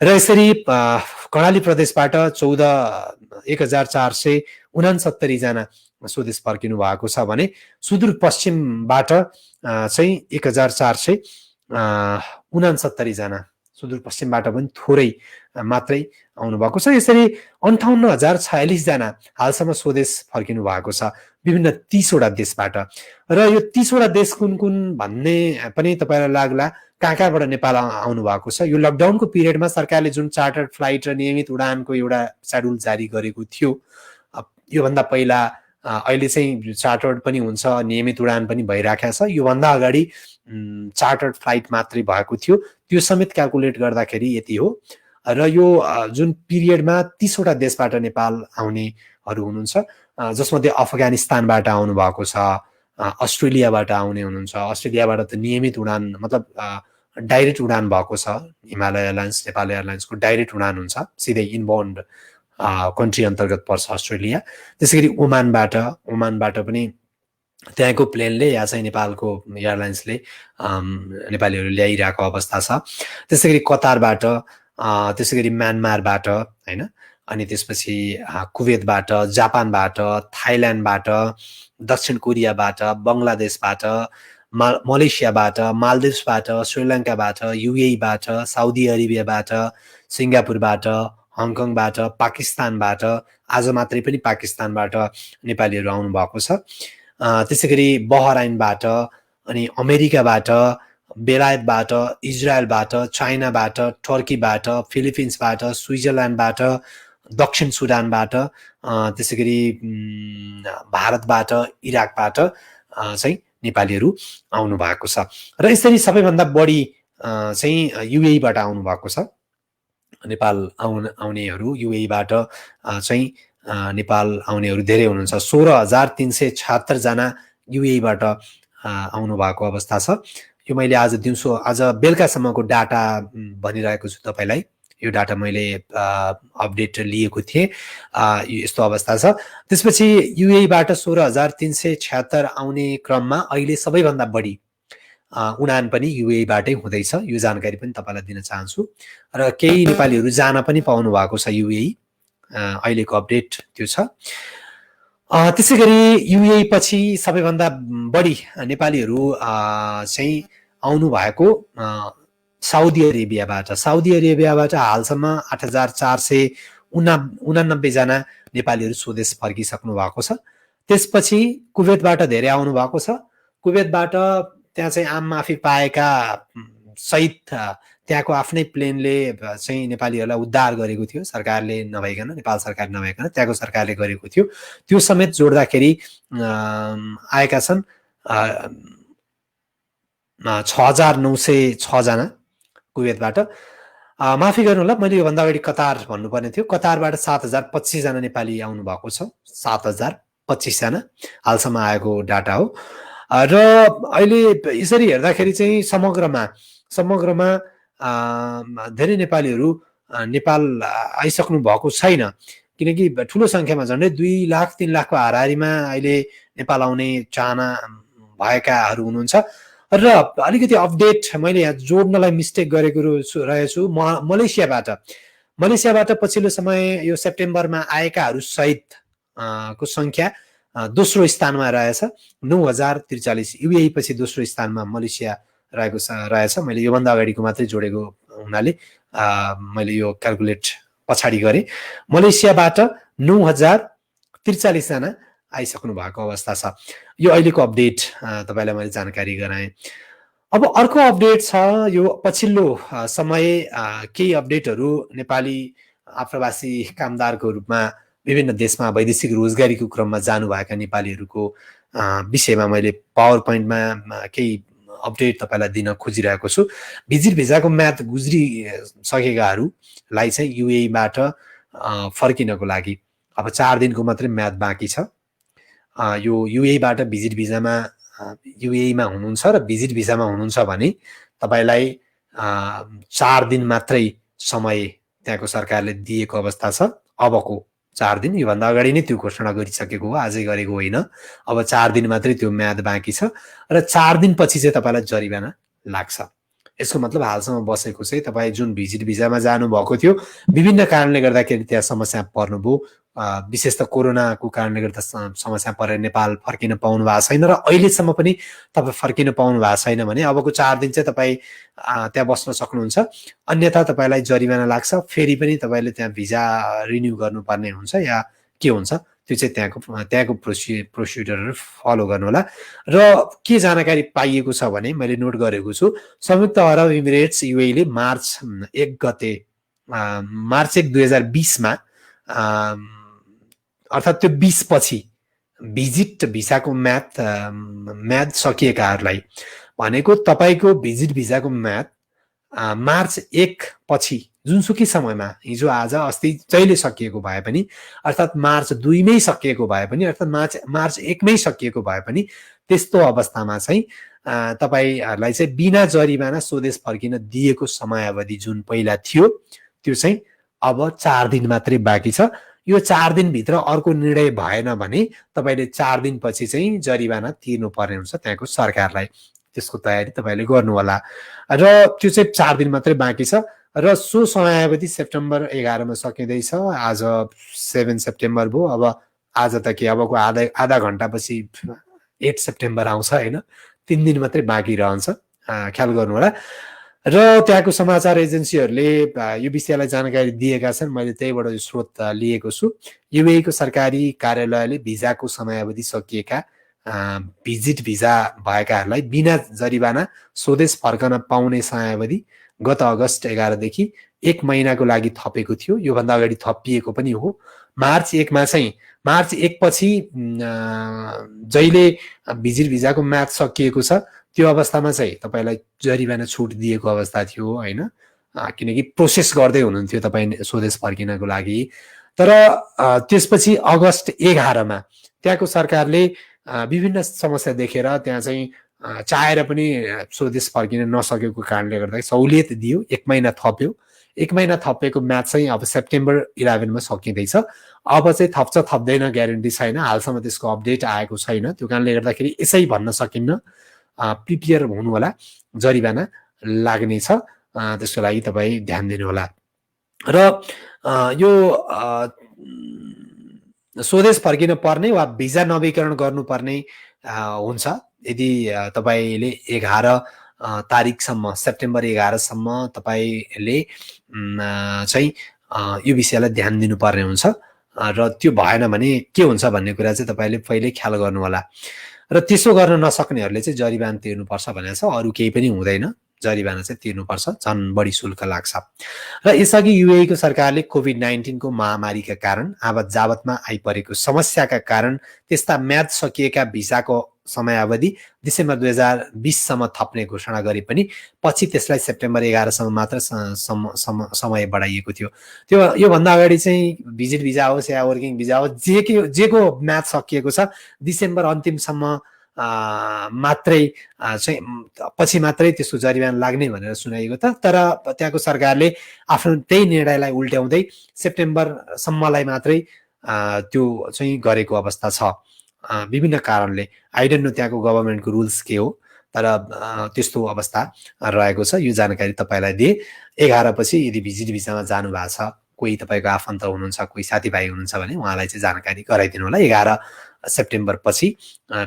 र यसरी कर्णाली प्रदेशबाट 1,469 जना स्वदेश फर्किनु भएको छ भने सुदूरपश्चिमबाट चाहिँ 1,469 जना, सुदूरपश्चिमबाट पनि थोरै मात्रै आउनु भएको छ। यसरी 58,046 जना हालसम्म स्वदेश फर्किनु भएको छ विभिन्न 30 वटा देशबाट। र यो 30 वटा देश कुन कुन भन्ने पनि तपाईँलाई लाग्ला कहाँबाट नेपाल आउनु भएको छ। यो लकडाउनको पिरियडमा सरकारले जुन चार्टर्ड फ्लाइट र नियमित उडानको एउटा शेड्युल जारी गरेको थियो, योभन्दा पहिला अहिले चाहिँ चार्टर्ड पनि हुन्छ, नियमित उडान पनि भइराखेको छ। योभन्दा अगाडि चार्टर्ड फ्लाइट मात्रै भएको थियो। त्यो समेत क्यालकुलेट गर्दाखेरि यति हो। र यो जुन पिरियडमा 30 वटा देशबाट नेपाल आउनेहरू हुनुहुन्छ, जसमध्ये अफगानिस्तानबाट आउनु भएको छ, अस्ट्रेलियाबाट आउने हुनुहुन्छ। अस्ट्रेलियाबाट त नियमित उडान, मतलब डाइरेक्ट उडान भएको छ। हिमालय एयरलाइन्स, नेपाल एयरलाइन्सको डाइरेक्ट उडान हुन्छ, सिधै इनबाउन्ड कन्ट्री अन्तर्गत पर्छ अस्ट्रेलिया। त्यसै गरी ओमानबाट पनि त्यहाँको प्लेनले या चाहिँ नेपालको एयरलाइन्सले नेपालीहरू ल्याइरहेको अवस्था छ। त्यसै गरी कतारबाट, त्यसै गरी म्यानमारबाट हैन, अनि त्यसपछि कुवेतबाट, जापानबाट, थाइल्यान्डबाट, दक्षिण कोरियाबाट, बङ्गलादेशबाट, मलेसियाबाट, मालदिभ्सबाट, श्रीलङ्काबाट, युएईबाट, साउदी अरेबियाबाट, सिङ्गापुरबाट, हङकङबाट, पाकिस्तानबाट, आज मात्रै पनि पाकिस्तानबाट नेपालीहरू आउनुभएको छ। त्यसै गरी बहराइनबाट, अनि अमेरिकाबाट, बेलायतबाट, इजरायलबाट, चाइनाबाट, टर्कीबाट, फिलिपिन्सबाट, स्विजरल्यान्डबाट, दक्षिण सुडानबाट, त्यसै गरी भारतबाट, इराकबाट चाहिँ नेपालीहरू आउनु भएको छ। र यसरी सबैभन्दा बढी चाहिँ युएईबाट आउनु भएको छ। नेपाल आउनेहरू युएईबाट चाहिँ नेपाल आउनेहरू धेरै हुनुहुन्छ। 16,376 जना युएईबाट आउनु भएको अवस्था छ। यो मैले आज बेलुकासम्मको डाटा भनिरहेको छु तपाईँलाई। यो डाटा मैले अपडेट लिएको थिएँ। यस्तो अवस्था छ। त्यसपछि युएईबाट 16,376 आउने क्रममा अहिले सबैभन्दा बढी उडान पनि युएईबाटै हुँदैछ। यो जानकारी पनि तपाईँलाई दिन चाहन्छु। र केही नेपालीहरू जान पनि पाउनु भएको छ युएई। अहिलेको अपडेट त्यो छ। त्यसै गरी युएई पछि सबैभन्दा बढी नेपालीहरू चाहिँ आउनु भएको साउदी अरेबियाबाट हालसम्म 8,489 जना नेपालीहरू स्वदेश फर्किसक्नु भएको छ। त्यसपछि कुवेतबाट धेरै आउनु भएको छ। कुवेतबाट त्यहाँ चाहिँ आम माफी पाएका सहित त्यहाँको आफ्नै प्लेनले चाहिँ नेपालीहरूलाई उद्धार गरेको थियो, सरकारले नभइकन, नेपाल सरकार नभइकन त्यहाँको सरकारले गरेको थियो। त्यो समेत जोड्दाखेरि आएका छन् 6,906 जना कुवेतबाट। माफी गर्नु होला, मैले योभन्दा अगाडि कतार भन्नुपर्ने थियो। कतारबाट 7,025 जना नेपाली आउनु भएको छ। 7,025 जना हालसम्म आएको डाटा हो। र अहिले यसरी हेर्दाखेरि चाहिँ समग्रमा धेरै नेपालीहरू नेपाल आइसक्नु भएको छैन, किनकि ठुलो सङ्ख्यामा झन्डै 2 लाख 3 लाखको हाराहारीमा अहिले नेपाल आउने चाहना भएकाहरू हुनुहुन्छ। र अलिकति अपडेट मैले यहाँ जोड्नलाई मिस्टेक गरेको रहेछु। मलेसियाबाट पछिल्लो समय यो सेप्टेम्बरमा आएकाहरू सहित को सङ्ख्या दोस्रो स्थानमा रहेछ, 9,043। युएई पछि दोस्रो स्थानमा मलेसिया रहेछ। मैले योभन्दा अगाडिको मात्रै जोडेको हुनाले मैले यो क्यालकुलेट पछाडि गरेँ। मलेसियाबाट 9,043 जना आइसक्नु भएको अवस्था छ। यो अहिलेको अपडेट तपाईँलाई मैले जानकारी गराएँ। अब अर्को अपडेट छ। यो पछिल्लो समय केही अपडेटहरू नेपाली आप्रवासी कामदारको रूपमा विभिन्न देशमा वैदेशिक रोजगारीको क्रममा जानुभएका नेपालीहरूको विषयमा मैले पावर पोइन्टमा केही अपडेट तपाईँलाई दिन खोजिरहेको छु। भिजिट भिजाको म्याद गुज्रिसकेकाहरूलाई चाहिँ युएईबाट फर्किनको लागि अब 4 दिनको मात्रै म्याद बाँकी छ। यो युएईबाट भिजिट भिजामा युएईमा हुनुहुन्छ र भिजिट भिजामा हुनुहुन्छ भने तपाईँलाई 4 दिन मात्रै समय त्यहाँको सरकारले दिएको अवस्था छ। अबको 4 दिन, योभन्दा अगाडि नै त्यो घोषणा गरिसकेको हो, आजै गरेको होइन। अब 4 दिन मात्रै त्यो म्याद बाँकी छ र 4 दिनपछि चाहिँ तपाईँलाई जरिवाना लाग्छ। यसको मतलब हालसम्म बसेको चाहिँ तपाईँ जुन भिजिट भिजामा जानुभएको थियो, विभिन्न कारणले गर्दाखेरि त्यहाँ समस्या पर्नुभयो, विशेष त कोरोनाको कारणले गर्दा समस्या परेर नेपाल फर्किन पाउनु भएको छैन र अहिलेसम्म पनि तपाईँ फर्किन पाउनु भएको छैन भने अबको 4 दिन चाहिँ तपाईँ त्यहाँ बस्न सक्नुहुन्छ। अन्यथा तपाईँलाई जरिवाना लाग्छ। फेरि पनि तपाईँले त्यहाँ भिजा रिन्यू गर्नुपर्ने हुन्छ या के हुन्छ, त्यो चाहिँ त्यहाँको प्रोसिड्युरहरू फलो गर्नु होला। र के जानकारी पाइएको छ भने मैले नोट गरेको छु, संयुक्त अरब इमिरेट्स युएईले मार्च 1 गते 2020मा अर्थात् त्यो 20 पछि भिजिट भिसाको म्याद सकिएकाहरूलाई भनेको तपाईँको भिजिट भिसाको म्याद मार्च 1 पछि जुनसुकै समयमा, हिजो आज अस्ति जहिले सकिएको भए पनि, अर्थात् मार्च 2 मै सकिएको भए पनि, अर्थात् मार्च 1 मै सकिएको भए पनि, त्यस्तो अवस्थामा चाहिँ तपाईँहरूलाई चाहिँ बिना जरिवाना स्वदेश फर्किन दिएको समयावधि जुन पहिला थियो त्यो चाहिँ अब 4 दिन मात्रै बाँकी छ। यो 4 दिनभित्र अर्को निर्णय भएन भने तपाईँले 4 दिनपछि चाहिँ जरिवाना तिर्नुपर्ने हुन्छ त्यहाँको सरकारलाई। त्यसको तयारी तपाईँले गर्नु होला र त्यो चाहिँ 4 दिन मात्रै बाँकी छ र सो समयावधि सेप्टेम्बर 11 मा सकिँदैछ। आज 7 सेप्टेम्बर भयो। अब आज त के अबको आधा घन्टापछि 8 सेप्टेम्बर आउँछ होइन, 3 दिन मात्रै बाँकी रहन्छ, ख्याल गर्नु होला। र त्यहाँको समाचार एजेन्सीहरूले यो विषयलाई जानकारी दिएका छन्, मैले त्यहीबाट यो स्रोत लिएको छु। युएई को सरकारी कार्यालयले भिजाको समयावधि सकिएका भिजिट भिजा भएकाहरूलाई बिना जरिवाना स्वदेश फर्कन पाउने समयावधि गत अगस्त 11 देखि 1 महिनाको लागि थपेको थियो। योभन्दा अगाडि थपिएको पनि हो। मार्च 1 पछि जहिले भिजिट भिजाको म्याद सकिएको छ त्यो अवस्थामा चाहिँ तपाईलाई जरिवाना छुट दिएको अवस्था थियो होइन, किनकि प्रोसेस गर्दै हुनुहुन्थ्यो तपाईँ स्वदेश फर्किनको लागि। तर त्यसपछि अगस्त 11 मा त्यहाँको सरकारले विभिन्न समस्या देखेर त्यहाँ चाहिँ चाहेर पनि स्वदेश फर्किन नसकेको कारणले गर्दा सहुलियत दियो, 1 महिना थप्यो। 1 महिना थपेको म्याच चाहिँ अब सेप्टेम्बर 11 मा सकिँदैछ। अब चाहिँ थप्छ थप्दैन ग्यारेन्टी छैन, हालसम्म त्यसको अपडेट आएको छैन। त्यो कारणले गर्दाखेरि यसै भन्न सकिन्न, प्रिपेयर हुनु होला, जरिवाना लाग्नेछ, त्यसको लागि तपाईँ ध्यान दिनु होला। र यो स्वदेश फर्किन पर्ने वा भिजा नवीकरण गर्नुपर्ने हुन्छ यदि तपाईँले 11 तारिकसम्म, सेप्टेम्बर 11 सम्म तपाईँले चाहिँ यो विषयलाई ध्यान दिनुपर्ने हुन्छ। र त्यो भएन भने के हुन्छ भन्ने कुरा चाहिँ तपाईँले पहिले ख्याल गर्नु होला। र त्यसो गर्न नसक्नेहरूले चाहिँ जरिवाना तिर्नुपर्छ भनेको छ, अरू केही पनि हुँदैन, जरिवाना चाहिँ तिर्नुपर्छ, झन् बढी शुल्क लाग्छ। र यसअघि युएई को सरकारले कोभिड-19 को महामारीका कारण आवत जावतमा आइपरेको समस्याका कारण त्यस्ता म्याद सकिएका भिसाको समयावधि डिसेम्बर 2020 सम्म थप्ने घोषणा गरे पनि पछि त्यसलाई सेप्टेम्बर 11 सम्म मात्र समय बढाइएको थियो। त्यो योभन्दा अगाडि चाहिँ भिजिट भिजा होस् या वर्किङ भिजा होस्, जेको म्याद सकिएको छ डिसेम्बर अन्तिमसम्म मात्रै चाहिँ पछि मात्रै त्यसको जरिवाना लाग्ने भनेर सुनाइएको त। तर त्यहाँको सरकारले आफ्नो त्यही निर्णयलाई उल्ट्याउँदै सेप्टेम्बरसम्मलाई मात्रै त्यो चाहिँ गरेको अवस्था छ विभिन्न कारणले। आई डोन्ट नो त्यहाँको गभर्मेन्टको रुल्स के हो, तर त्यस्तो अवस्था रहेको छ। यो जानकारी तपाईँलाई दिए। 11 पछि यदि भिजिट भिसामा जानु भएको छ, कोही तपाईँको आफन्त हुनुहुन्छ, कोही साथीभाइ हुनुहुन्छ भने उहाँलाई चाहिँ जानकारी गराइदिनु होला। 11 सेप्टेम्बर पछि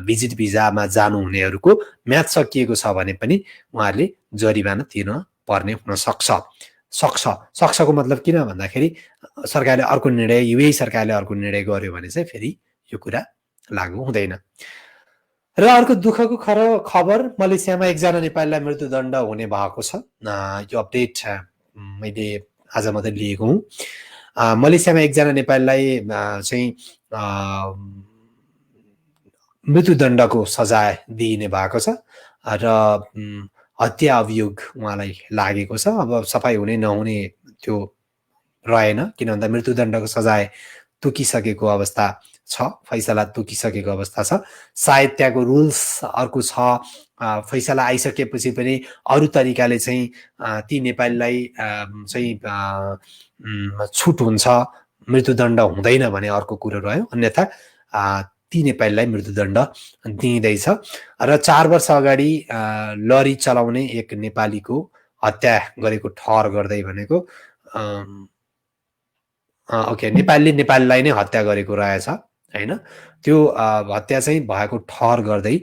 भिजिट भिजामा जानुहुनेहरूको म्याद सकिएको छ भने पनि उहाँहरूले जरिवाना तिर्न पर्ने हुन सक्छको मतलब किन भन्दाखेरि सरकारले अर्को निर्णय, युएई सरकारले अर्को निर्णय गर्यो भने चाहिँ फेरि यो कुरा लागू हुँदैन। र अर्को दुःखको खबर, मलेसियामा 1 जना नेपालीलाई मृत्युदण्ड हुने भएको छ। यो अपडेट मैले आज मात्रै लिएको हुँ। मलेसियामा 1 जना नेपालीलाई चाहिँ मृत्युदण्डको सजाय दिइने भएको छ र हत्या अभियोग उहाँलाई लागेको छ। अब सफाई हुने नहुने त्यो रहेन, किन भन्दा मृत्युदण्डको सजाय तोकिसकेको अवस्था छ, फैसला तोकिसकेको अवस्था छ। सायद त्यहाँको रुल्स अर्को छ, फैसला आइसकेपछि पनि अरू तरिकाले चाहिँ ती नेपालीलाई चाहिँ छुट हुन्छ, मृत्युदण्ड हुँदैन भने अर्को कुरो रह्यो। अन्यथा ती नेपालीलाई मृत्युदण्ड दिइँदैछ। र 4 वर्ष अगाडि लरी चलाउने एक नेपालीको हत्या गरेको ठहर गर्दै भनेको नेपालीलाई नै हत्या गरेको रहेछ होइन। त्यो हत्या चाहिँ भएको ठहर गर्दै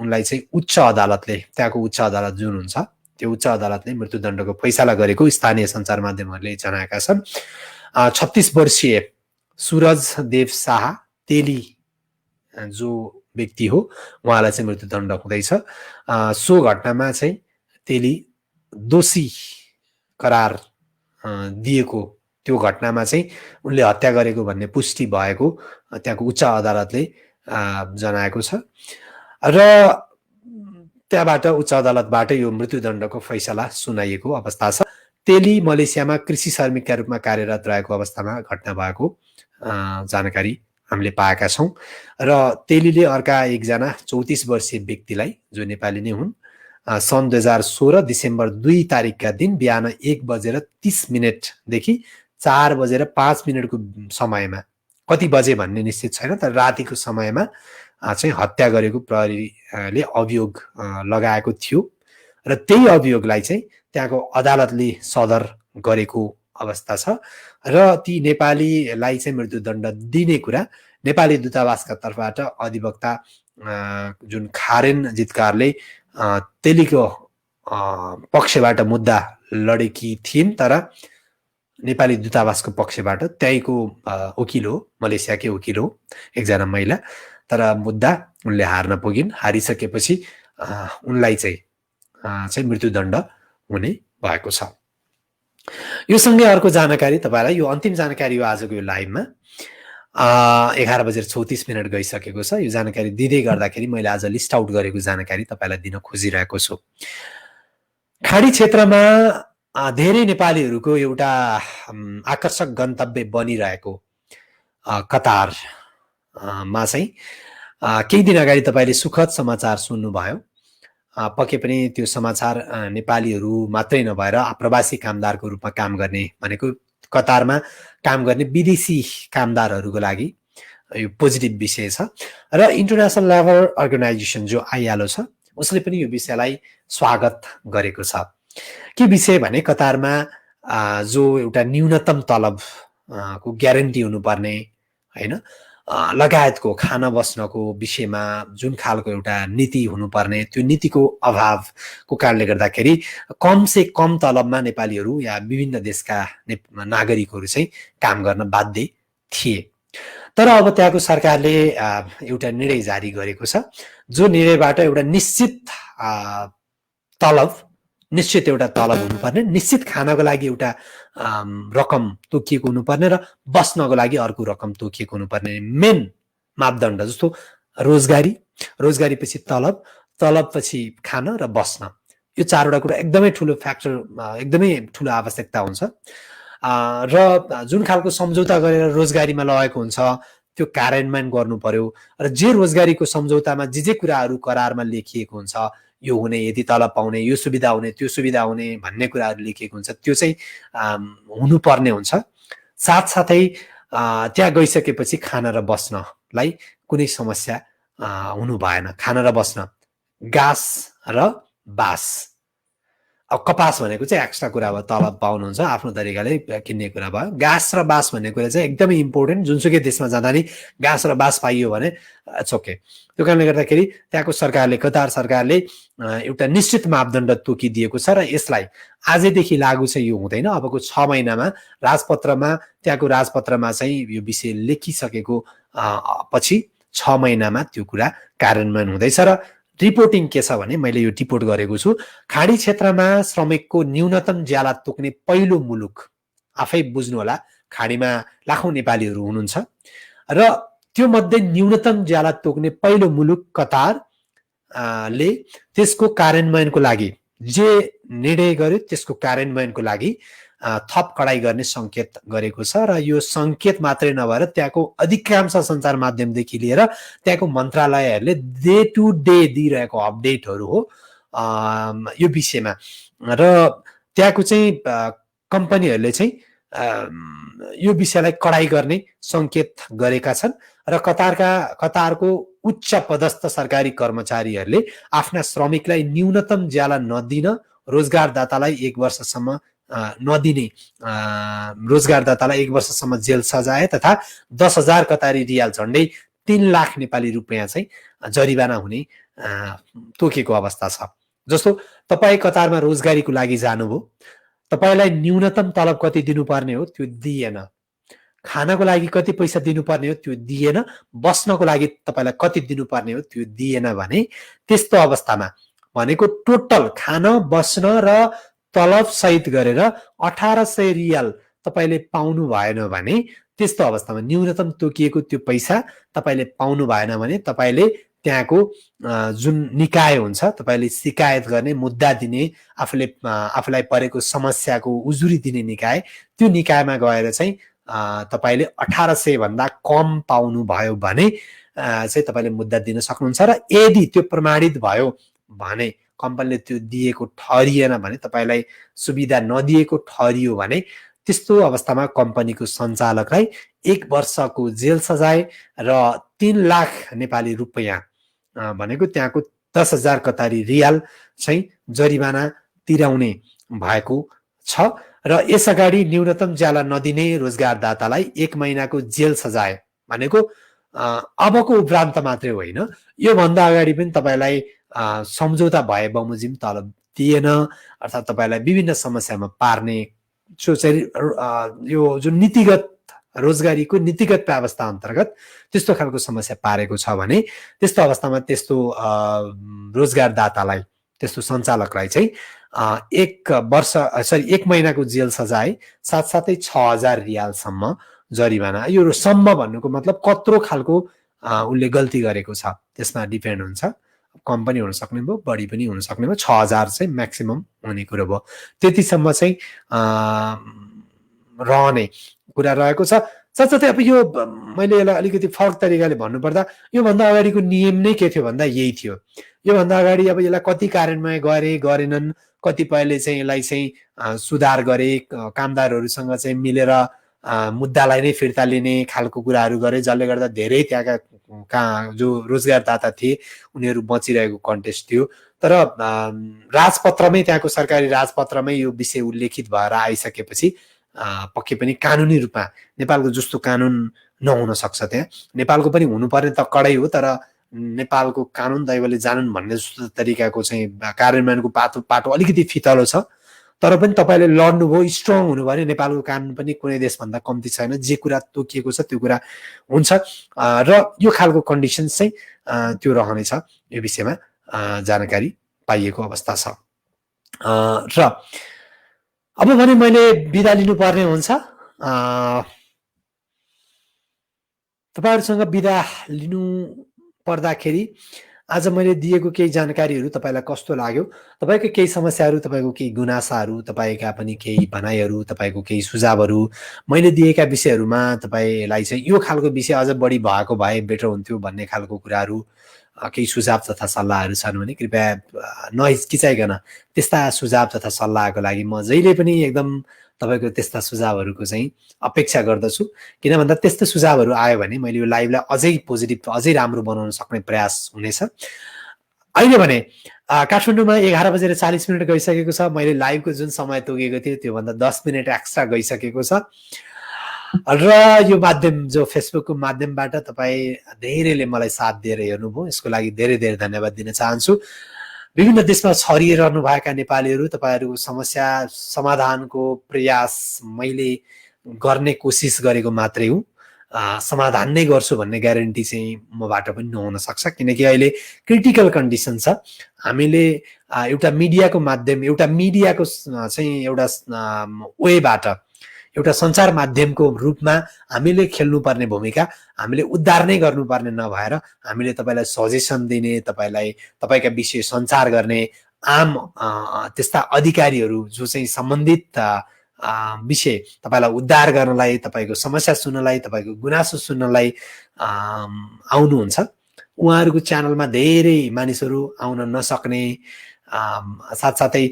उनलाई चाहिँ उच्च अदालतले, त्यहाँको उच्च अदालत जुन हुन्छ त्यो उच्च अदालतले मृत्युदण्डको फैसला गरेको स्थानीय सञ्चार माध्यमहरूले जनाएका छन्। 36 वर्षीय सूरज देव शाह तेली जो व्यक्ति हो उहाँलाई चाहिँ मृत्युदण्ड हुँदैछ। सो घटनामा चाहिँ तेली दोषी करार दिएको, त्यो घटनामा चाहिँ उनले हत्या गरेको भन्ने पुष्टि भएको त्यहाँको उच्च अदालतले जनाएको छ। र त्यहाँबाट उच्च अदालतबाट यो मृत्युदण्डको फैसला सुनाइएको अवस्था छ। तेली मलेसियामा कृषि श्रमिकका रूपमा कार्यरत रहेको अवस्थामा घटना भएको जानकारी हामीले पाएका छौँ। र तेलीले अर्का 1 जना 34 वर्षीय व्यक्तिलाई, जो नेपाली नै हुन्, सन् 2016 डिसेम्बर 2 तारिकका दिन बिहान 1:30 देखि 4:05 को समयमा, कति बजे भन्ने निश्चित छैन, तर रातिको समयमा चाहिँ हत्या गरेको प्रहरीले अभियोग लगाएको थियो। र त्यही अभियोगलाई चाहिँ त्यहाँको अदालतले सदर गरेको अवस्था छ। र ती नेपालीलाई चाहिँ मृत्युदण्ड दिने कुरा नेपाली दूतावासका तर्फबाट अधिवक्ता जुन खारेन जितकारले तेलीको पक्षबाट मुद्दा लडेकी थिइन्, तर नेपाली दूतावासको पक्षबाट त्यहीको वकिल हो, मलेसियाकै वकिल हो, एकजना महिला, तर मुद्दा उनले हार्न पुगिन्। हारिसकेपछि उनलाई चाहिँ मृत्युदण्ड हुने भएको छ। यो सँगै अर्को जानकारी तपाईलाई, यो अन्तिम जानकारी हो आजको यो लाइभमा। 11:34 गइसकेको छ। यो जानकारी दिँदै गर्दाखेरि मैले आज लिस्ट आउट गरेको जानकारी तपाईलाई दिन खोजिरहेको छु। खाडी क्षेत्रमा धेरै नेपालीहरूको एउटा आकर्षक गन्तव्य बनिरहेको कतारमा चाहिँ केही दिन अगाडि तपाईले सुखद समाचार सुन्नुभयो। पक्कै पनि त्यो समाचार नेपालीहरू मात्रै नभएर आप्रवासी कामदारको रूपमा काम गर्ने, भनेको कतारमा काम गर्ने विदेशी कामदारहरूको लागि यो पोजिटिभ विषय छ। र इन्टरनेसनल लेबर अर्गनाइजेसन जो ILO छ, उसले पनि यो विषयलाई स्वागत गरेको छ। के विषय भने कतारमा जो एउटा न्यूनतम तलब को ग्यारेन्टी हुनुपर्ने हैन, लगायतको खाना बस्नको विषयमा जुन खालको एउटा नीति हुनुपर्ने, त्यो नीतिको अभावको कारणले गर्दाखेरि कम से कम तलबमा नेपालीहरू या विभिन्न देशका नागरिकहरू चाहिँ काम गर्न बाध्य थिए। तर अब त्यहाँको सरकारले एउटा निर्णय जारी गरेको छ, जो निर्णयबाट एउटा निश्चित एउटा तलब हुनुपर्ने, निश्चित खानको लागि एउटा रकम तोकिएको हुनुपर्ने र बस्नको लागि अर्को रकम तोकिएको हुनुपर्ने। मेन मापदण्ड जस्तो रोजगारी पछि तलब पछि खान र बस्न, यो चारवटा कुरा एकदमै ठुलो फ्याक्टर, एकदमै ठुलो आवश्यकता हुन्छ। र जुन खालको सम्झौता गरेर रोजगारीमा लगेको हुन्छ त्यो कार्यान्वयन गर्नु पर्यो। र जे रोजगारीको सम्झौतामा जे कुराहरू करारमा लेखिएको हुन्छ, यो हुने, यति तलब पाउने, यो सुविधा हुने, त्यो सुविधा हुने भन्ने कुराहरू लेखिएको हुन्छ, त्यो चाहिँ हुनुपर्ने हुन्छ। साथसाथै त्यहाँ गइसकेपछि खान र बस्नलाई कुनै समस्या हुनु भएन। खान र बस्न, घाँस र बाँस, अब कपास भनेको चाहिँ एक्स्ट्रा कुरा भयो, तलब पाउनुहुन्छ आफ्नो तरिकाले किन्ने कुरा भयो। घाँस र बाँस भन्ने कुरा चाहिँ एकदमै इम्पोर्टेन्ट। जुनसुकै देशमा जाँदा नि घाँस र बाँस पाइयो भने इट्स ओके। त्यो कारणले गर्दाखेरि त्यहाँको सरकारले, कतार सरकारले एउटा निश्चित मापदण्ड तोकिदिएको छ र यसलाई आजैदेखि लागू चाहिँ यो हुँदैन। अबको 6 महिनामा त्यहाँको राजपत्रमा चाहिँ यो विषय लेखिसकेको पछि 6 महिनामा त्यो कुरा कार्यान्वयन हुँदैछ। र रिपोर्टिङ के छ भने, मैले यो रिपोर्ट गरेको छु, खाडी क्षेत्रमा श्रमिकको न्यूनतम ज्याला तोक्ने पहिलो मुलुक, आफै बुझ्नु होला, खाडीमा लाखौं नेपालीहरू हुनुहुन्छ र त्यो मध्ये न्यूनतम ज्याला तोक्ने पहिलो मुलुक कतारले त्यसको कार्यान्वयनको लागि जे निर्णय गर्यो त्यसको कार्यान्वयनको लागि थप कडाई गर्ने संकेत गरेको छ। र यो संकेत मात्रै नभएर त्यहाँको अधिकांश सञ्चार माध्यमदेखि लिएर त्यहाँको मन्त्रालयहरूले डे टु डे दिइरहेको अपडेटहरू हो यो विषयमा। र त्यहाँको चाहिँ कम्पनीहरूले चाहिँ यो विषयलाई कडाई गर्ने संकेत गरेका छन्। र कतारको उच्च पदस्थ सरकारी कर्मचारीहरूले आफ्ना श्रमिकलाई न्यूनतम ज्याला नदिन रोजगारदातालाई 1 वर्षसम्म रोजगारदातालाई 1 वर्षसम्म जेल सजाय तथा 10,000 कतारी रियाल, झन्डै 3 लाख नेपाली रुपियाँ चाहिँ जरिवाना हुने तोकेको अवस्था छ। जस्तो तपाईँ कतारमा रोजगारीको लागि जानुभयो, तपाईलाई न्यूनतम तलब कति दिनुपर्ने हो त्यो दिएन, खानको लागि कति पैसा दिनुपर्ने हो त्यो दिएन, बस्नको लागि तपाईलाई कति दिनुपर्ने हो त्यो दिएन भने त्यस्तो अवस्थामा भनेको टोटल खान बस्न र तलब सहित गरेर 1800 रियाल तपाईले पाउनु भएन भने, त्यस्तो अवस्थामा न्यूनतम तोकिएको त्यो पैसा तपाईले पाउनु भएन भने तपाईले त्यहाँको जुन निकाय हुन्छ, तपाईले शिकायत गर्ने, मुद्दा दिने, आफूलाई परेको समस्याको उजुरी दिने निकाय, त्यो निकायमा गएर चाहिँ तपाईले 1800 भन्दा कम पाउनु भयो भने चाहिँ तपाईले मुद्दा दिन सक्नुहुन्छ। र यदि त्यो प्रमाणित भयो भने, कम्पनीले त्यो दिएको ठहरिएन भने, तपाईलाई सुविधा नदिएको ठहरियो भने, त्यस्तो अवस्थामा कम्पनीको सञ्चालकलाई 1 वर्षको जेल सजाय र 3 लाख नेपाली रुपियाँ भनेको त्यहाँको 10,000 कतारी रियाल चाहिँ जरिवाना तिराउने भएको छ। र यसअगाडि न्यूनतम ज्याला नदिने रोजगारदातालाई 1 महिनाको जेल सजाय भनेको अबको उपरान्त मात्रै होइन, योभन्दा अगाडि पनि तपाईँलाई सम्झौता भए बमोजिम तलब दिएन, अर्थात् तपाईँलाई विभिन्न समस्यामा पार्ने जो चाहिँ यो जुन नीतिगत रोजगारीको नीतिगत व्यवस्था अन्तर्गत त्यस्तो खालको समस्या पारेको छ भने त्यस्तो अवस्थामा त्यस्तो रोजगारदातालाई, त्यस्तो सञ्चालकलाई चाहिँ 1 महिनाको जेल सजाय साथसाथै 6,000 रियालसम्म जरिवाना। यो सम्म भन्नुको मतलब कत्रो खालको उसले गल्ती गरेको छ त्यसमा डिपेन्ड हुन्छ। कम पनि हुन सक्ने भयो, बढी पनि हुन सक्ने भयो। 6,000 चाहिँ म्याक्सिमम हुने कुरो भयो। त्यतिसम्म चाहिँ रहने कुरा रहेको छ। साथसाथै अब यो मैले यसलाई अलिकति फरक तरिकाले भन्नुपर्दा योभन्दा अगाडिको नियम नै के थियो भन्दा यही थियो। योभन्दा अगाडि अब यसलाई कति कार्यान्वयन गरेनन्, कतिपयले चाहिँ यसलाई चाहिँ सुधार गरे, कामदारहरूसँग चाहिँ मिलेर मुद्दालाई नै फिर्ता लिने खालको कुराहरू गरे, जसले गर्दा धेरै त्यहाँका जो रोजगारदाता थिए उनीहरू बचिरहेको कन्टेस्ट थियो। तर राजपत्रमै, त्यहाँको सरकारी राजपत्रमै यो विषय उल्लेखित भएर आइसकेपछि पक्कै पनि कानुनी रूपमा नेपालको जस्तो कानुन नहुन सक्छ। त्यहाँ नेपालको पनि हुनुपर्ने त कडै हो, तर नेपालको कानुन दैवले जानन् भन्ने जस्तो तरिकाको चाहिँ कार्यान्वयनको पाटो अलिकति फितलो छ। तर पनि तपाईँले लड्नुभयो, स्ट्रङ हुनु भने नेपालको कानुन पनि कुनै देशभन्दा कम्ती छैन। जे कुरा तोकिएको छ त्यो कुरा हुन्छ र यो खालको कन्डिसन्स चाहिँ त्यो रहनेछ। यो विषयमा जानकारी पाइएको अवस्था छ। र अब भने मैले बिदा लिनुपर्ने हुन्छ। तपाईँहरूसँग बिदा लिनु पर्दाखेरि आज मैले दिएको केही जानकारीहरू तपाईँलाई कस्तो लाग्यो, तपाईँको केही समस्याहरू, तपाईँको केही गुनासाहरू, तपाईँका पनि केही भनाइहरू, तपाईँको केही सुझावहरू, मैले दिएका विषयहरूमा तपाईँलाई चाहिँ यो खालको विषय अझ बढी भएको भए बेटर हुन्थ्यो भन्ने खालको कुराहरू, केही सुझाव तथा सल्लाहहरू छन् भने कृपया नहिचकिचाइकन त्यस्ता सुझाव तथा सल्लाहको लागि म जहिले पनि एकदम तपाईँको त्यस्ता सुझावहरूको चाहिँ अपेक्षा गर्दछु। किन भन्दा त्यस्तो सुझावहरू आयो भने मैले यो लाइभलाई अझै पोजिटिभ, अझै राम्रो बनाउन सक्ने प्रयास हुनेछ। अहिले भने काठमाडौँमा 11:40 गइसकेको छ। मैले लाइभको जुन समय तोकेको थिएँ त्योभन्दा 10 मिनट एक्स्ट्रा गइसकेको छ। र यो माध्यम जो फेसबुकको माध्यमबाट तपाईँ धेरैले मलाई साथ दिएर हेर्नुभयो, यसको लागि धेरै धेरै धन्यवाद दिन चाहन्छु। विभिन्न देशमा छरिरहनु भएका नेपालीहरू, तपाईँहरूको समस्या समाधानको प्रयास मैले गर्ने कोसिस गरेको मात्रै हुँ। समाधान नै गर्छु भन्ने ग्यारेन्टी चाहिँ मबाट पनि नहुन सक्छ, किनकि अहिले क्रिटिकल कन्डिसन छ। हामीले एउटा मिडियाको माध्यम, एउटा मिडियाको चाहिँ एउटा वेबाट, एउटा सञ्चार माध्यमको रूपमा हामीले खेल्नुपर्ने भूमिका हामीले उद्धार नै गर्नुपर्ने नभएर हामीले तपाईँलाई सजेसन दिने, तपाईँका विषय सञ्चार गर्ने आम त्यस्ता अधिकारीहरू जो चाहिँ सम्बन्धित विषय तपाईँलाई उद्धार गर्नलाई, तपाईँको समस्या सुन्नलाई, तपाईँको गुनासो सुन्नलाई आउनुहुन्छ। उहाँहरूको च्यानलमा धेरै मानिसहरू आउन नसक्ने, साथसाथै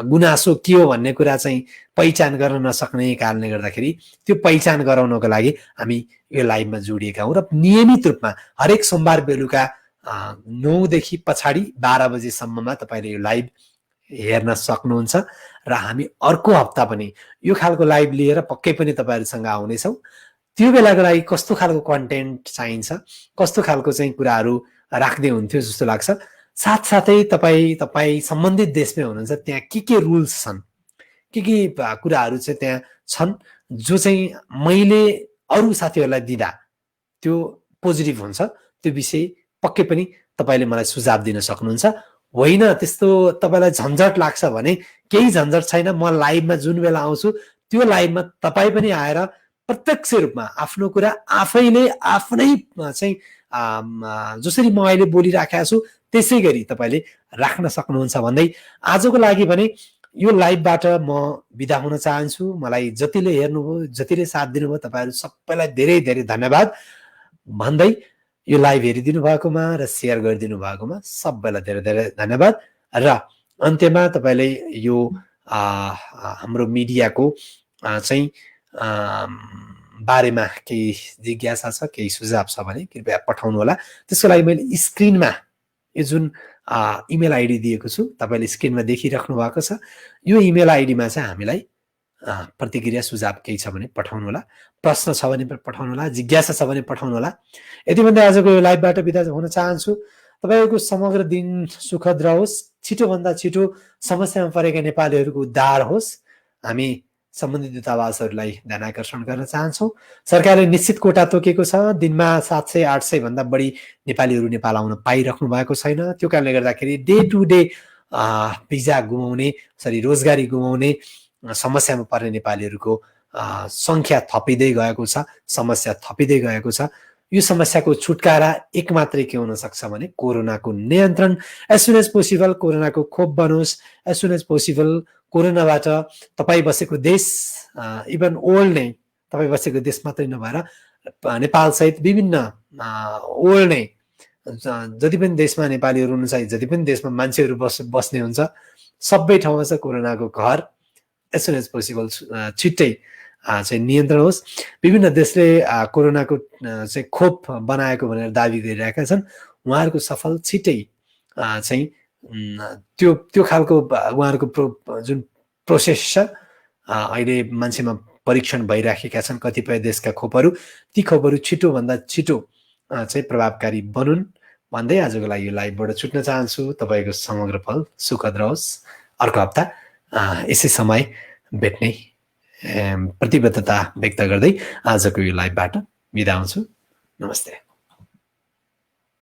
गुनासो के हो भन्ने कुरा चाहिँ पहिचान गर्न नसक्ने कारणले गर्दाखेरि त्यो पहिचान गराउनको लागि हामी यो लाइभमा जोडिएका हौँ। र नियमित रूपमा हरेक सोमबार बेलुका 9 देखि पछाडि 12 बजेसम्ममा तपाईँले यो लाइभ हेर्न सक्नुहुन्छ। र हामी अर्को हप्ता पनि यो खालको लाइभ लिएर पक्कै पनि तपाईँहरूसँग आउनेछौँ। त्यो बेलाको लागि कस्तो खालको कन्टेन्ट चाहिन्छ, कस्तो खालको चाहिँ कुराहरू राख्दै हुन्थ्यो जस्तो लाग्छ। साथसाथै तपाईँ सम्बन्धित देशमै हुनुहुन्छ, त्यहाँ के रुल्स छन्, के कुराहरू चाहिँ त्यहाँ छन् जो चाहिँ मैले अरू साथीहरूलाई दिँदा त्यो पोजिटिभ हुन्छ, त्यो विषय पक्कै पनि तपाईँले मलाई सुझाव दिन सक्नुहुन्छ। होइन त्यस्तो तपाईँलाई झन्झट लाग्छ भने केही झन्झट छैन। म लाइभमा जुन बेला आउँछु त्यो लाइभमा तपाईँ पनि आएर प्रत्यक्ष रूपमा आफ्नो कुरा आफैले आफ्नै चाहिँ जसरी म अहिले बोलिराखेको छु त्यसै गरी तपाईँले राख्न सक्नुहुन्छ भन्दै आजको लागि भने यो लाइभबाट म बिदा हुन चाहन्छु। मलाई जतिले हेर्नुभयो, जतिले साथ दिनुभयो, तपाईँहरू सबैलाई धेरै धेरै धन्यवाद भन्दै यो लाइभ हेरिदिनु भएकोमा र सेयर गरिदिनु भएकोमा सबैलाई धेरै धेरै धन्यवाद। र अन्त्यमा तपाईँले यो हाम्रो मिडियाको चाहिँ बारेमा केही जिज्ञासा छ, केही सुझाव छ भने कृपया पठाउनु होला। त्यसको लागि मैले स्क्रिनमा यो जुन इमेल आइडी दिएको छु, तपाईँले स्क्रिनमा देखिराख्नु भएको छ, यो इमेल आइडीमा चाहिँ हामीलाई प्रतिक्रिया सुझाव केही छ भने पठाउनुहोला, प्रश्न छ भने पठाउनुहोला, जिज्ञासा छ भने पठाउनुहोला। यति भन्दै आजको यो लाइभबाट बिदा हुन चाहन्छु। तपाईँहरूको समग्र दिन सुखद रहोस्, छिटोभन्दा छिटो समस्यामा परेका नेपालीहरूको उद्धार होस्। हामी सम्बन्धित दूतावासहरूलाई ध्यान आकर्षण गर्न चाहन्छौँ। सरकारले निश्चित कोटा तोकेको छ, दिनमा 700-800 भन्दा बढी नेपालीहरू नेपाल आउन पाइराख्नु भएको छैन। त्यो कारणले गर्दाखेरि डे टु डे भिजा गुमाउने, रोजगारी गुमाउने समस्यामा पर्ने नेपालीहरूको संख्या थपिँदै गएको छ, समस्या थपिँदै गएको छ। यो समस्याको छुटकारा एक मात्रै के हुन सक्छ भने कोरोनाको नियन्त्रण। एज सुन एज पोसिबल कोरोनाको खोप बनोस्। एज सुन एज पोसिबल कोरोनाबाट तपाईँ बसेको देश, इभन वर्ल्ड नै, तपाईँ बसेको देश मात्रै नभएर नेपाल सहित विभिन्न वर्ल्ड नै जति पनि देशमा नेपालीहरू हुनुहुन्छ, जति पनि देशमा मान्छेहरू बस्ने हुन्छ, सबै ठाउँमा चाहिँ कोरोनाको घर एज सुन एज पोसिबल छिट्टै चाहिँ नियन्त्रण होस्। विभिन्न देशले कोरोनाको चाहिँ खोप बनाएको भनेर दाबी गरिरहेका छन्। उहाँहरूको सफल छिट्टै चाहिँ त्यो खालको उहाँहरूको जुन प्रोसेस छ, अहिले मान्छेमा परीक्षण भइराखेका छन् कतिपय देशका खोपहरू, ती खोपहरू छिटोभन्दा छिटो चाहिँ प्रभावकारी बनुन् भन्दै आजको लागि यो लाइभबाट छुट्न चाहन्छु। तपाईँको समग्र फल सुखद रहोस्। अर्को हप्ता यसै समय भेट्ने प्रतिबद्धता व्यक्त गर्दै आजको यो लाइभबाट बिदा हुन्छु। नमस्ते।